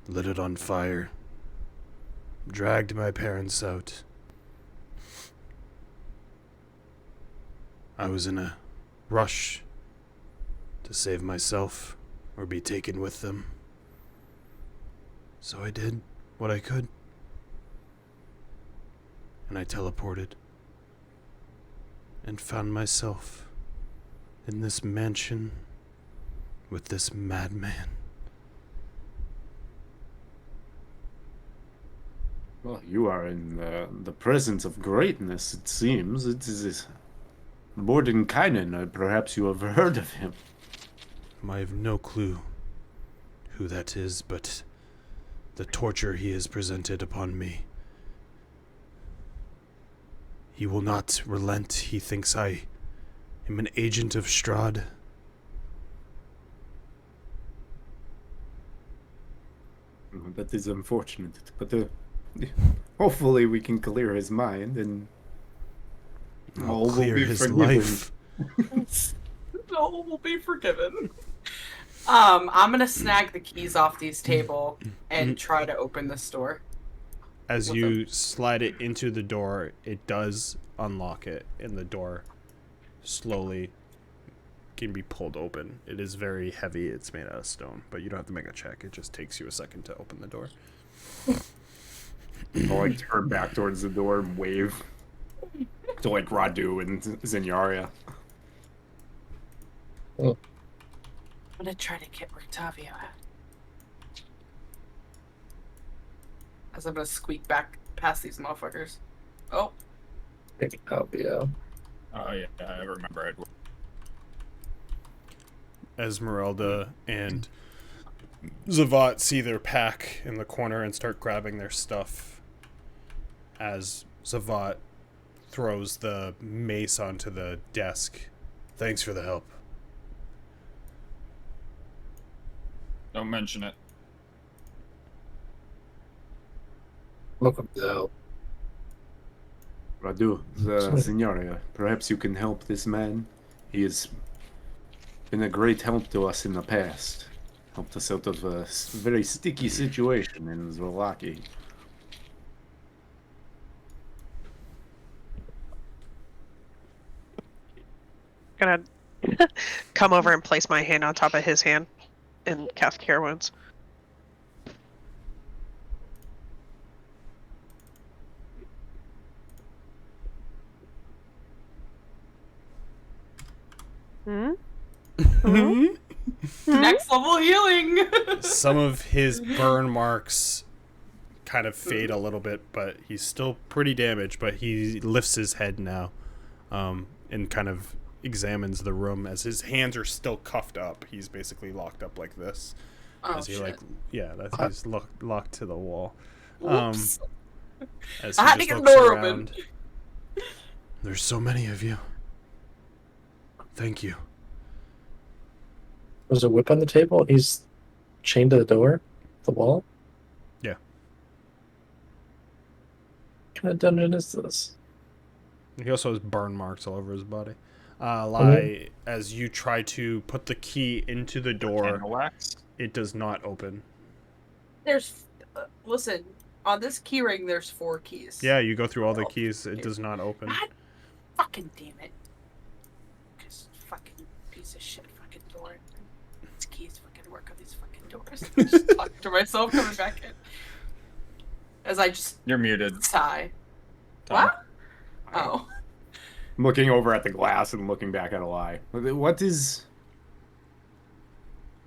lit it on fire, dragged my parents out. I was in a rush to save myself or be taken with them. So I did what I could. And I teleported and found myself in this mansion with this madman. Well, you are in the presence of greatness, it seems. It is Mordenkainen. Perhaps you have heard of him. I have no clue who that is, but the torture he has presented upon me. He will not relent. He thinks I am an agent of Strahd. That is unfortunate, but hopefully we can clear his mind and all will Clear be his forgiven. life. All will be forgiven. I'm gonna snag the keys off these table and try to open this door. As With you slide it into the door, it does unlock it, and the door slowly can be pulled open. It is very heavy. It's made out of stone, but you don't have to make a check. It just takes you a second to open the door. I'll like turn back towards the door and wave to like Radu and Zinyaria. I'm gonna try to get Octavio out. As I'm gonna squeak back past these motherfuckers. Oh. Octavio. Oh yeah, I remember it. Esmeralda and Zavat see their pack in the corner and start grabbing their stuff as Zavat throws the mace onto the desk. Thanks for the help. Don't mention it. Welcome to the help. Radu, Zinyaria, perhaps you can help this man. He has been a great help to us in the past. Helped us out of a very sticky situation in Zolaki. Gonna come over and place my hand on top of his hand and cast Cure Wounds. Hmm? Next level healing! Some of his burn marks kind of fade a little bit, but he's still pretty damaged, but he lifts his head now and kind of examines the room as his hands are still cuffed up. He's basically locked up like this. As he shit. he's locked to the wall. Whoops. As I he had to just get the looks door around. open. There's so many of you. Thank you. There's a whip on the table. He's chained to the door, the wall. Yeah. What kind of dungeon is this? He also has burn marks all over his body. Lai, as you try to put the key into the door, Candle wax? it does not open. There's... listen, on this key ring, there's 4 keys. Yeah, you go through all the keys. It does not open. God fucking damn it. Because fucking piece of shit fucking door. These keys fucking work on these fucking doors. I just talk to myself coming back in. As I just You're muted. sigh. Tom. What? Oh. I'm looking over at the glass and looking back at Eli. What is...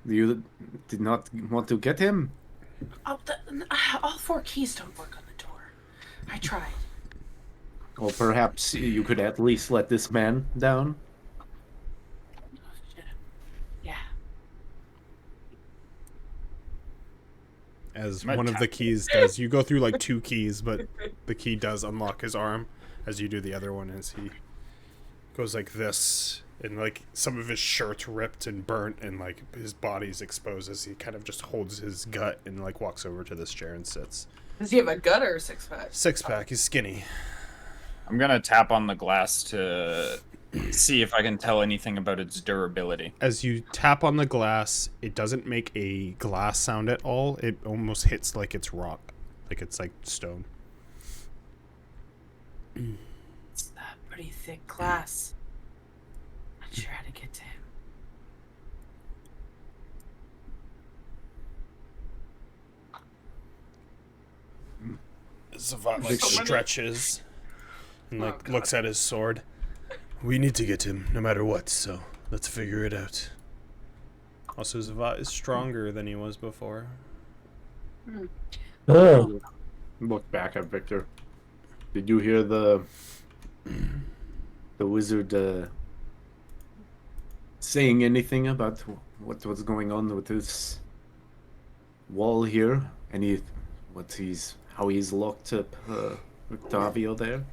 You did not want to get him? Oh, all 4 keys don't work on the door. I tried. Well, perhaps you could at least let this man down? Oh, shit. Yeah. As My one of the keys does. You go through like 2 keys, but the key does unlock his arm as you do the other one as he goes like this. And like some of his shirt's ripped and burnt and like his body's exposed as he kind of just holds his gut and like walks over to this chair and sits. Does he have a gut or a 6-pack? 6-pack, he's skinny. I'm gonna tap on the glass to see if I can tell anything about its durability. As you tap on the glass, it doesn't make a glass sound at all. It almost hits like it's rock. Like it's like stone. It's a pretty thick glass. Not sure how to get to him. Zavat like stretches and like God. looks at his sword. We need to get him no matter what, so let's figure it out. Also, Zavat is stronger than he was before. Oh, Look back at Victor. Did you hear the wizard saying anything about what was going on with this wall here? How he's locked up Octavio there?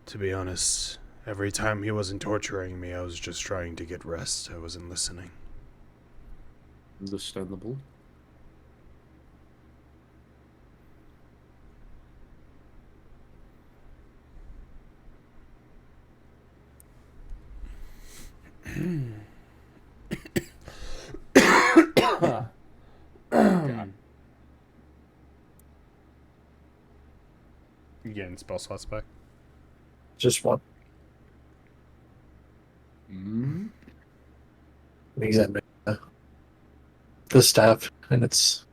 To be honest, every time he wasn't torturing me, I was just trying to get rest. I wasn't listening. Understandable. You getting spell slots back? Just one. Mm-hmm. Examine the staff, and it's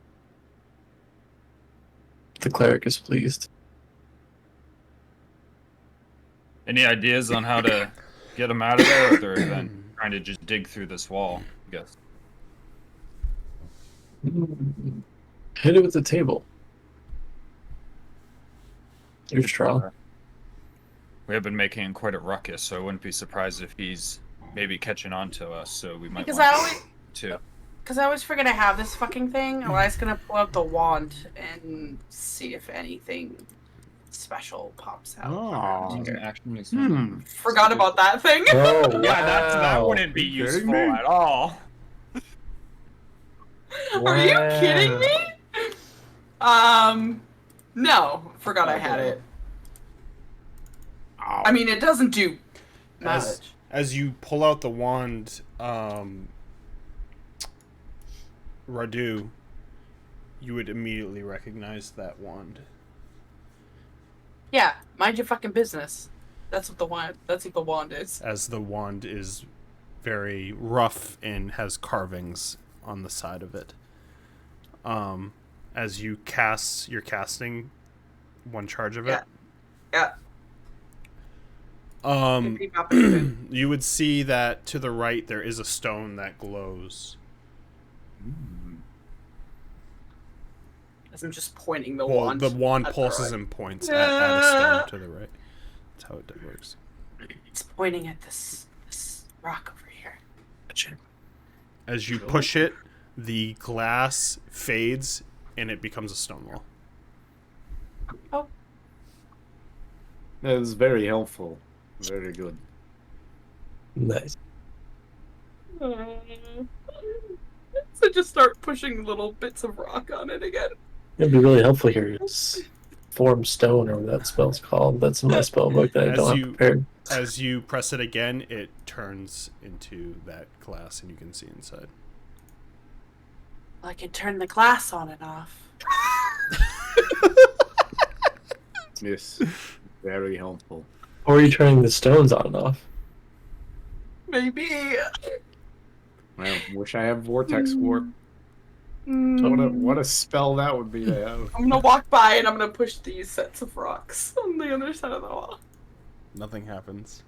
the cleric is pleased. Any ideas on how to get him out of there, or they're then trying to just dig through this wall? I guess. Hit it with the table. You're strong. We have been making quite a ruckus, so I wouldn't be surprised if he's maybe catching on to us. So we might Because I always forget I have this fucking thing. I'm just gonna pull out the wand and see if anything special pops out. Oh. Forgot about that thing. Oh, wow. Yeah, that wouldn't be You kidding useful me? at all. Are you kidding me? No, forgot I had it. I mean, it doesn't do much. As you pull out the wand, Radu, you would immediately recognize that wand. Yeah, mind your fucking business. That's what the wand is. As the wand is very rough and has carvings on the side of it. As you're casting one charge of it. Yeah. You would see that to the right there is a stone that glows. As I'm just pointing the Well, wand. the wand at pulses right. and points at a stone to the right. That's how it works. It's pointing at this rock over here. As you push it, the glass fades and it becomes a stone wall. Oh. That was very helpful. Very good. Nice. So just start pushing little bits of rock on it again. It'd be really helpful here. It's form stone, or what that spell's called. That's in my spell book that I don't have prepared. As you press it again, it turns into that glass and you can see inside. I can turn the glass on and off. Yes. Very helpful. Or are you turning the stones on and off? Maybe. Well, wish I had Vortex Warp. What a spell that would be to have. I'm gonna walk by and I'm gonna push these sets of rocks on the other side of the wall. Nothing happens.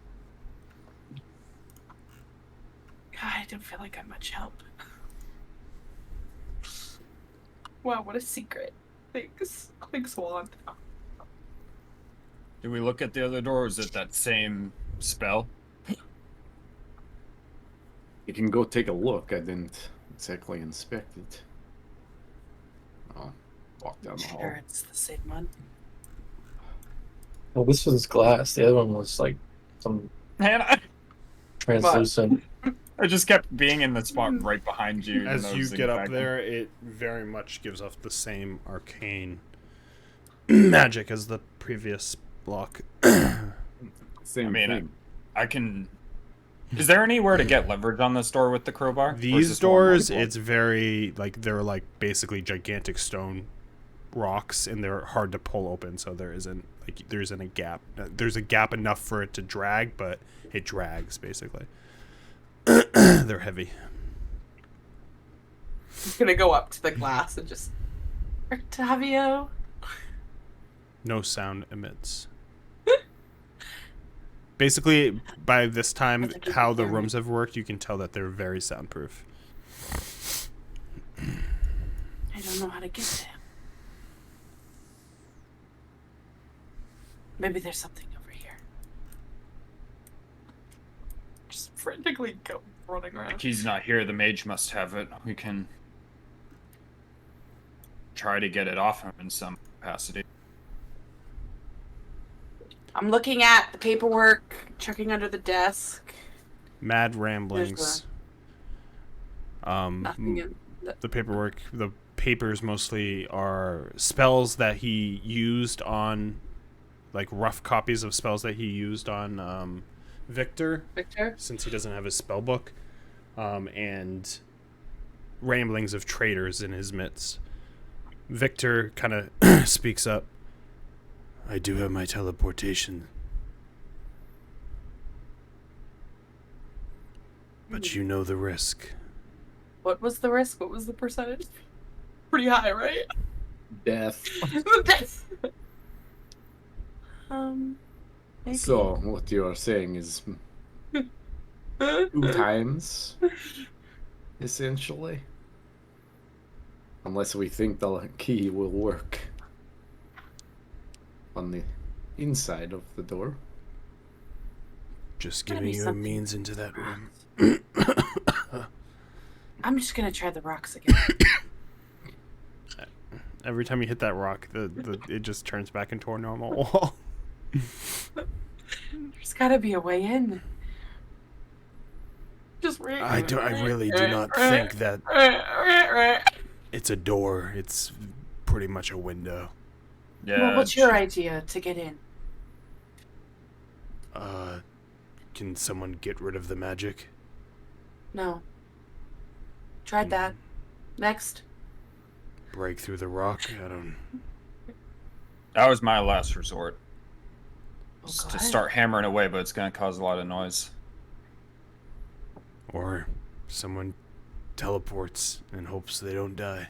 God, I don't feel like I'm much help. Wow, what a secret. Thanks, Wand. Did we look at the other door, or is it that same spell? You can go take a look. I didn't exactly inspect it. I'll walk down the hall. Sure, it's the same one. Well, this was glass. The other one was like some Man, translucent. I just kept being in the spot right behind you. As you get up there, it very much gives off the same arcane magic as the previous block. Same I mean, thing. I can. Is there anywhere to get leverage on this door with the crowbar? Or is These this doors, one it's very, like, they're like basically gigantic stone rocks and they're hard to pull open, so there isn't a gap. There's a gap enough for it to drag, but it drags basically. They're heavy. I'm gonna go up to the glass and just... Octavio? No sound emits. Basically, by this time, how the rooms have worked, you can tell that they're very soundproof. don't know how to get to him. Maybe there's something over here. Just frantically go running The around. key's not here. The mage must have it. We can try to get it off him in some capacity. I'm looking at the paperwork, checking under the desk. Mad ramblings. Nothing in The paperwork, the papers mostly are spells that he used on, like rough copies of spells that he used on Victor, since he doesn't have his spell book, and ramblings of traitors in his midst. Victor kind of speaks up. I do have my teleportation. But you know the risk. What was the risk? What was the percentage? Pretty high, right? Death. Death. Maybe. So, what you are saying is 2 times, essentially. Unless we think the key will work on the inside of the door. Just Gotta giving be you a something. means into that room. I'm just gonna try the rocks again. Every time you hit that rock, it just turns back into a normal wall. There's gotta be a way in. Just I really do not think that it's a door. It's pretty much a window. Yeah. Well, what's your idea to get in? Can someone get rid of the magic? No. Tried that. Next. Break through the rock? I don't... That was my last resort. Oh, Just go to ahead. start hammering away, but it's going to cause a lot of noise. Or someone teleports and hopes they don't die.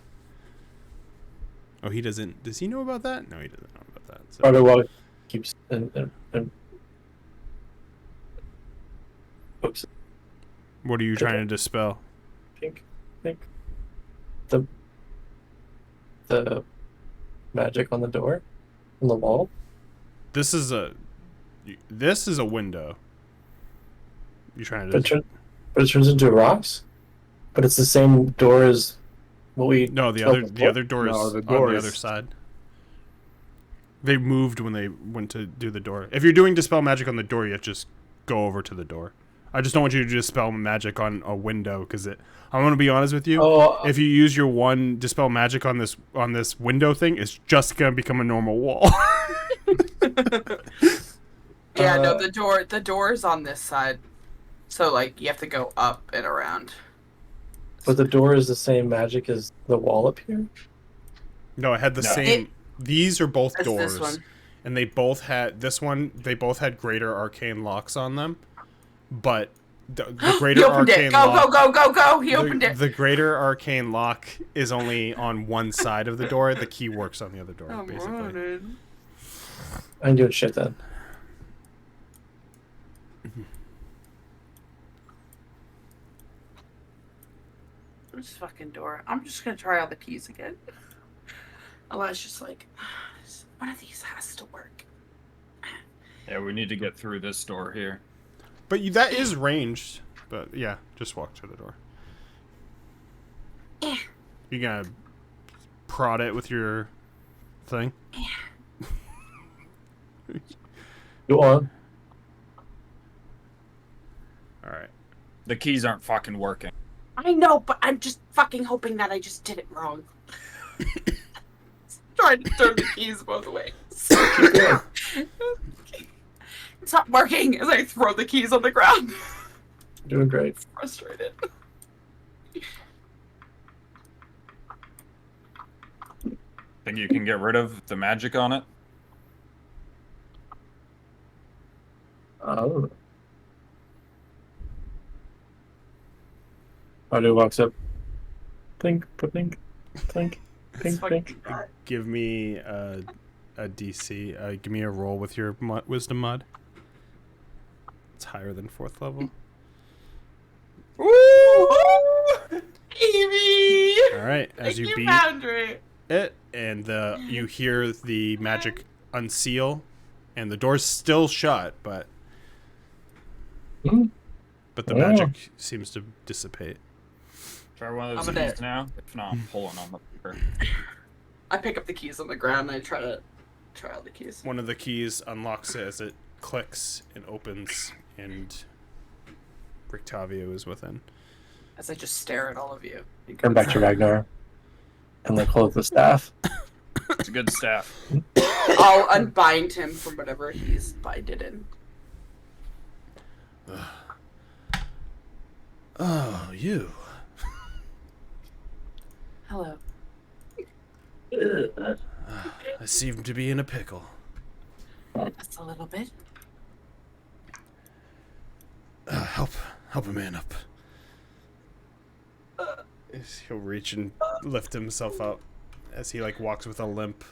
Oh, he doesn't... Does he know about that? No, he doesn't know about that. So. Artowal keeps and oops, What are you trying to dispel? think the magic on the door, on the wall. This is a window. You trying But to... it turns into rocks. But it's the same door as what we. No, the other door is on the other side. They moved when they went to do the door. If you're doing dispel magic on the door, you have to just go over to the door. I just don't want you to dispel magic on a window because I'm going to be honest with you. If you use your one dispel magic on this window thing, it's just going to become a normal wall. Yeah, no, the door is on this side. So like you have to go up and around. But the door is the same magic as the wall up here. No, it had the same. These are both That's doors, this one. and they both had they both had greater arcane locks on them. But the greater He opened arcane it. Go, lock, go. He opened it. The greater arcane lock is only on one side of the door. The key works on the other door, basically. I'm doing shit then. This fucking door. I'm just gonna try all the keys again. Eli's just like, one of these has to work. Yeah, we need to get through this door here. But that is ranged. But yeah, just walk to the door. Yeah. You gonna prod it with your thing? Go on. Alright. The keys aren't fucking working. I know, but I'm just fucking hoping that I just did it wrong. Trying to turn the keys both ways. It's not working as I throw the keys on the ground. Doing great. Frustrated. Think you can get rid of the magic on it? Oh. Ardo walks up. Think, think, think, think, think. Give me a DC. Give me a roll with your wisdom mod. It's higher than 4th level. Ooh! Evie! All right. right, as you beat Foundry. it, and you hear the magic unseal, and the door's still shut, but the magic seems to dissipate. Try one of those I'm gonna- keys now. If not, I'm pulling on the. I pick up the keys on the ground and I try out the keys. One of the keys unlocks it as it clicks and opens, and Rictavio is within. As I just stare at all of you. Turn back to Ragnar and like hold the staff. It's a good staff. I'll unbind him from whatever he's binded in. Oh, you. Hello. I seem to be in a pickle. That's a little bit. Help a man up. He'll reach and lift himself up as he like walks with a limp.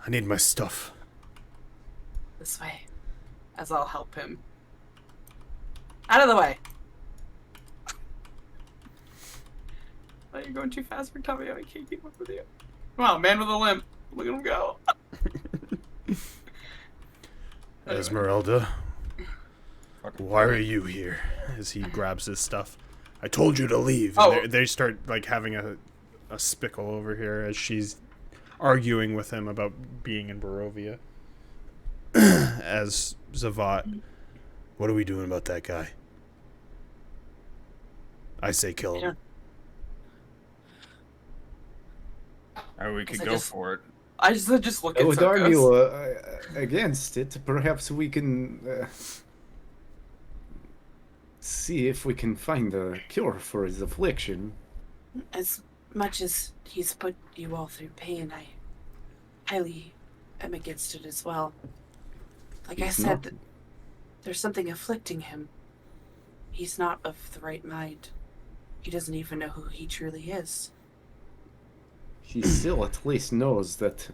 I need my stuff. This way. As I'll help him. Out of the way. Oh, you're going too fast for Tommy. I can't keep up with you. Come on, man with a limp. Look at him go. Esmeralda, why are you here? As he grabs his stuff. I told you to leave. And they start like having a spickle over here as she's arguing with him about being in Barovia. As Zavat, what are we doing about that guy? I say kill him. Or we could go for it. I just look I at would Sarkos. argue against it. Perhaps we can see if we can find a cure for his affliction. As much as he's put you all through pain, I highly am against it as well. Like I said, there's something afflicting him. He's not of the right mind. He doesn't even know who he truly is. He still at least knows that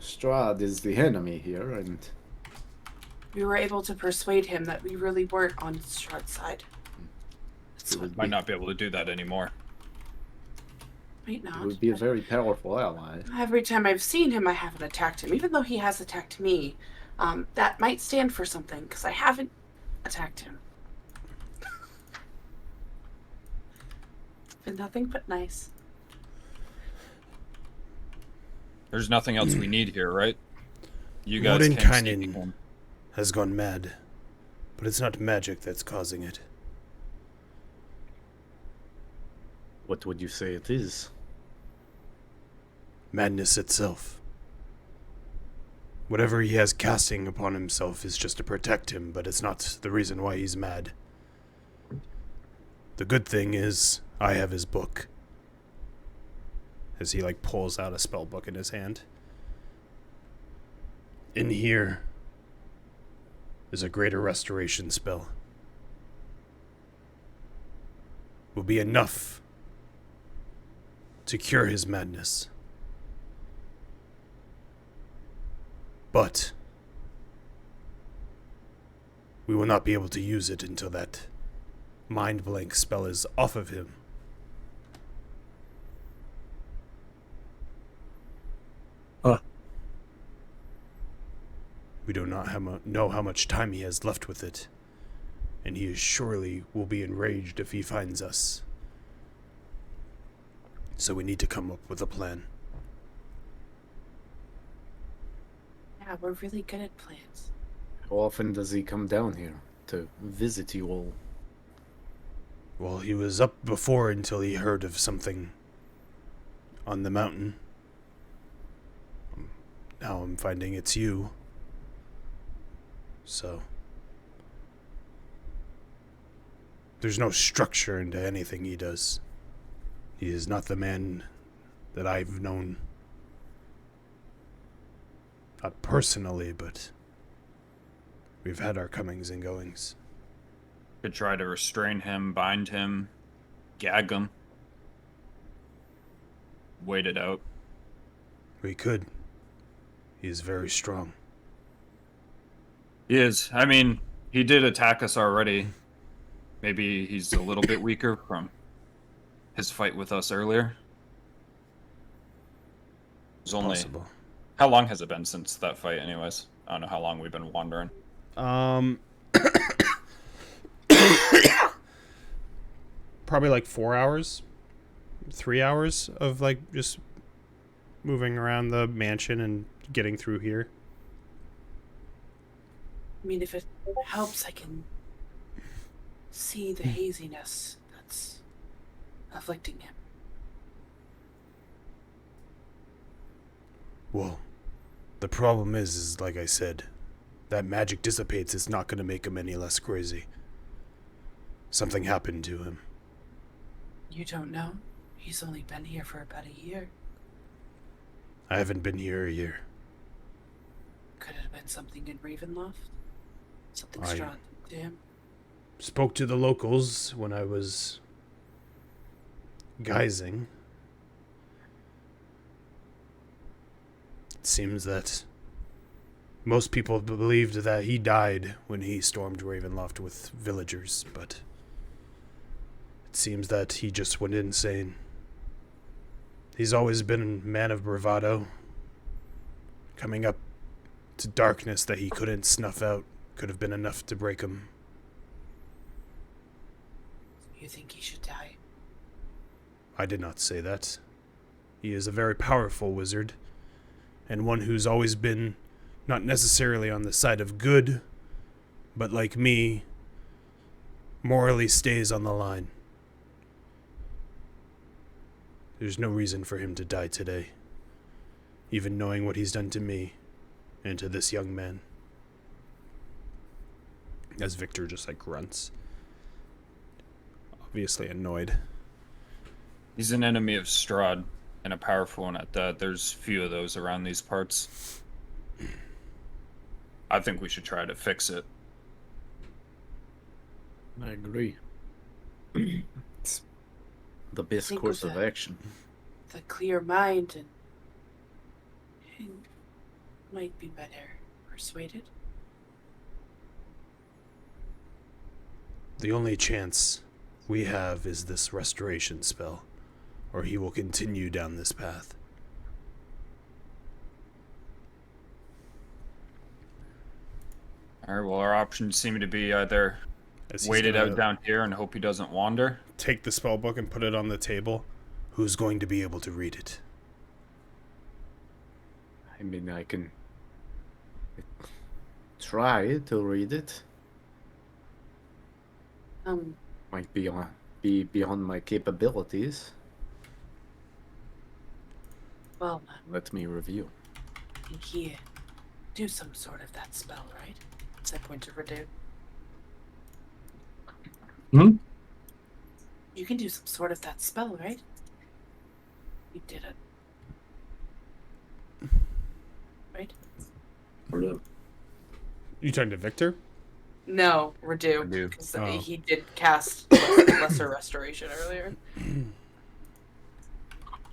Strahd is the enemy here, and We were able to persuade him that we really weren't on Strahd's side. That's what Might not be able to do that anymore. might he not. would be a very powerful ally. Every time I've seen him, I haven't attacked him. Even though he has attacked me, that might stand for something, because I haven't attacked him. It's been nothing but nice. There's nothing else we need here, right? You guys came sneaking in. Has gone mad, but it's not magic that's causing it. What would you say it is? Madness itself. Whatever he has casting upon himself is just to protect him, but it's not the reason why he's mad. The good thing is, I have his book. As he like pulls out a spell book in his hand. In here is a greater restoration spell. Will be enough to cure his madness. But we will not be able to use it until that mind blank spell is off of him. We do not know how much time he has left with it, and he surely will be enraged if he finds us. So we need to come up with a plan. Yeah, we're really good at plans. How often does he come down here to visit you all? Well, he was up before until he heard of something on the mountain. Now I'm finding it's you. So there's no structure into anything he does. He is not the man that I've known. Not personally, but we've had our comings and goings. Could try to restrain him, bind him, gag him. Wait it out. We could. He is very strong. He is. I mean, he did attack us already. Maybe he's a little bit weaker from his fight with us earlier? It was only... Possible. How long has it been since that fight, anyways? I don't know how long we've been wandering. Probably like 4 hours, 3 hours of like just moving around the mansion and getting through here. I mean, if it helps, I can see the haziness that's afflicting him. Well, the problem is like I said, that magic dissipates. It's not going to make him any less crazy. Something happened to him. You don't know? He's only been here for about a year. I haven't been here a year. Could it have been something in Ravenloft? Something I- strong to him? Spoke to the locals when I was guising. It seems that most people believed that he died when he stormed Ravenloft with villagers, but it seems that he just went insane. He's always been a man of bravado. Coming up to darkness that he couldn't snuff out could have been enough to break him. You think he should die? I did not say that. He is a very powerful wizard, and one who's always been not necessarily on the side of good, but like me, morally stays on the line. There's no reason for him to die today, even knowing what he's done to me and to this young man. As Victor just like grunts, obviously annoyed. He's an enemy of Strahd, and a powerful one at that. There's few of those around these parts. I think we should try to fix it. I agree. It's the best Think course of of that. action. The clear mind and might be better persuaded. The only chance we have is this restoration spell, or he will continue down this path. Alright, well, our options seem to be either As he's wait it gonna out down here and hope he doesn't wander. Take the spell book and put it on the table. Who's going to be able to read it? I mean, I can try to read it. Might be beyond my capabilities. Well, Let me review. I think he do some sort of that spell, right? As I point to Redu. Hmm? You can do some sort of that spell, right? You did it. Right? You talking to Victor? No, Redu. Redu. Because Oh. he did cast Lesser Restoration earlier.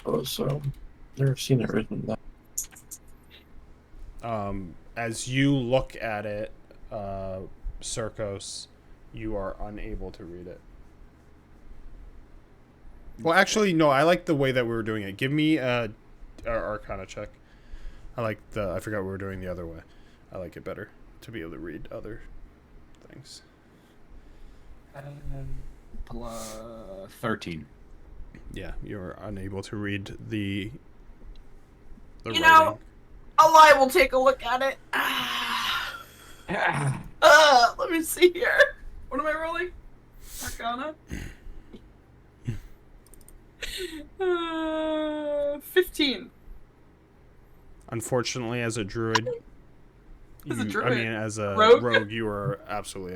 Oh, so never seen it written that. As you look at it, Circos, you are unable to read it. Well, actually, no. I like the way that we were doing it. Give me a Arcana check. I forgot we were doing the other way. I like it better to be able to read other things. Plus 13. Yeah, you're unable to read the You writing. know, I will take a look at it. Let me see here. What am I rolling? Arcana? 15. Unfortunately, as a druid, As a druid? I mean, as a Rogue? rogue, you are absolutely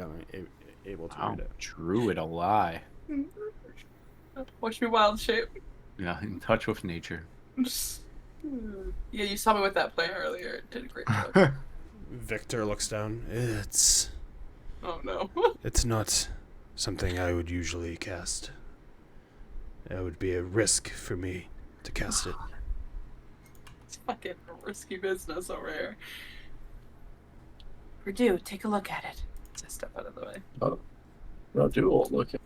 unable to Wow, read it. druid a lie. Watch me wild shape. Yeah, in touch with nature. Yeah, you saw me with that play earlier. It did a great job. Victor looks down. It's Oh no. not something I would usually cast. It would be a risk for me to cast it. It's fucking risky business over here. Redu, take a look at it. So step out of the way. No duel. Look at.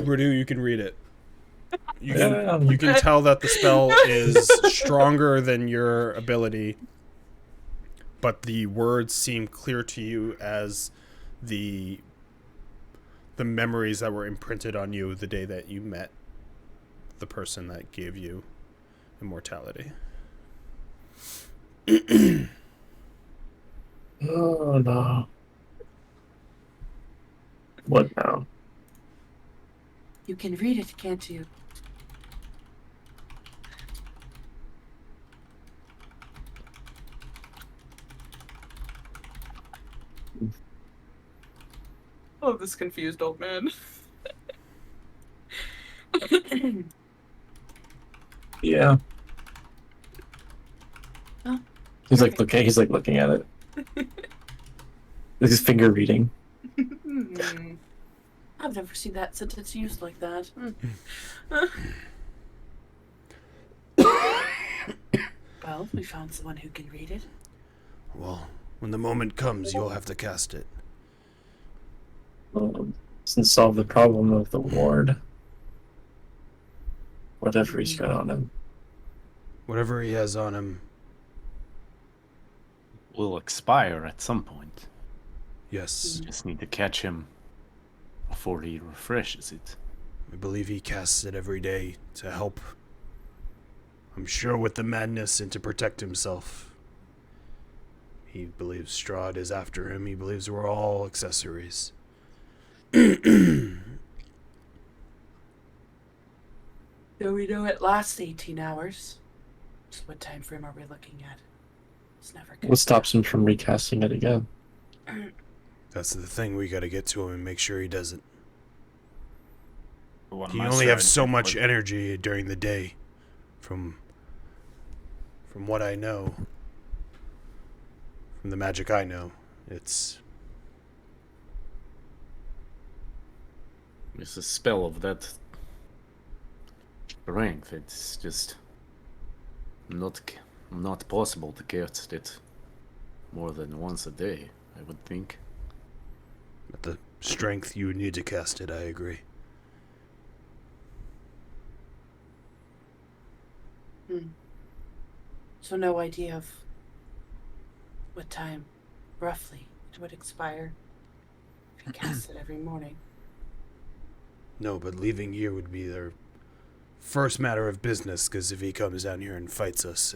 Radu, you can read it. You Yeah. can tell that the spell is stronger than your ability, but the words seem clear to you as the memories that were imprinted on you the day that you met the person that gave you immortality. Oh no. What now? You can read it, can't you? Oh, this confused old man. Yeah. Huh? He's like looking at it. With his finger reading. I've never seen that sentence used like that. Well, we found someone who can read it. Well, when the moment comes, you'll have to cast it. Doesn't solve the problem of the ward. Whatever he's got on him. Whatever he has on him, Will expire at some point. yes. Just need to catch him before he refreshes it. I believe he casts it every day to help, I'm sure, with the madness and to protect himself. He believes Strahd is after him. He believes we're all accessories. Do we know it lasts 18 hours? So what time frame are we looking at? It's never good. What stops him from recasting it again? That's the thing. We gotta get to him and make sure he doesn't. One of He my only has strategies so much was- energy during the day. From what I know. From the magic I know. It's It's a spell of that strength. It's just not possible to cast it more than once a day, I would think. at the strength you would need to cast it, I agree. So no idea of what time, roughly, it would expire if you cast it every morning. No, but leaving here would be their first matter of business, because if he comes down here and fights us,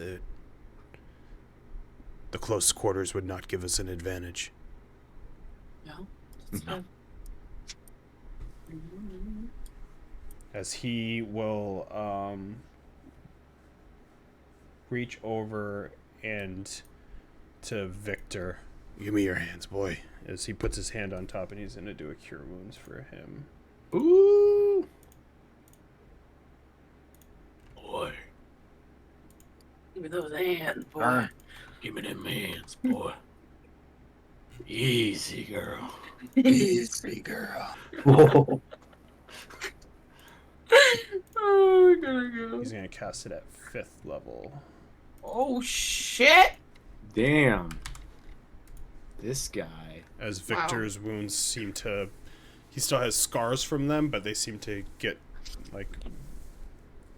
the close quarters would not give us an advantage. No? No. As he will reach over and to Victor. Give me your hands, boy. As he puts his hand on top and he's going to do a cure wounds for him. Ooh! Boy, Give me those hands, boy. Darn. give me them hands, boy. Easy, girl. Easy, girl. Whoa. Oh, I gotta go. He's going to cast it at 5th level. Oh shit! Damn. This guy. As Victor's wounds seem to... He still has scars from them, but they seem to get, like,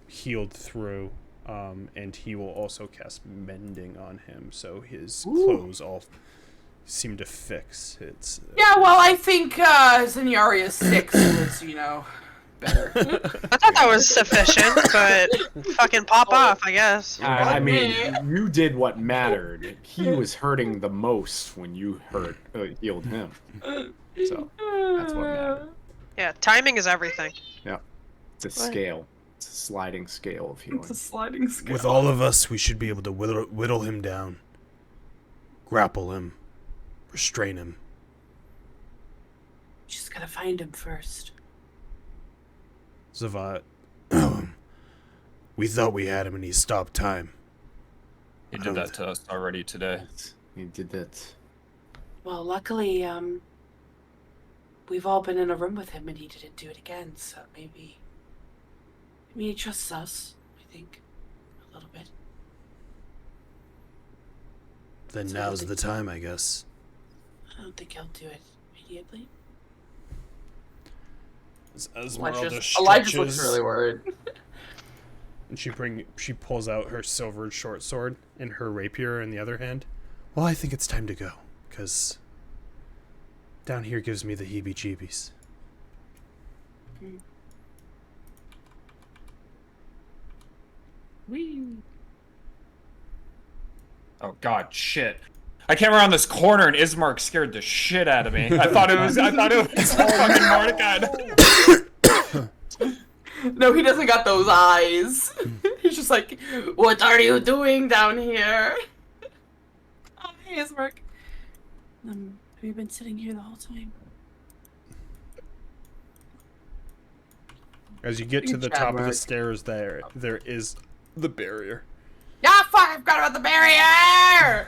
healed through. And he will also cast Mending on him, so his clothes all seem to fix. It's Yeah, well, I think Zenyaria 6 was, better. I thought that was sufficient, but fucking pop off, I guess. I mean, you did what mattered. He was hurting the most when you healed him. So that's what mattered. Yeah, timing is everything. It's a scale. It's a sliding scale of healing. It's a sliding scale. with all of us, we should be able to whittle him down, grapple him, restrain him. Just gotta find him first. Zavat, we thought we had him and he stopped time. He did that to us already today. He did that. Well, luckily, we've all been in a room with him and he didn't do it again, so maybe he trusts us, I think, a little bit. Then So now's the- the time, I guess. I don't think he'll do it immediately. Esmeralda Elijah looks stretches, really worried. and she pulls out her silvered short sword and her rapier in the other hand. Well, I think it's time to go, because down here gives me the heebie-jeebies. Oh god, shit. I came around this corner and Ismark scared the shit out of me. I thought it was fucking Mordecai. No, he doesn't got those eyes. He's just like, what are you doing down here? Oh, hey, Ismark. Have you been sitting here the whole time? As you get to the top of the Mark. stairs, there is the barrier. Ah, fuck, I forgot about the barrier!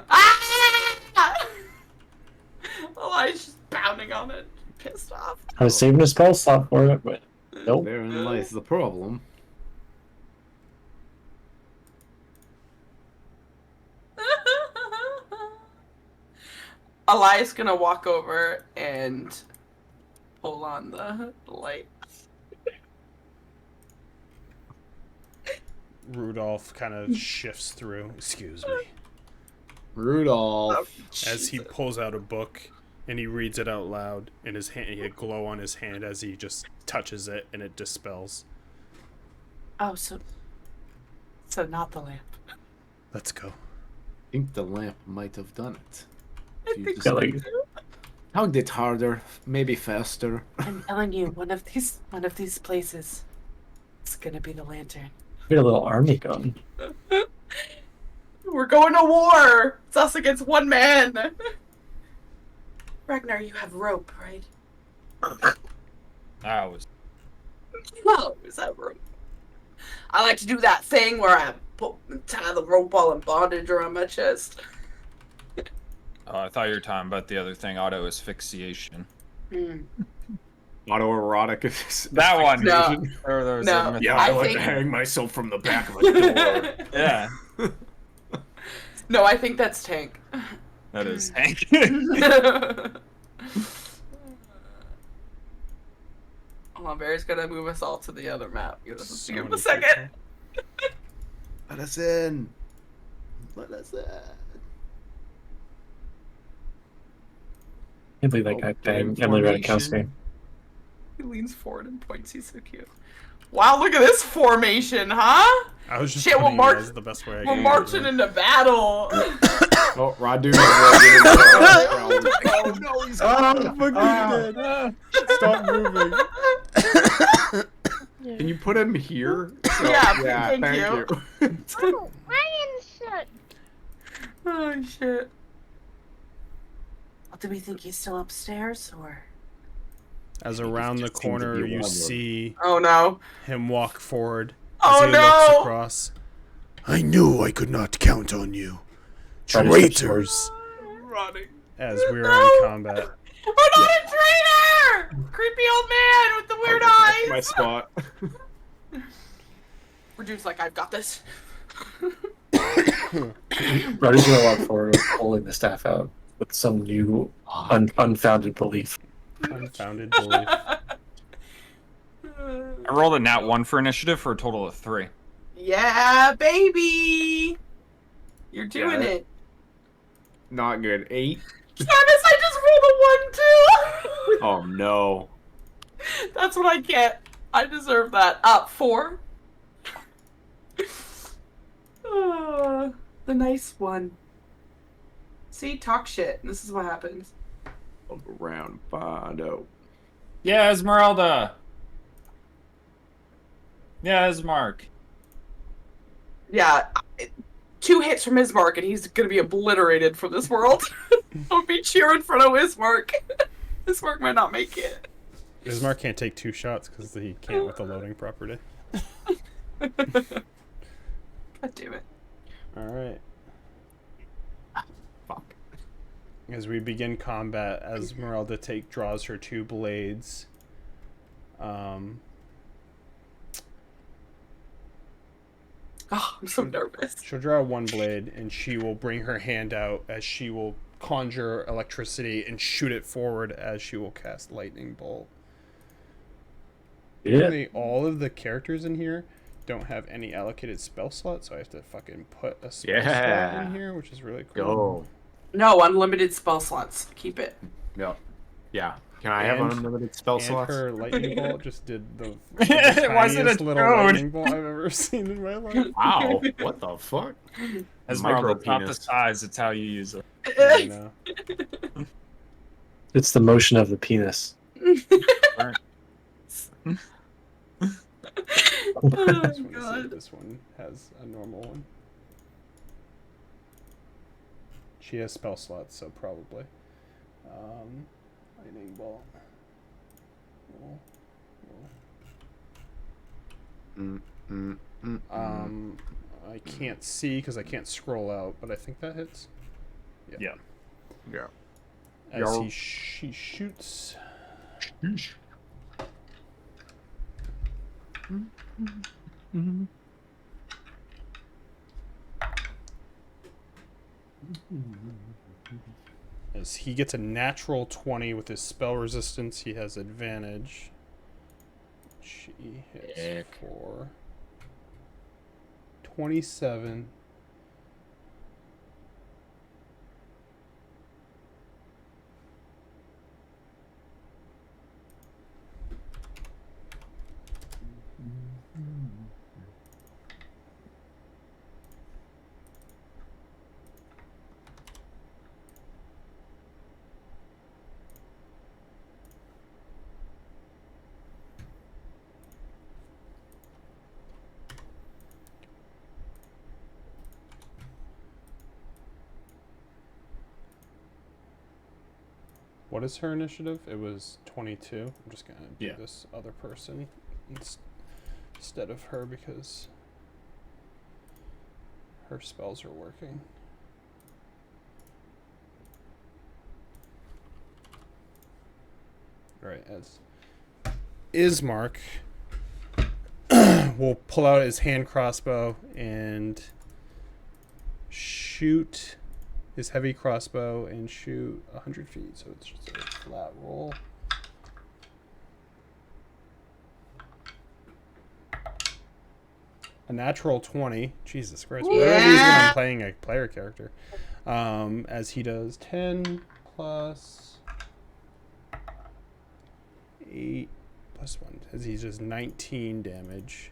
Ah! Elijah's just pounding on it, pissed off. I was saving a spell slot for it, but nope. Therein lies the problem. Elias gonna walk over and pull on the light. Rudolph kind of shifts through. Excuse me. Rudolph. As he pulls out a book and he reads it out loud, and his hand, he had glow on his hand as he just touches it, and it dispels. Oh, so not the lamp. Let's go. I think the lamp might have done it. I You think just Yeah, like, hugged it harder, maybe faster. I'm telling you, one of these places, it's gonna be the lantern. get a little army gun. We're going to war! It's us against one man! Ragnar, you have rope, right? I was. Oh, is that rope? I like to do that thing where I tie the rope all in bondage around my chest. Oh, I thought you were talking about the other thing, auto asphyxiation. Autoerotic. That one. No. There was No. a Yeah, I I like think- to hang myself from the back of a door. Yeah, No, I think that's Tank. that is Hank. Hold on, Barry's gonna move us all to the other map. Give us So give him many a second. people. Let us in. Let us in. I can't believe that guy banged Emily Ratajkowski. He leans forward and points. He's so cute. Wow, look at this formation, huh? I was just Shit, we'll putting it march- as the best way I We're can. marching into battle. Oh, Radu. Oh, no, he's Stop moving. Can you put him here? Yeah, thank you. Oh, Ryan shit. Oh shit. Do we think he's still upstairs, or? As around the just seemed to corner, be you wobbling. see Oh no. him walk forward. Oh, as he looks no! across. I knew I could not count on you. Try to switch Traitors. Running. As we are No! in combat. We're not a traitor! Creepy old man with the weird eyes. my spot. Reduce's like, I've got this. Ruddy's gonna walk forward, holding the staff out with some new unfounded belief. Unfounded belief. I rolled a nat 1 for initiative for a total of 3. Yeah, baby. You're doing Yeah. it. Not good. 8. Travis, I just rolled a 1 too. Oh no. That's what I get. I deserve that. 4. The nice one. See, talk shit. This is what happens. Around Bondo. Yeah, Esmeralda. Yeah, Esmark. Yeah, 2 hits from Ismark, and he's gonna be obliterated from this world. Don't be cheering in front of Ismark. Ismark might not make it. Ismar can't take 2 shots because he can't with the loading property. God damn it. Alright. Fuck. As we begin combat, Esmeralda draws her 2 blades. Oh, I'm so nervous. She'll draw 1 blade, and she will bring her hand out as she will conjure electricity and shoot it forward as she will cast lightning bolt. Apparently, all of the characters in here don't have any allocated spell slots, so I have to fucking put a spell slot Yeah. in here, which is really cool. Go. No, unlimited spell slots. Keep it. Yep. Yeah. Can I have And- unlimited spell And slots? her lightning bolt just did the Why is it a tiniest little toad? lightning bolt I've ever seen in my life. Wow. What the fuck? Esmeralda, Micro it's not the penis. size, it's how you use it. I know. It's the motion of the penis. Oh I just want to see god. if this one has a normal one. She has spell slots, so probably. Lightning bolt. Roll. I can't see because I can't scroll out, but I think that hits. Yeah. Yeah. As she shoots. As he gets a natural 20 with his spell resistance, he has advantage. She hits Heck. for 27. What is her initiative? It was 22. I'm just going to do Yeah. this other person instead of her because her spells are working. Right, as Ismark will pull out his hand crossbow and shoot his heavy crossbow and shoot 100 feet, so it's just a flat roll. A natural 20. Jesus Christ. Where are these when I'm playing a player character? As he does 10 plus 8 plus 1. As he does 19 damage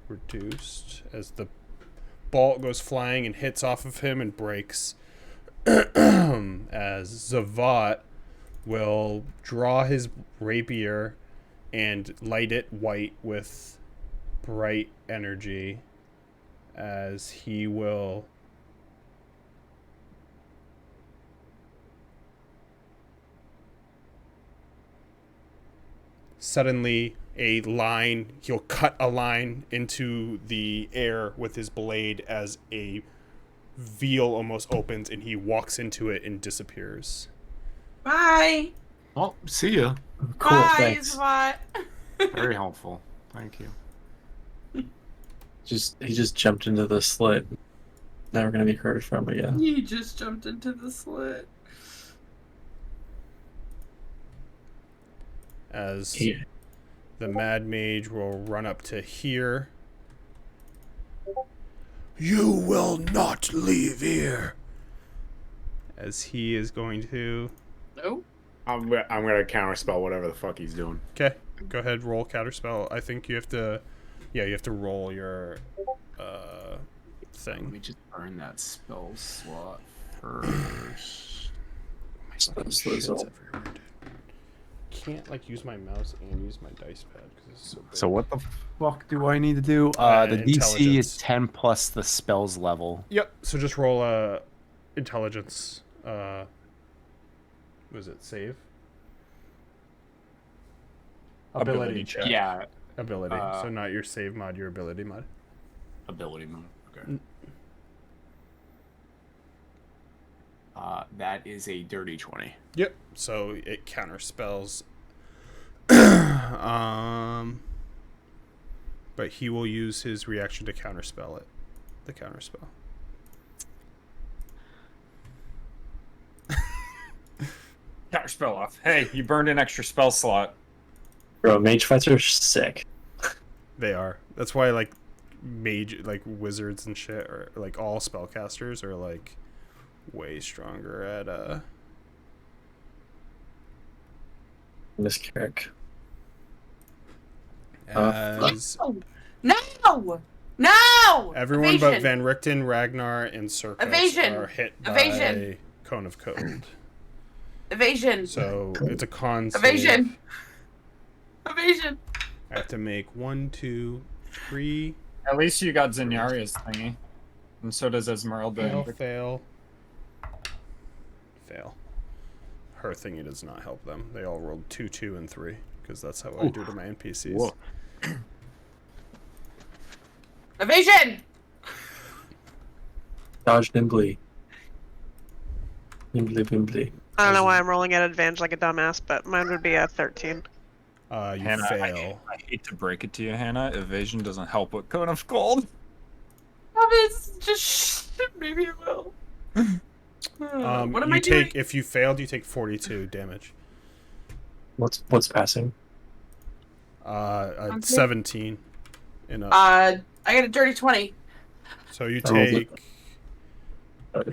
reduced as the bolt goes flying and hits off of him and breaks. As Zavat will draw his rapier and light it white with bright energy, as he will suddenly he'll cut a line into the air with his blade as a veil almost opens and he walks into it and disappears. Bye. Oh, see ya. Cool, Bye, thanks. Zwat. Very helpful. Thank you. He just jumped into the slit. Never gonna be heard from again. You just jumped into the slit. As Yeah. the Mad Mage will run up to here. You will not leave here. As he is going to. Nope. I'm gonna counterspell whatever the fuck he's doing. Okay, go ahead. Roll counterspell. I think you have to. Yeah, you have to roll your Let me thing. just burn that spell slot first. My Spells shit's result. everywhere, dude. Can't like use my mouse and use my dice pad because it's so big. So what the fuck do I need to do? The DC Intelligence. is 10 plus the spell's level. Yep. So just roll a intelligence. Was it save? Ability check. Yeah, Ability. So not your save mod, your ability mod. ability mode. Okay. That is a dirty 20. Yep. So it counterspells. But he will use his reaction to counterspell it. The counterspell. Counter spell off. Hey, you burned an extra spell slot. Bro, mage fights are sick. They are. That's why like wizards and shit, or like all spellcasters are like way stronger at Miss Carrick. as No! No! everyone but Evasion! Van Richten, Ragnar, and Circus Evasion! are hit by Evasion! Cone of Code. Evasion! So it's a con save. Evasion! Evasion! I have to make 1, 2, 3. At least you got Zenyarea's thingy. And so does Esmeralda. Fail. Her thingy does not help them. They all rolled 2, 2, and 3, because that's how I do to my NPCs. Whoa. Evasion! Dodge nimbly. Nimbly. I don't know why I'm rolling at advantage like a dumbass, but mine would be a 13. You Hannah, fail. I hate to break it to you, Hannah. Evasion doesn't help with Cone of Gold. It's just maybe it will. What am I doing? If you failed, you take 42 damage. What's passing? 17. I got a dirty 20. So you I rolled take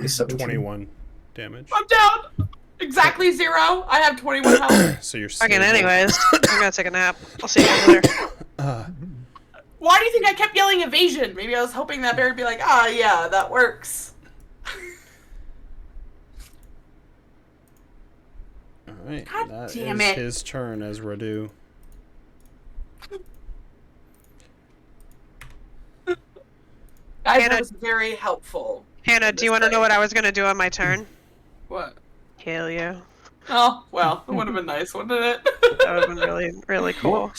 it. 17. 21 damage. I'm down. Exactly 0. I have 21 health. So you're Fucking stable. anyways, I'm gonna take a nap. I'll see you guys later. Why do you think I kept yelling evasion? Maybe I was hoping that Bear would be like, yeah, that works. Alright, God that damn is it. his turn as Radu. Guys, Hannah- that was very helpful. Hannah, do you want to know what I was gonna do on my turn? What? Kill you. Oh, well, that would have been nice, wouldn't it? That would have been really, really cool.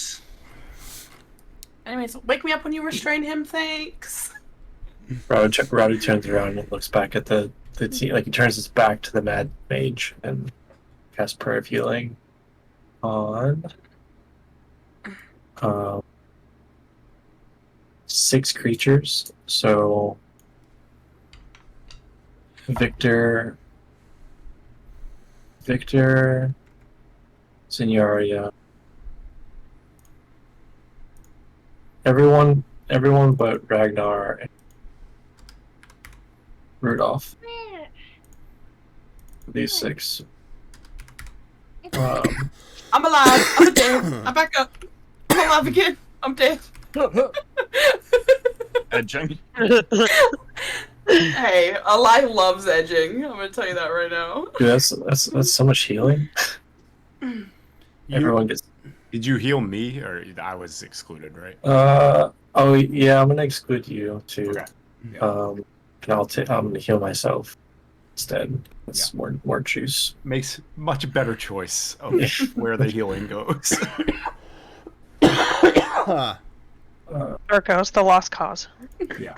Anyways, wake me up when you restrain him, thanks. Rowdy turns around and looks back at the team. Like, he turns his back to the Mad Mage and casts Prayer of Healing on 6 creatures. So Victor, Zenyaria, everyone but Ragnar and Rudolph. These 6. I'm alive. I'm dead. I'm back up. I'm alive again. I'm dead. Edging. Hey, alive loves edging. I'm gonna tell you that right now. Dude, that's so much healing. Everyone gets. Did you heal me, or I was excluded, right? Oh yeah, I'm gonna exclude you too. Okay. And I'm gonna heal myself instead. It's more juice. Makes much better choice of where the healing goes. Urkos, the lost cause. yeah,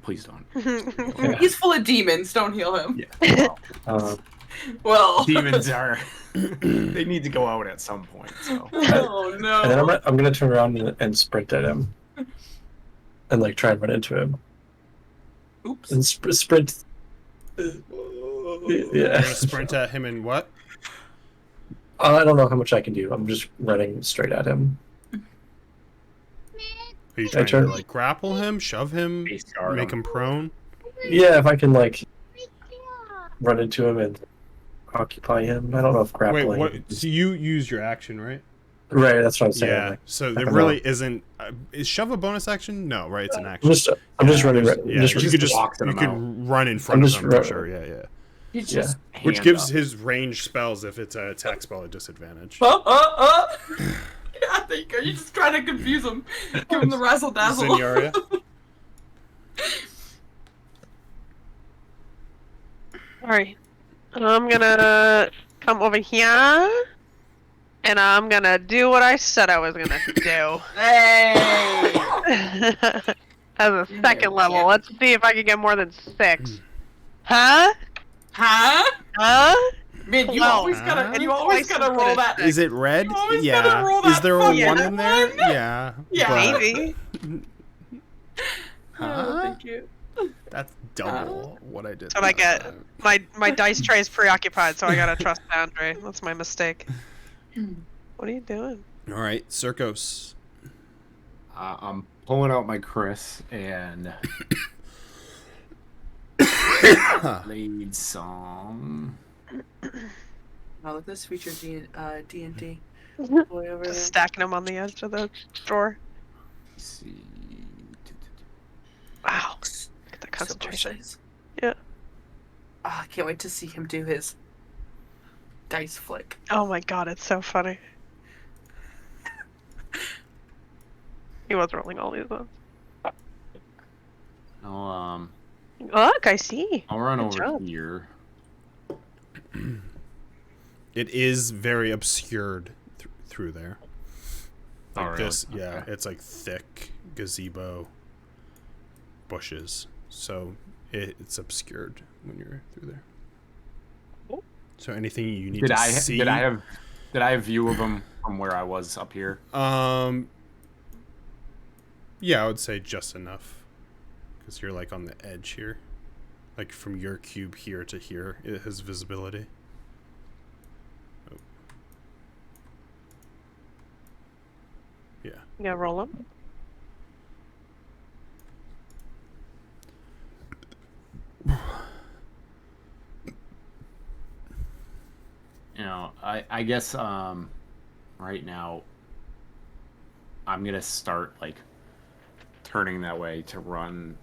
please don't. Yeah. He's full of demons. Don't heal him. Yeah. Well, Demons are. They need to go out at some point. So. Oh no. And then I'm gonna turn around and sprint at him, and like try and run into him. Oops. And sprint. You're Yeah. gonna sprint at him and what? I don't know how much I can do. I'm just running straight at him. Are you trying to turn. like grapple him, shove him, Face guard make him prone? Yeah, if I can like run into him and occupy him. I don't know if grappling. Wait, what? So you use your action, right? Right, that's what I'm saying. Yeah. Like, So I there don't really know. isn't. Is shove a bonus action? No, right? It's an action. I'm just running. Yeah, I'm just, you could just walk them run in front I'm of just him for ru- sure. Yeah. He's yeah. just. Which Hand gives up. his range spells if it's an attack spell at disadvantage. Yeah, there you go. You're just trying to confuse him. Give him the razzle dazzle. Zenyaria. Alright. I'm gonna come over here. And I'm gonna do what I said I was gonna do. Hey. As a second level. Let's see if I can get more than 6. Huh? Huh? Huh? Man, you Well, always gotta. You always twice gotta roll that. Is it red? You always Yeah. gotta roll Is that there a fucking 1 in there? one. Yeah. Yeah. but Maybe. Oh, thank you. That's double what I did. That's what I last get. time. My dice tray is preoccupied, so I gotta trust Andre. That's my mistake. What are you doing? All right, Circos. I'm pulling out my Chris and played some. Oh, look at this feature D&D. Just Boy over there. stacking them on the edge of the drawer. Let's see. Wow. Look at that So concentration. precise. Yeah. Oh, I can't wait to see him do his dice flick. Oh my god, it's so funny. He was rolling all these ones. Look, I see. I'll run Good over job. here. It is very obscured through there. Like Oh, really? this, yeah, Okay. it's like thick gazebo bushes, so it's obscured when you're through there. So anything you need Did to I see? did I have view of him from where I was up here? Yeah, I would say just enough, because you're like on the edge here, like from your cube here to here, it has visibility. Oh. Yeah. You gotta roll them. You know, I guess right now I'm gonna start like turning that way to run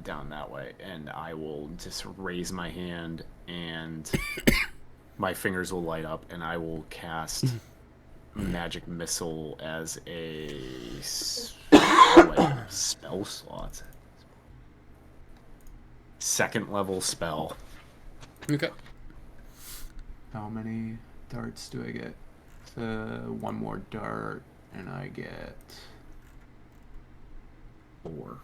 down that way, and I will just raise my hand and my fingers will light up, and I will cast magic missile as a spell slot. Second level spell. Okay. How many darts do I get? One more dart, and I get 4.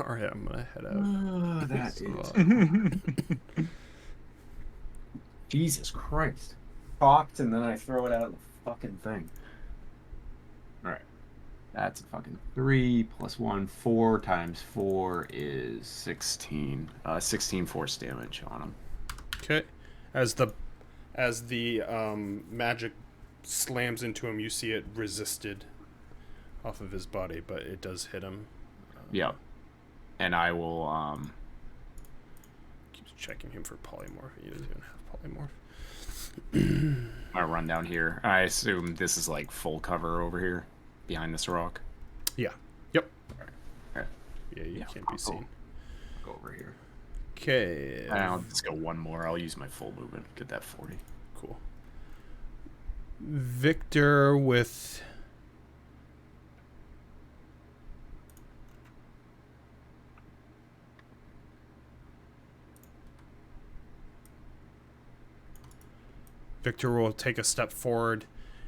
All right, I'm gonna head out. Oh, that is. Jesus Christ. Talked, and then I throw it out of the fucking thing. Alright. That's a fucking 3 plus 1. 4 times 4 is 16. 16 force damage on him. Okay. As the magic slams into him, you see it resisted off of his body, but it does hit him. Yep. And I will Keeps checking him for polymorph. He doesn't even have polymorph. I run down here. I assume this is like full cover over here behind this rock. Yeah. Yep. Alright. Yeah, you can't be seen. Go over here. Okay. I'll just go one more. I'll use my full movement. Get that 40. Cool. Victor with Victor will take a step forward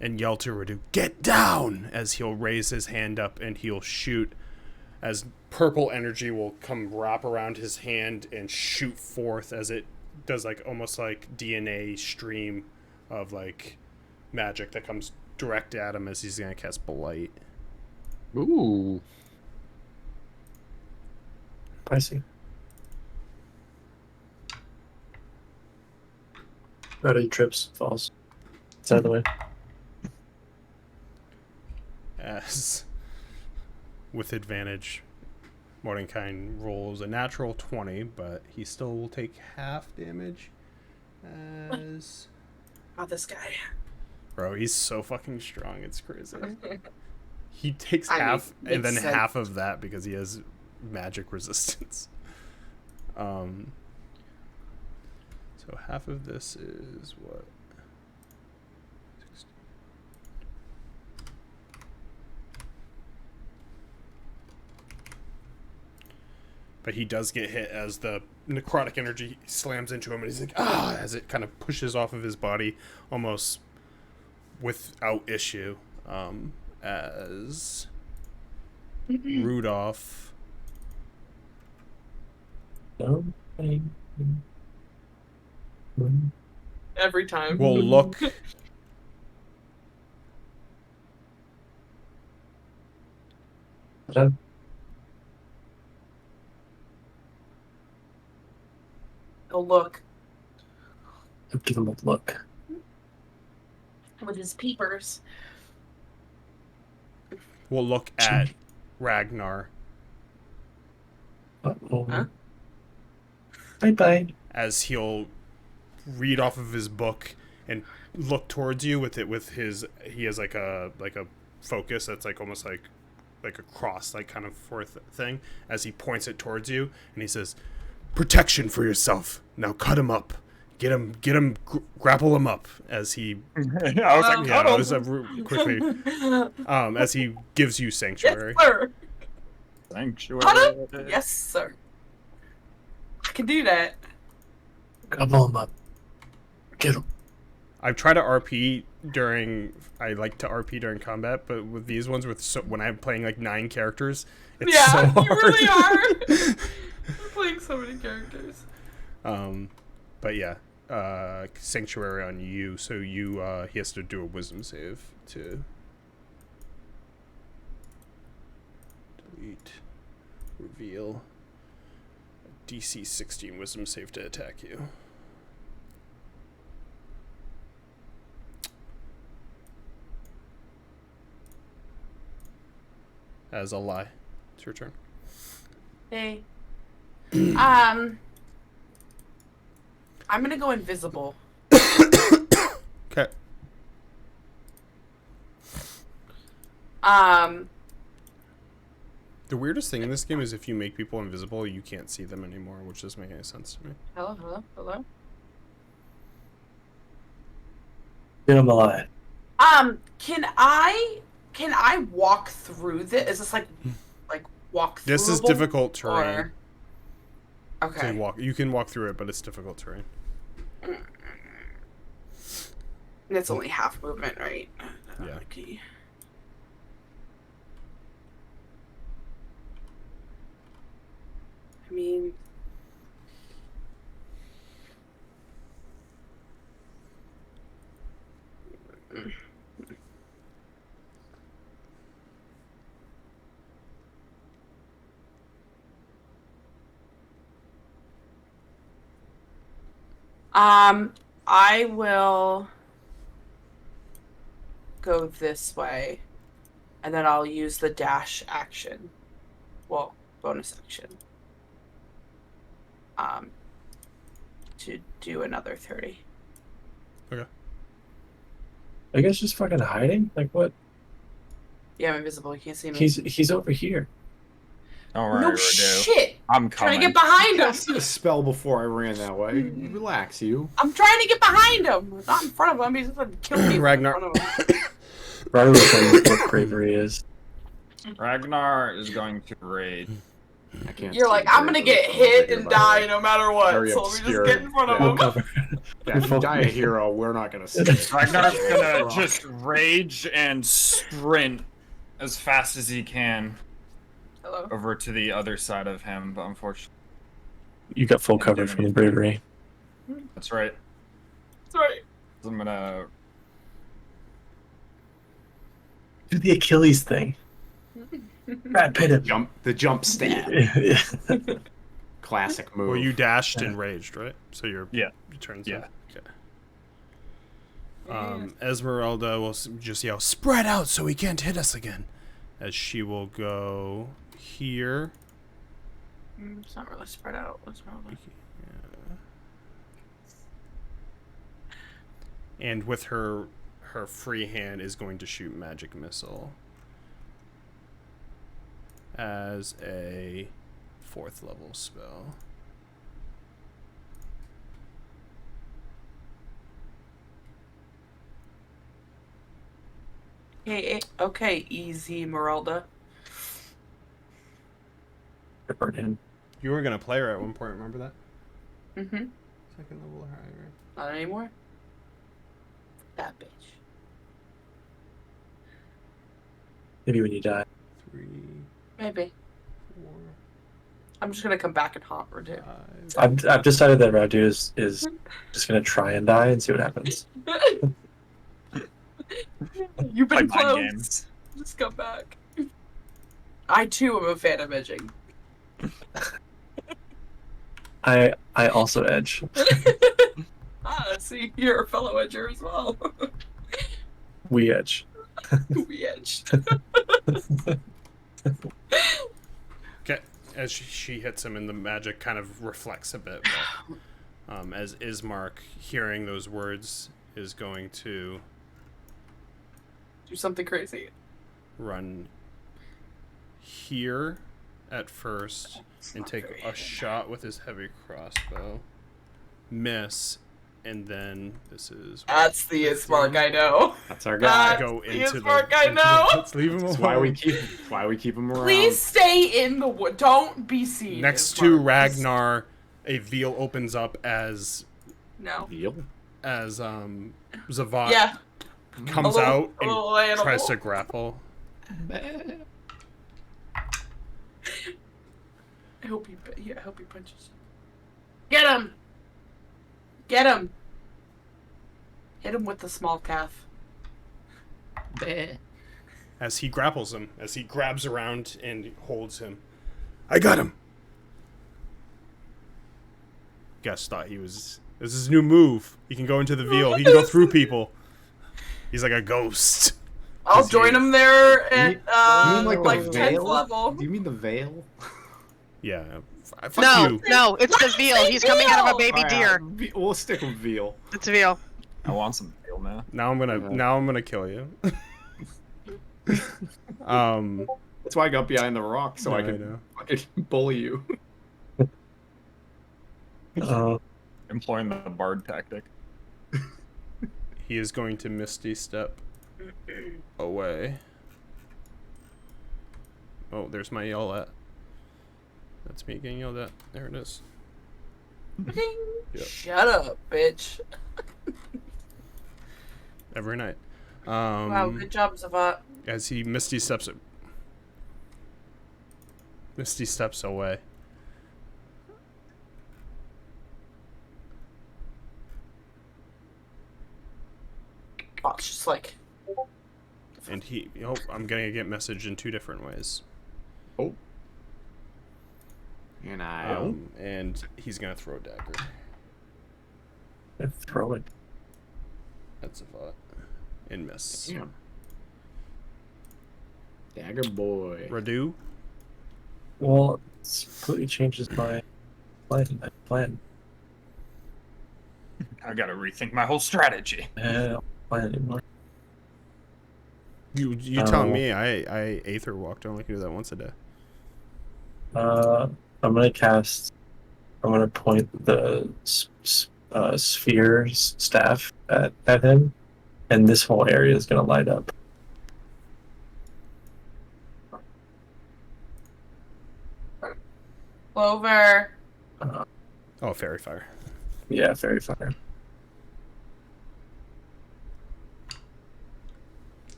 and yell to Radu, "Get down!" as he'll raise his hand up and he'll shoot, as purple energy will come wrap around his hand and shoot forth as it does, like almost like DNA stream of like magic that comes direct at him as he's gonna cast Blight. Ooh. I see. Ready, trips, falls. It's out of the way. As with advantage, Mordenkainen rolls a natural 20, but he still will take half damage. As Oh, this guy. bro, he's so fucking strong, it's crazy. He takes I mean, half and then makes sense. half of that because he has magic resistance. So half of this is what? 16. But he does get hit as the necrotic energy slams into him, and he's like, ah, as it kind of pushes off of his body almost without issue. As Rudolph No. Every time. will look I'll Oh, look. give him a look. with his peepers. We'll look at Ragnar Uh-oh. Huh? Bye. as he'll read off of his book and look towards you with his. He has like a focus that's like almost like a cross, like kind of forth thing, as he points it towards you, and he says, "Protection for yourself. Now cut him up. Get him, grapple him up." As he, I was like, yeah, cut it was quickly, as he gives you sanctuary. Yes, sir. Sanctuary. Cut him? Yes, sir. I can do that. Come on, up. Get him. I try to RP during. I like to RP during combat, but with these ones, when I'm playing like 9 characters, it's Yeah, so hard. you really are. You're playing so many characters. But yeah, sanctuary on you. So you, he has to do a wisdom save to delete, reveal. DC 16 wisdom save to attack you. As a lie. It's your turn. Hey. I'm gonna go invisible. Okay. The weirdest thing in this game is if you make people invisible, you can't see them anymore, which doesn't make any sense to me. Hello. Get him alive. Can I walk through this? Is this like walk through? This is difficult terrain. Or... Okay. You can walk through it, but it's difficult terrain. And it's only half movement, right? Yeah. Okay. I mean, I will go this way, and then I'll use the dash action. Well, bonus action. To do another 30. Okay. I guess just fucking hiding? Like what? Yeah, I'm invisible. You can't see me. He's over here. All right, No Rodeo. shit! I'm I'm trying coming. to get behind him. Cast a spell before I ran that way. Relax, you. I'm trying to get behind him. Not in front of him. He's gonna kill me. Ragnar. In front of him. Riley will tell you what bravery is. Ragnar is going to rage. I can't. You're see like, the I'm gonna character get from hit over and here, by the die way. no matter what. Very So let me just obscure. get in front of Yeah. We'll him. cover. Yeah, if you die a hero, we're not gonna see. Ragnar's gonna just rage and sprint as fast as he can Hello. over to the other side of him, but unfortunately, You got full cover from the bravery. that's right. Sorry. I'm gonna. Do the Achilles thing. Brad Pitt him. The jump stab. Yeah. Classic move. Well, you dashed and raged, right? So your turn's Yeah. up. Okay. Esmeralda will just yell, "Spread out so he can't hit us again," as she will go here. It's not really spread out. What's wrong with And with her free hand is going to shoot magic missile as a 4th level spell. Okay, easy, Meralda. Burn him. You were gonna play her at one point. Remember that? Mm-hmm. 2nd level or higher. Not anymore. That bitch. Maybe when you die. 3, Maybe. 4, I'm just gonna come back and haunt her too. 5. I've decided that Radu is just gonna try and die and see what happens. You've been Like mind close. games. Just come back. I too am a fan of edging. I also edge. See, you're a fellow edger as well. We edge. We edged. Okay. As she hits him, and the magic kind of reflects a bit. But, as Ismark, hearing those words, is going to Do something crazy. run here at first and take a shot with his heavy crossbow. Miss, and then this is. That's the Ismark I know. That's our guy. That's Go the into Ismark the. I know. Let's leave him alone. That's why we keep. That's why we keep him around. Please stay in the wood. Don't be seen. Next Ismark. to Ragnar, a veil opens up as No. Deal. Zavat Yeah. comes A little- out a little and animal. tries to grapple. I hope he punches. Get him! Get him! Hit him with the small calf. As he grapples him, as he grabs around and holds him. I got him! Gus thought he was... This is his new move. He can go into the veil. He can go through people. He's like a ghost. I'll join him there at You mean like the 10th veil? level. Do you mean the veil? Yeah. Fuck No, you. no, it's the veal. He's coming out of a baby deer. We'll stick with veal. It's a veal. I want some veal now. Now I'm gonna kill you. That's why I got behind the rock so I know. can fucking bully you. Employing the bard tactic. He is going to Misty Step away. Oh, there's my yell at. That's me getting yelled at. There it is. Yep. Shut up, bitch. Every night. Wow, good job, Zavat. As he Misty Steps away. Oh, it's just like... And I'm gonna get messaged in two different ways. Oh. And he's gonna throw a dagger. Throw it. That's a thought. And miss. Damn. Dagger boy. Radu? Well, it completely changes my plan. I gotta rethink my whole strategy. I don't plan anymore. You telling me I Aether walked. I only can do that once a day. I'm gonna point the sphere staff at him, and this whole area is gonna light up. Clover. Oh, fairy fire. Yeah, fairy fire.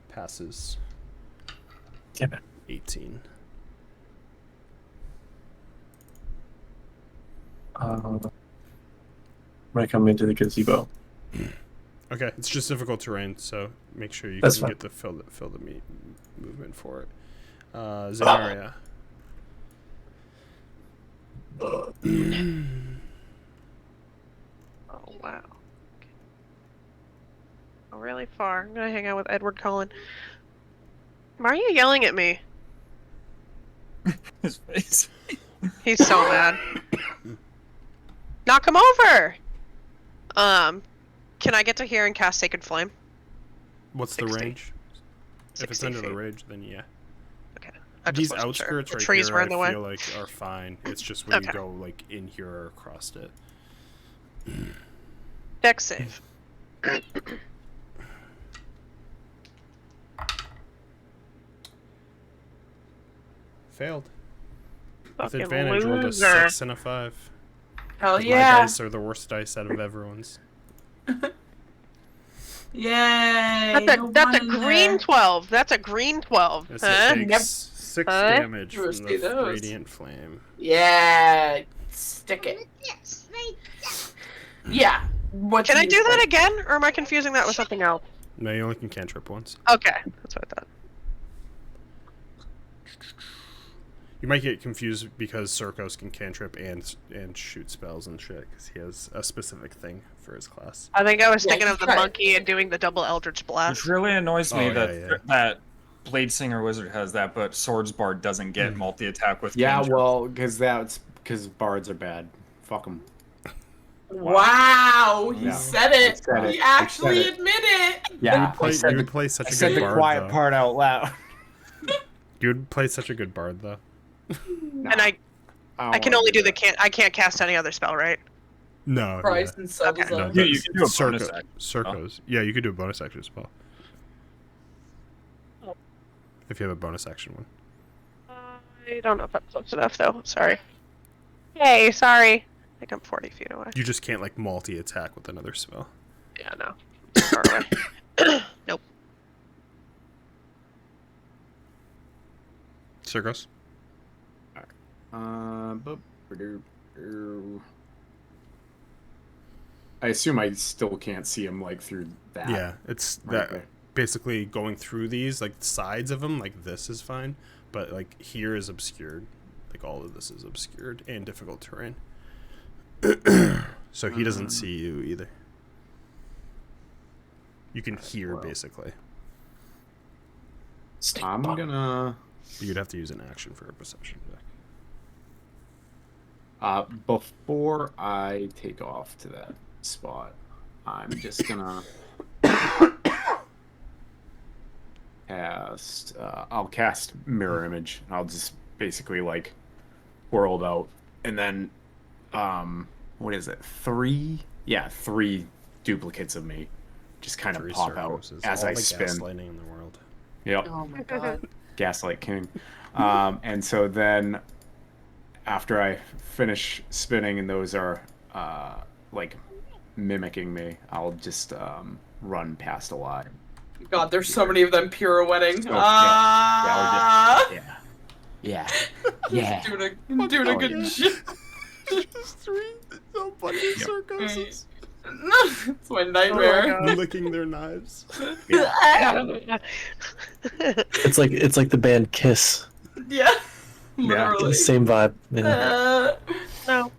Passes. Damn it. 18. I'm gonna come into the gazebo. Okay, it's just difficult terrain, so make sure you That's can fine. get the fill the movement for it. Zenaria. Oh, wow. Oh, really far. I'm gonna hang out with Edward Cullen. Why are you yelling at me? His face. He's so mad. Knock him over! Can I get to here and cast Sacred Flame? What's the 60. range? If it's 60 under the feet. range, then yeah. Okay. I just These wasn't sure. outskirts The right trees here, were in the I way. feel like are fine. It's just when you Okay. go like in here or across it. Dex save. Failed. With Fucking advantage, rolled a loser. 6 and a 5. Hell My yeah. dice are the worst dice out of everyone's. Yay. That's no a one in green there. 12. That's a green 12. This Huh? takes Never- 6 Huh? damage Never from see the those. radiant flame. Yeah. Stick it. Yeah. What Can you I do that said. again, or am I confusing that with something else? No, you only can cantrip once. Okay, that's what I thought. You might get confused because Circos can cantrip and shoot spells and shit because he has a specific thing for his class. I think I was Yeah, thinking you of the tried. monkey and doing the double Eldritch Which Blast. really annoys me Oh, that yeah. that Blade Singer Wizard has that, but Swords Bard doesn't get multi-attack with Yeah, cantrip. well, because bards are bad. Fuck them. Wow, he Yeah. said it. I said it. He I actually said it. admitted it. Yeah, You would play such I a said good the bard, quiet though. part out loud. You would play such a good bard, though. And I can only do the I can't cast any other spell, right? No. Christ Yeah. and so Okay. was No, I. You can do a bonus action. Circos. Yeah, you could do a bonus action as well. If you have a bonus action one. I don't know if I'm close enough, though. Sorry. Hey, sorry. I think I'm 40 feet away. You just can't, like, multi-attack with another spell. Yeah, no. Too far away. Nope. Circos? I assume I still can't see him like through that. Yeah, it's right that there. basically going through these, like, sides of them, like, this is fine. But, like, here is obscured. Like, all of this is obscured and difficult terrain. So he doesn't see you either. You can hear, basically. I'm gonna. You'd have to use an action for a perception check. Before I take off to that spot, I'm just gonna cast. I'll cast Mirror Image. I'll just basically like whirled out, and then what is it? 3? Yeah, 3 duplicates of me just kind of 3 pop out Circos is as all I the spin. gaslighting in the world. Yep. Oh my god. Gaslight King. And so then after I finish spinning and those are like mimicking me, I'll just run past a lot. God, there's so many of them pirouetting. So, yeah, yeah. Doing a good job. Just 3 so funny Circos. It's my nightmare. Licking their knives. It's like the band Kiss. Yeah. Literally. Same vibe. Yeah. No.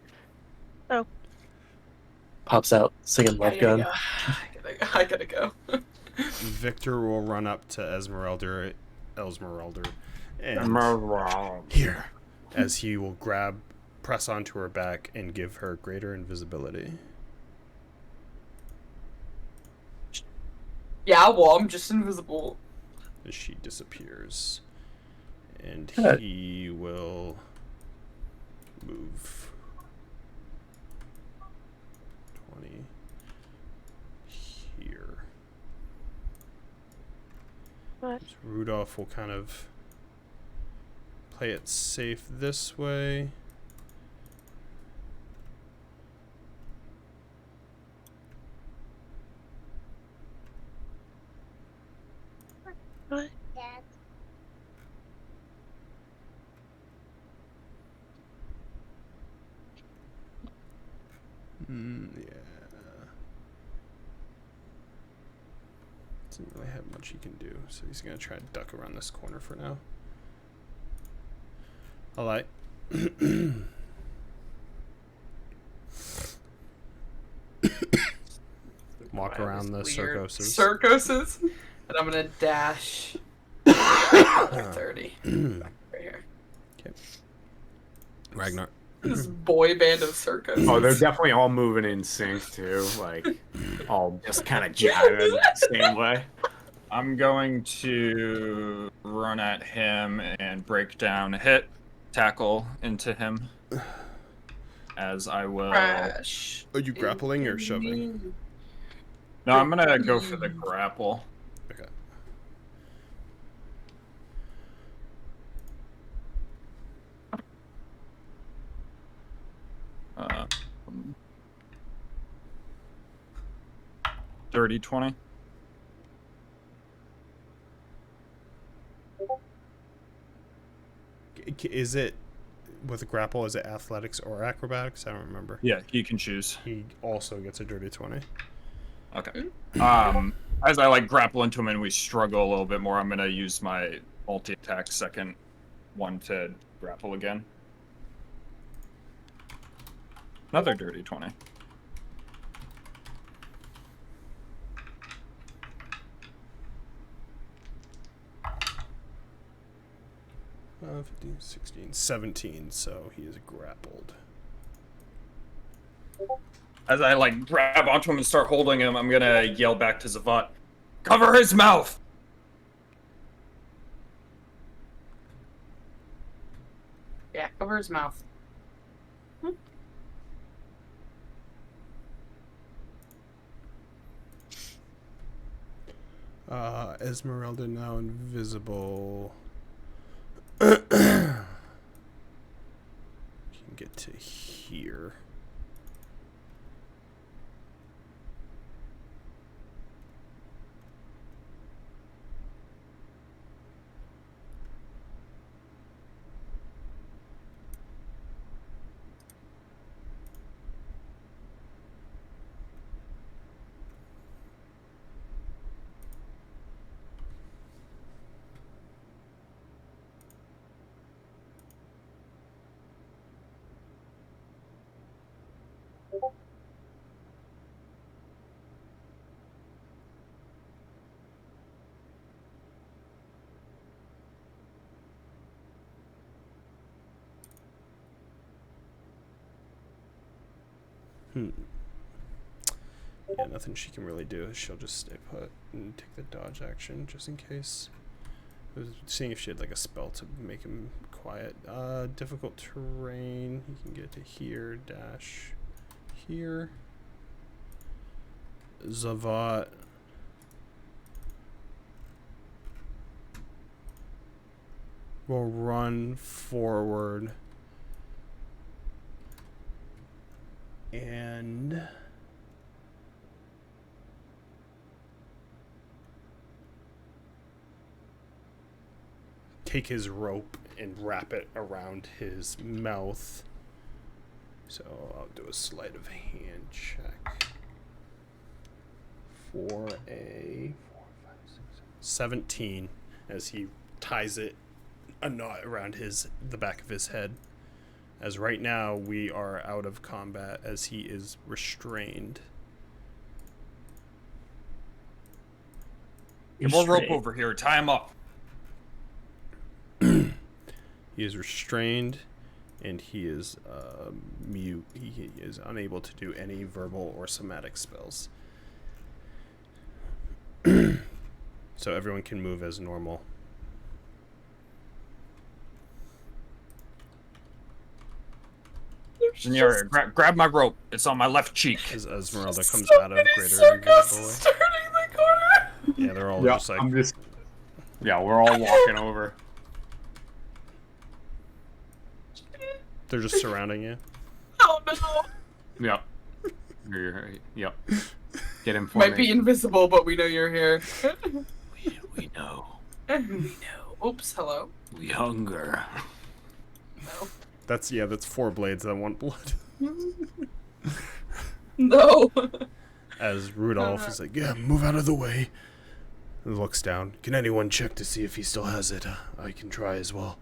Pops out singing Love Gun. I gotta go. Victor will run up to Esmeralda, and here, as he will press onto her back and give her greater invisibility. Yeah, well, I'm just invisible. As she disappears, and Good. he will move 20 here. What? So Rudolph will kind of play it safe this way. What? Yeah. Doesn't really have much he can do, so he's gonna try to duck around this corner for now. Alright. Walk around the Weird Circoses. Circoses. And I'm gonna dash 30. Right here. Ragnar. This boy band of Circos. Oh, they're definitely all moving in sync too, like all just kind of jiving the same way. I'm going to run at him and break down a hit, tackle into him. As I will. Crash. Are you grappling or shoving? No, I'm gonna go for the grapple. Okay. Dirty 20. Is it with a grapple? Is it athletics or acrobatics? I don't remember. Yeah, he can choose. He also gets a dirty 20. Okay. As I like grapple into him and we struggle a little bit more, I'm gonna use my multi-attack second one to grapple again. Another dirty 20. 15, 16, 17, so he is grappled. As I like grab onto him and start holding him, I'm gonna yell back to Zavat, "Cover his mouth!" Yeah, cover his mouth. Esmeralda now invisible. Can get to here. Yeah, nothing she can really do. She'll just stay put and take the dodge action just in case. I was seeing if she had like a spell to make him quiet. Difficult terrain. He can get to here, dash here. Zavat. Will run forward. And take his rope and wrap it around his mouth. So I'll do a sleight of hand check for a 17 as he ties it a knot around the back of his head. As right now we are out of combat as he is restrained. Get more rope over here. Tie him up. He is restrained, and he is mute. He is unable to do any verbal or somatic spells. So everyone can move as normal. Senora, grab my rope. It's on my left cheek. As Esmeralda comes So out of many Greater circus Invisible. starting in the corner. Yeah, they're all Yeah, just like... we're all walking over. They're just surrounding you. Oh no. Yep. Yep. Get him for Might me. be invisible, but we know you're here. We know. We know. Oops, hello. We hunger. No. That's 4 blades that want blood. No. As Rudolph is like, yeah, move out of the way. And looks down. Can anyone check to see if he still has it? I can try as well.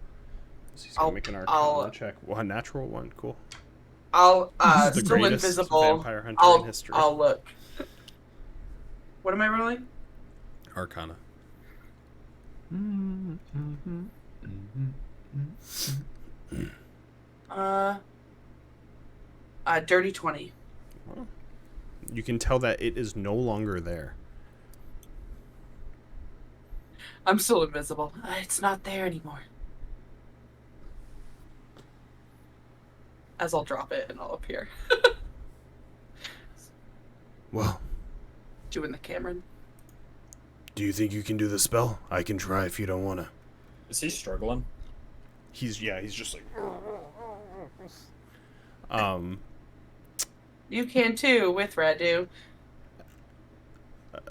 So he's gonna make an Arcana check. Well, a natural one. Cool. I'll This is the still greatest invisible. vampire hunter in history. I'll look. What am I rolling? Arcana. Dirty 20. Well, you can tell that it is no longer there. I'm still invisible. It's not there anymore. As I'll drop it and I'll appear. Well, Doing the Cameron. do you think you can do the spell? I can try if you don't wanna. Is he struggling? He's just like... You can too, with Radu.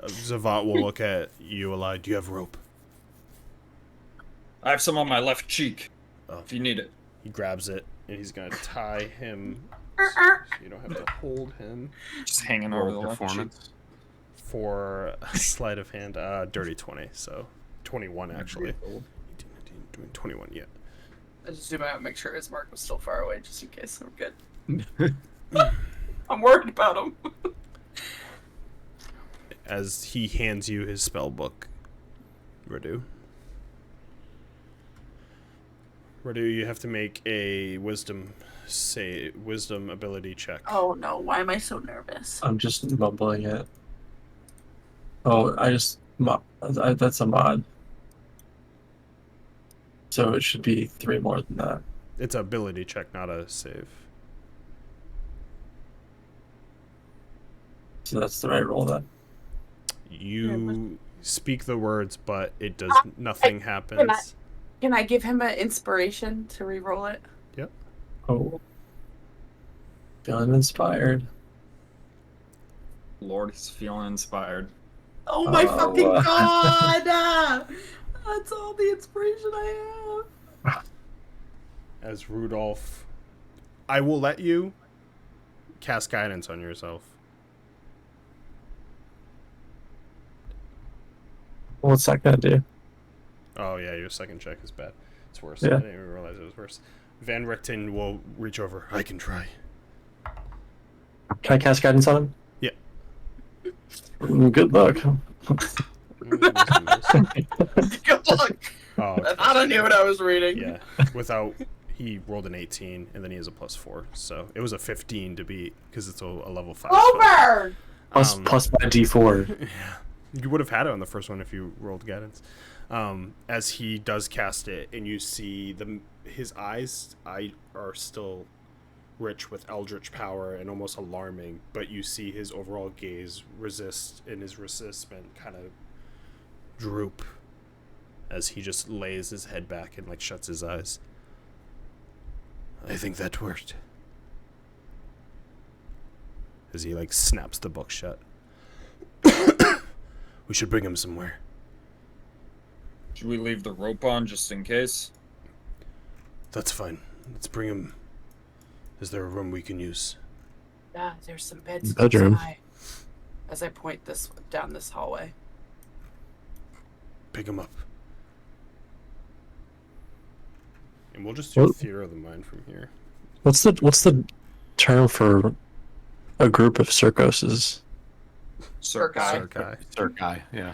Zavat will look at you, Eli. Do you have rope? I have some on my left cheek. Oh. If you need it. He grabs it, and he's gonna tie him so you don't have to hold him. Just hanging over the Roll left cheek. performance. For a sleight of hand, dirty 20, so 21 actually. 21, yeah. I just zoom out and make sure his mark was still far away, just in case. I'm good. I'm worried about him. As he hands you his spell book, Radu, you have to make a wisdom ability check. Oh no, why am I so nervous? I'm just mumbling it. Oh, that's a mod. So it should be 3 more than that. It's an ability check, not a save. So that's the right roll then. You speak the words, but it does nothing happens. Can I give him an inspiration to re-roll it? Yep. Oh. Feeling inspired. Lord, he's feeling inspired. Oh my fucking god! That's all the inspiration I have. As Rudolph, I will let you cast guidance on yourself. What's that gonna do? Oh yeah, your second check is bad. It's worse. Yeah. I didn't even realize it was worse. Van Richten will reach over. I can try. Can I cast guidance on him? Yeah. Good luck. Good luck. Oh, I thought I knew what I was reading. yeah. Without, he rolled an 18, and then he has a +4. So it was a 15 to beat because it's a level 5. Over. Plus my D4. Yeah. You would have had it on the first one if you rolled guidance. As he does cast it, and you see his eyes are still rich with eldritch power and almost alarming, but you see his overall gaze resist, and his resistment kind of droop as he just lays his head back and like shuts his eyes. I think that worked. As he like snaps the book shut. We should bring him somewhere. Should we leave the rope on just in case? That's fine. Let's bring him. Is there a room we can use? Yeah, there's some beds Bedroom. inside. As I point down this hallway. Pick him up. And we'll just do What? theater of the mind from here. What's the term for a group of circoses? Circi. Circi, yeah.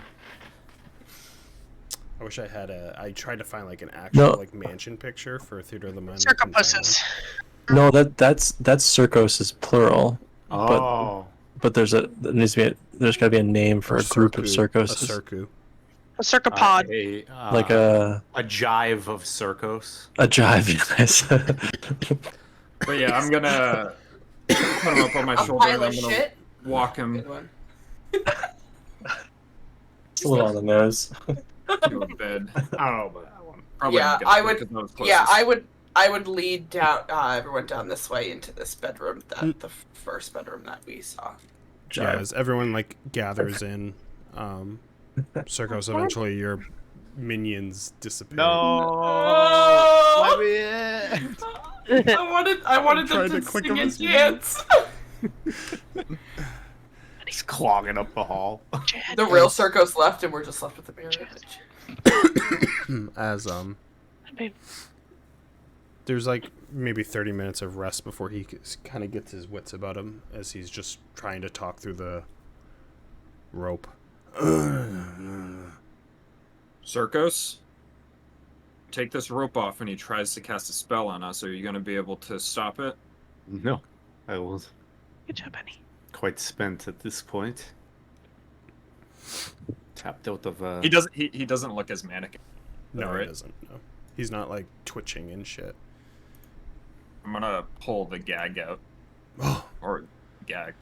I wish I had I tried to find like an actual No. like mansion picture for theater of the mind. I couldn't find Circumpuses. No, that's circos is plural. Oh. But there's got to be a name for one. a group of A circoses. circu. A circopod. Like a jive of circos. jive, yes. But yeah, I'm gonna put him up on my A shoulder pile and of I'm gonna shit. walk him Good one. It's a little on the nose. to a bed. I don't know about that one. Probably Yeah, not gonna I fit would- 'cause was Yeah, closest. I would lead down everyone down this way into this bedroom, the first bedroom that we saw. Yeah, as everyone like gathers in, circos, eventually your minions dissipate. Let me in. I wanted tried them to to click sing him and as well. dance. He's clogging up the hall. The real Circos left, and we're just left with the mirror image. As there's like maybe 30 minutes of rest before he kind of gets his wits about him as he's just trying to talk through the rope. Circos, take this rope off and he tries to cast a spell on us. Are you going to be able to stop it? No, I was Good job, Benny. quite spent at this point. Tapped out of He doesn't. He doesn't look as manic. No, Alright. he doesn't. No, he's not like twitching and shit. I'm gonna pull the gag out Oh, or gag.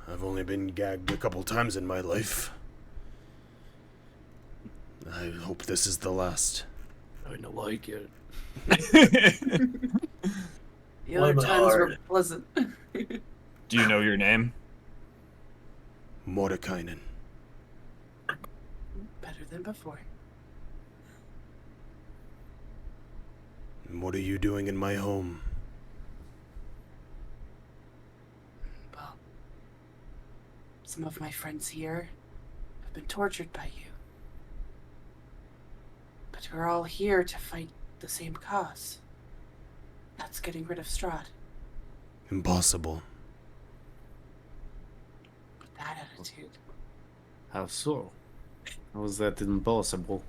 I've only been gagged a couple times in my life. I hope this is the last. I don't like it. The other Lemon times were hard. pleasant. Do you know your name? Mordekainen. Better than before. What are you doing in my home? Well, some of my friends here have been tortured by you. But we're all here to fight the same cause. That's getting rid of Strahd. Impossible. With that attitude. How so? How is that impossible?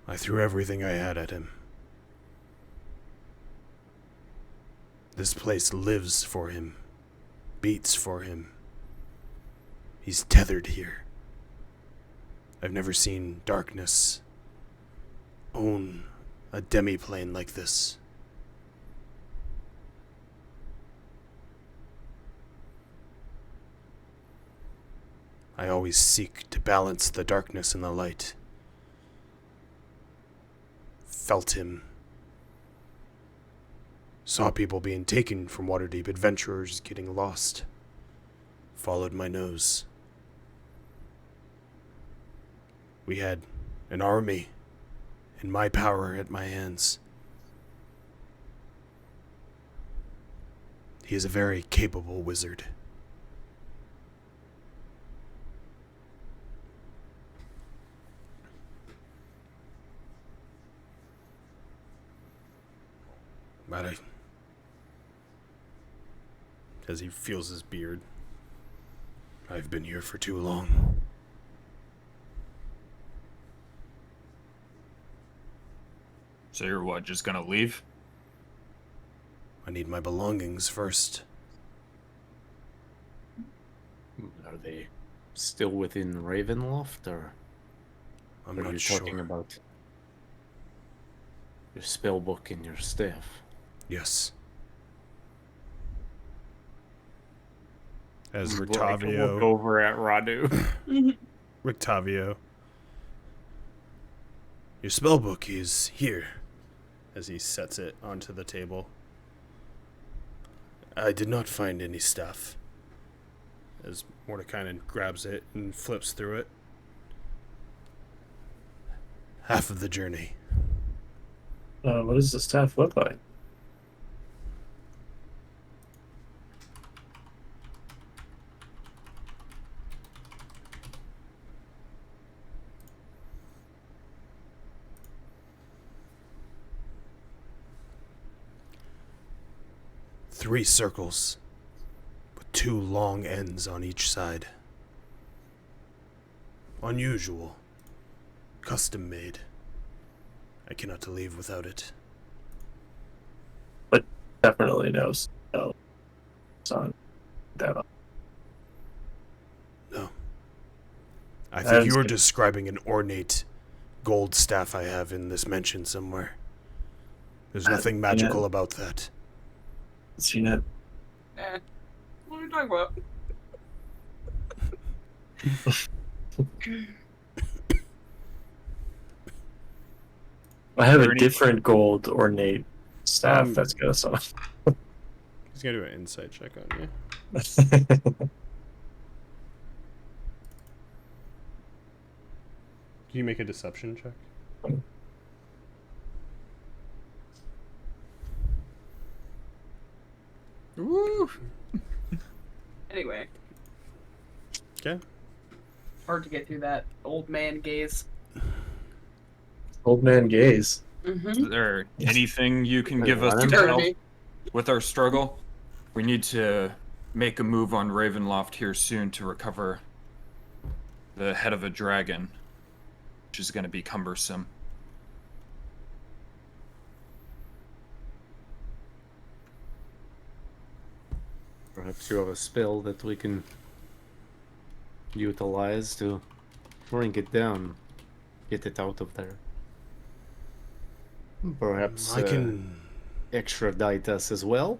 I threw everything I had at him. This place lives for him, beats for him. He's tethered here. I've never seen darkness own a demiplane like this. I always seek to balance the darkness and the light. Felt him. Saw people being taken from Waterdeep, adventurers getting lost. Followed my nose. We had an army and my power at my hands. He is a very capable wizard. But as he feels his beard, I've been here for too long. So you're what, just gonna leave? I need my belongings first. Are they still within Ravenloft, or I'm are not you sure. talking about your spell book and your staff? Yes. As Look Rictavio, over at Radu. Rictavio, your spellbook is here. As he sets it onto the table. I did not find any stuff. As Mordecai grabs it and flips through it. Half of the journey. What does the staff look like? Three circles, with two long ends on each side. Unusual. Custom made. I cannot leave without it. But definitely knows. No. Son. That. No. I That think is you were good. describing an ornate gold staff I have in this mansion somewhere. There's nothing magical about that. Seen it. Eh. What are you talking about? I have there a any- different gold ornate staff that's got some. He's gonna do an insight check on you. Can you make a deception check? Woo! Anyway, Okay. hard to get through that old man gaze. Old man gaze. Mm-hmm. Is there anything you can Wait, give us what? to help with our struggle? We need to make a move on Ravenloft here soon to recover the head of a dragon, which is going to be cumbersome. Perhaps you have a spell that we can utilize to bring it down, get it out of there. Perhaps I can. extradite us as well.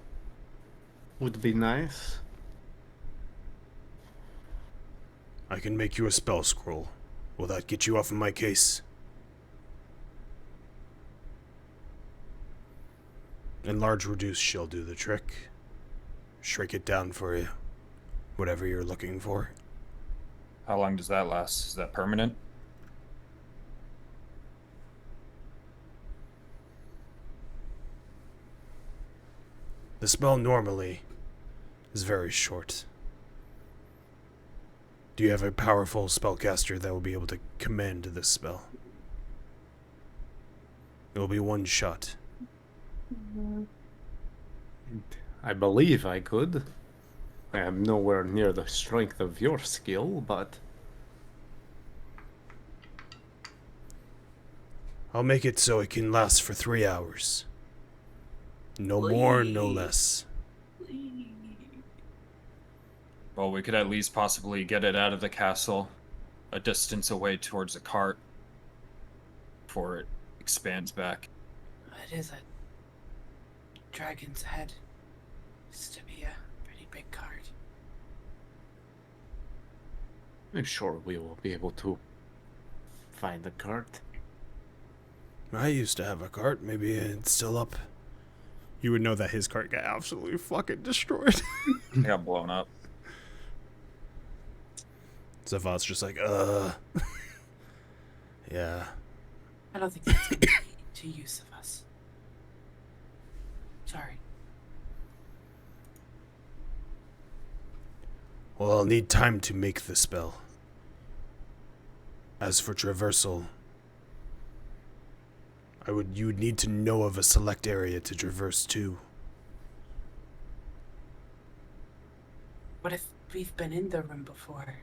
Would be nice. I can make you a spell scroll. Will that get you off of my case? Enlarge reduce shall do the trick. Shrink it down for you. Whatever you're looking for. How long does that last? Is that permanent? The spell normally is very short. Do you have a powerful spellcaster that will be able to command this spell? It will be one shot. I believe I could. I am nowhere near the strength of your skill, but I'll make it so it can last for 3 hours. No more, no less. Well, we could at least possibly get it out of the castle a distance away towards a cart before it expands back. It is a dragon's head. Used to be a pretty big card. I'm sure we will be able to find the cart. I used to have a cart. Maybe it's still up. You would know that his cart got absolutely fucking destroyed. It got blown up. Zavat's just like, yeah. I don't think that's going to be to use of us. Sorry. Well, I'll need time to make the spell. As for traversal, you would need to know of a select area to traverse to. What if we've been in the room before?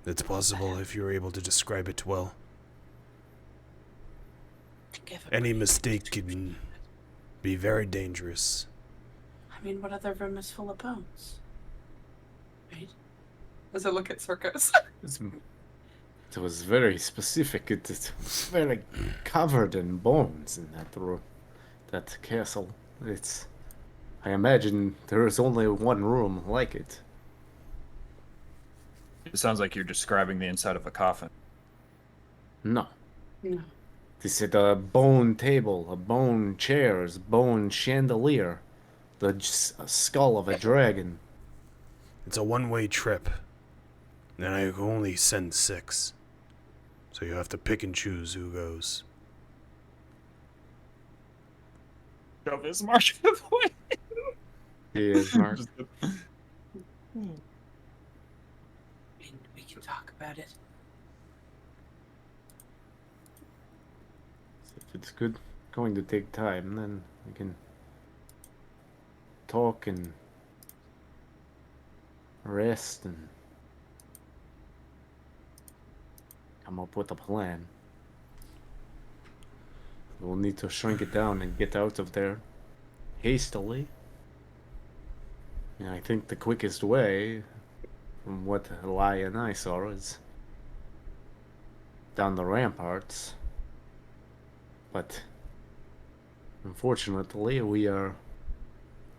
It's possible if you're able to describe it well. Any mistake can be very dangerous. I mean, what other room is full of bones? Right? As I look at Circus. It was very specific. It was very covered in bones in that room, that castle. I imagine there is only one room like it. It sounds like you're describing the inside of a coffin. No. No. This is a bone table, a bone chairs, bone chandelier, the skull of a dragon. It's a one-way trip, and I can only send 6. So you have to pick and choose who goes. Shove his mark away. He is Mark. We can talk about it. If it's going to take time, then we can talk and rest and come up with a plan. We'll need to shrink it down and get out of there hastily. And I think the quickest way, from what Eli and I saw, is down the ramparts. But unfortunately, we are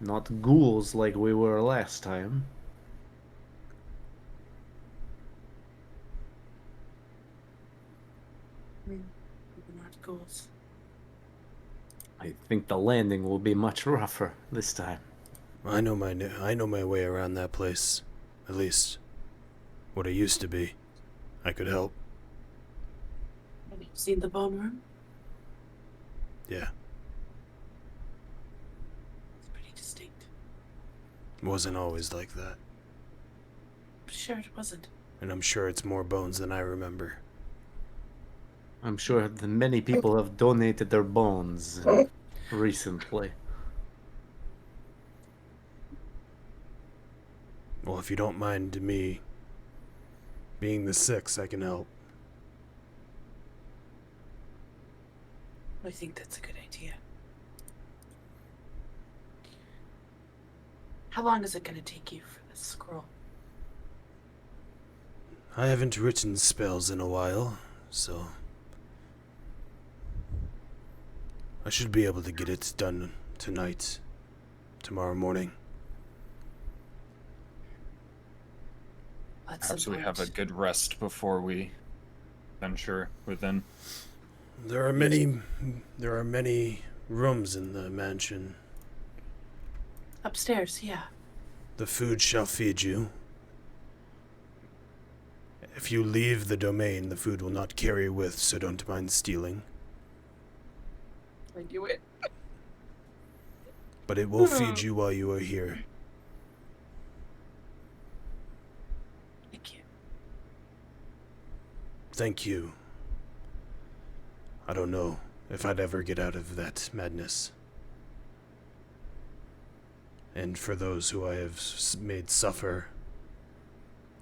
not ghouls like we were last time. We're not ghouls. I think the landing will be much rougher this time. I know my way around that place. At least, what it used to be. I could help. Have you seen the bone room? Yeah, It's pretty distinct. it wasn't always like that. I'm sure it wasn't. And I'm sure it's more bones than I remember. I'm sure that many people have donated their bones recently. Well, if you don't mind me being the 6, I can help. I think that's a good idea. How long is it going to take you for this scroll? I haven't written spells in a while, so I should be able to get it done tonight, tomorrow morning. Let's Perhaps we have a good rest before we venture within. There are many rooms in the mansion. Upstairs, yeah. The food shall feed you. If you leave the domain, the food will not carry with, so don't mind stealing. I do it. But it will feed you while you are here. Thank you. Thank you. I don't know if I'd ever get out of that madness. And for those who I have made suffer,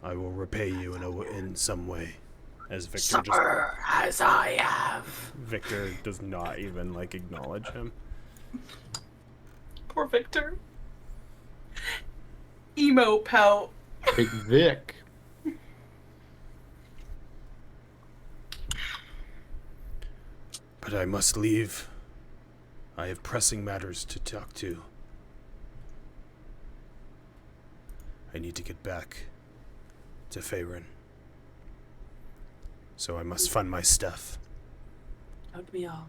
I will repay you in some way. As Victor Suffer as I have. Victor does not even acknowledge him. Poor Victor. Emo pout. Big Vic. But I must leave. I have pressing matters to talk to. I need to get back to Faerun. So I must fund my stuff. Don't we all?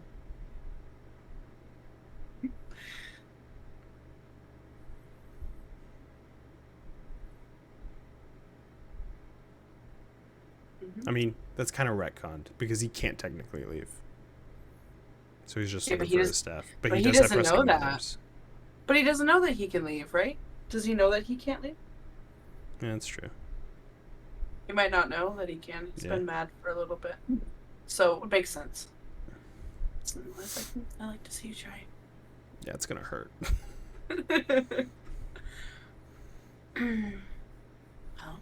I mean, that's kind of retconned because he can't technically leave. So he's just Yeah, but looking he for does- his staff. but But he he does have doesn't know pressing that. matters. But he doesn't know that he can leave, right? Does he know that he can't leave? Yeah, that's true. He might not know that he can. He's Yeah. been mad for a little bit. So it makes sense. So I was like, I like to see you try. Yeah, it's gonna hurt. Oh.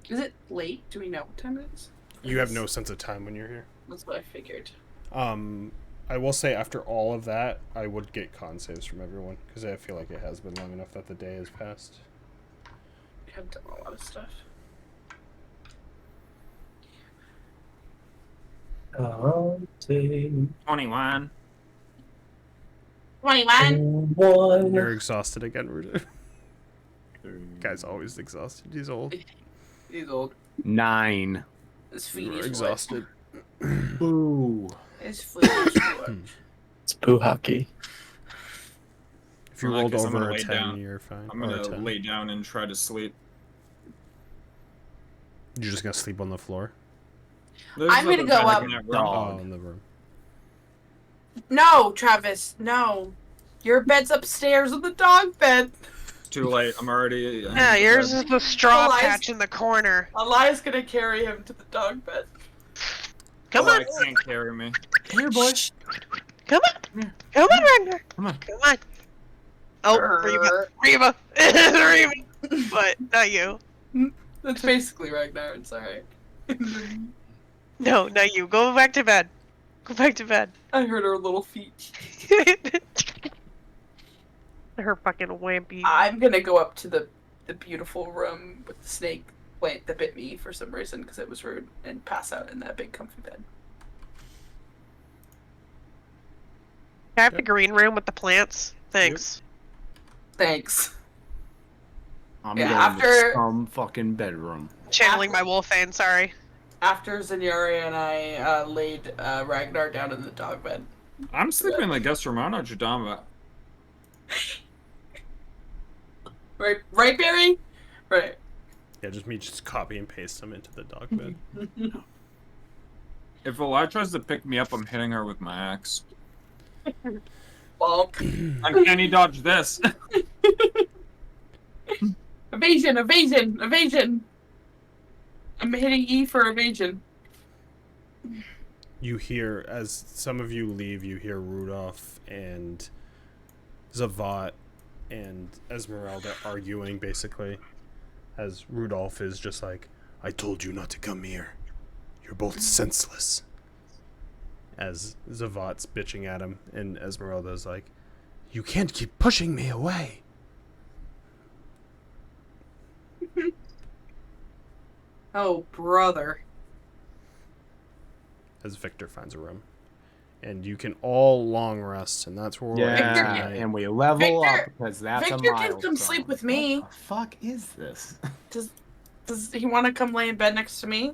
Is it late? Do we know what time it is? You have no sense of time when you're here. That's what I figured. I will say after all of that, I would get con saves from everyone because I feel like it has been long enough that the day has passed. We have done a lot of stuff. 21. 21! You're exhausted again, Ruda. Guy's always exhausted. He's old. He's old. 9. His feet You're is exhausted. Boo. wet. His feet is wet. It's poo hockey. If you In that rolled case, I'm over gonna a lay 10, down. you're fine. I'm Or a gonna 10. lay down and try to sleep. You're just gonna sleep on the floor? There's I'm gonna other go bed up. in that room. Oh, in the room. No, Travis, no. Your bed's upstairs in the dog bed. Too late. I'm already. Yeah, yours is the straw Elias- patch in the corner. Eli's gonna carry him to the dog bed. Come Oh, on, I can't carry me. Here, boy. come on, come on, Ragnar. Come on. Come on. Oh, Reba. Reba. But not you. That's basically Ragnar, it's alright. No, not you. Go back to bed. Go back to bed. I heard her little feet. Her fucking wimpy. I'm gonna go up to the beautiful room with the snake plant that bit me for some reason because it was rude and pass out in that big comfy bed. Can I have the green room with the plants? Thanks. Thanks. I'm Yeah, going after- to some fucking bedroom. Channeling my wolfane, sorry. After Zanyari and I laid Ragnar down in the dog bed. I'm sleeping in the guest room. I don't know what you're talking about. Right, Barry? Right. Yeah, just copy and paste them into the dog bed. If Eli tries to pick me up, I'm hitting her with my axe. Bonk. Uncanny dodge this. Evasion, evasion, evasion. I'm hitting E for evasion. You hear, as some of you leave, you hear Rudolph and Zavat and Esmeralda arguing, basically. As Rudolph is just like, I told you not to come here. You're both senseless. As Zavat's bitching at him, and Esmeralda's like, you can't keep pushing me away. Oh, brother. As Victor finds a room. And you can all long rest, and that's where we're at Victor, tonight. and we level Victor- up because that's Victor a can milestone. come sleep with me. What the fuck is this? Does he want to come lay in bed next to me?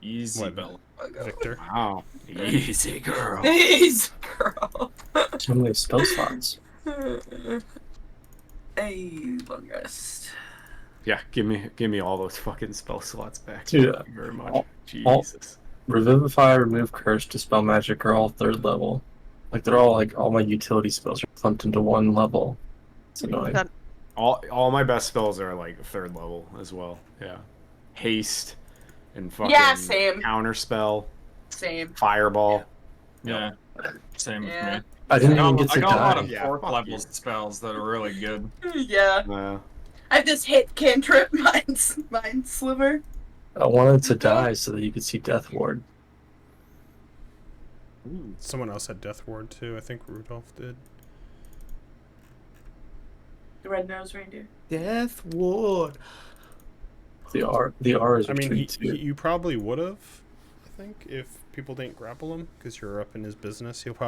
Easy, What, Bella. Victor? Wow. Easy girl. Please, girl. So many spell slots. Hey, long rest. Yeah, give me all those fucking spell slots back. Dude, Thank you very much. all- Jesus. Revivify, remove curse, dispel magic are all 3rd level. Like they're all all my utility spells are clumped into one level. It's annoying. That- All my best spells are like 3rd level as well. Yeah. Haste, and fucking Yeah, same. counterspell, Same. fireball. Yeah, same Yeah. with me. I didn't I even got, get I to got a lot die. of Yeah, fourth fuck level you. spells that are really good. Yeah. I have this hit cantrip, mind sliver. I wanted to die so that you could see Death Ward. Someone else had Death Ward too. I think Rudolph did. The red-nosed reindeer. Death Ward. The R is I mean, retreat too. you probably would have. I think if people didn't grapple him because you're up in his business, he would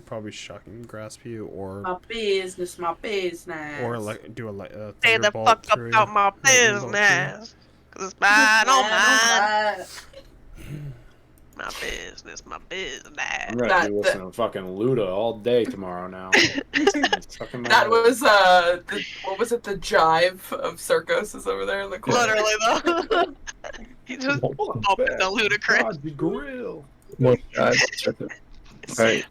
probably shock and grasp you, or My business, my business. like do a Stay the thunderbolt fuck up through out you. my Lightning bolt through you. business. Cause it's mine, oh mine. Mine. My business, my I'm business. gonna That- be listening to fucking Luda all day tomorrow now. Sucking my That head. was what was it? The jive of Circos is over there in the corner. Literally though. He just bumping the ludicrous. God, the grill. One guy. Alright.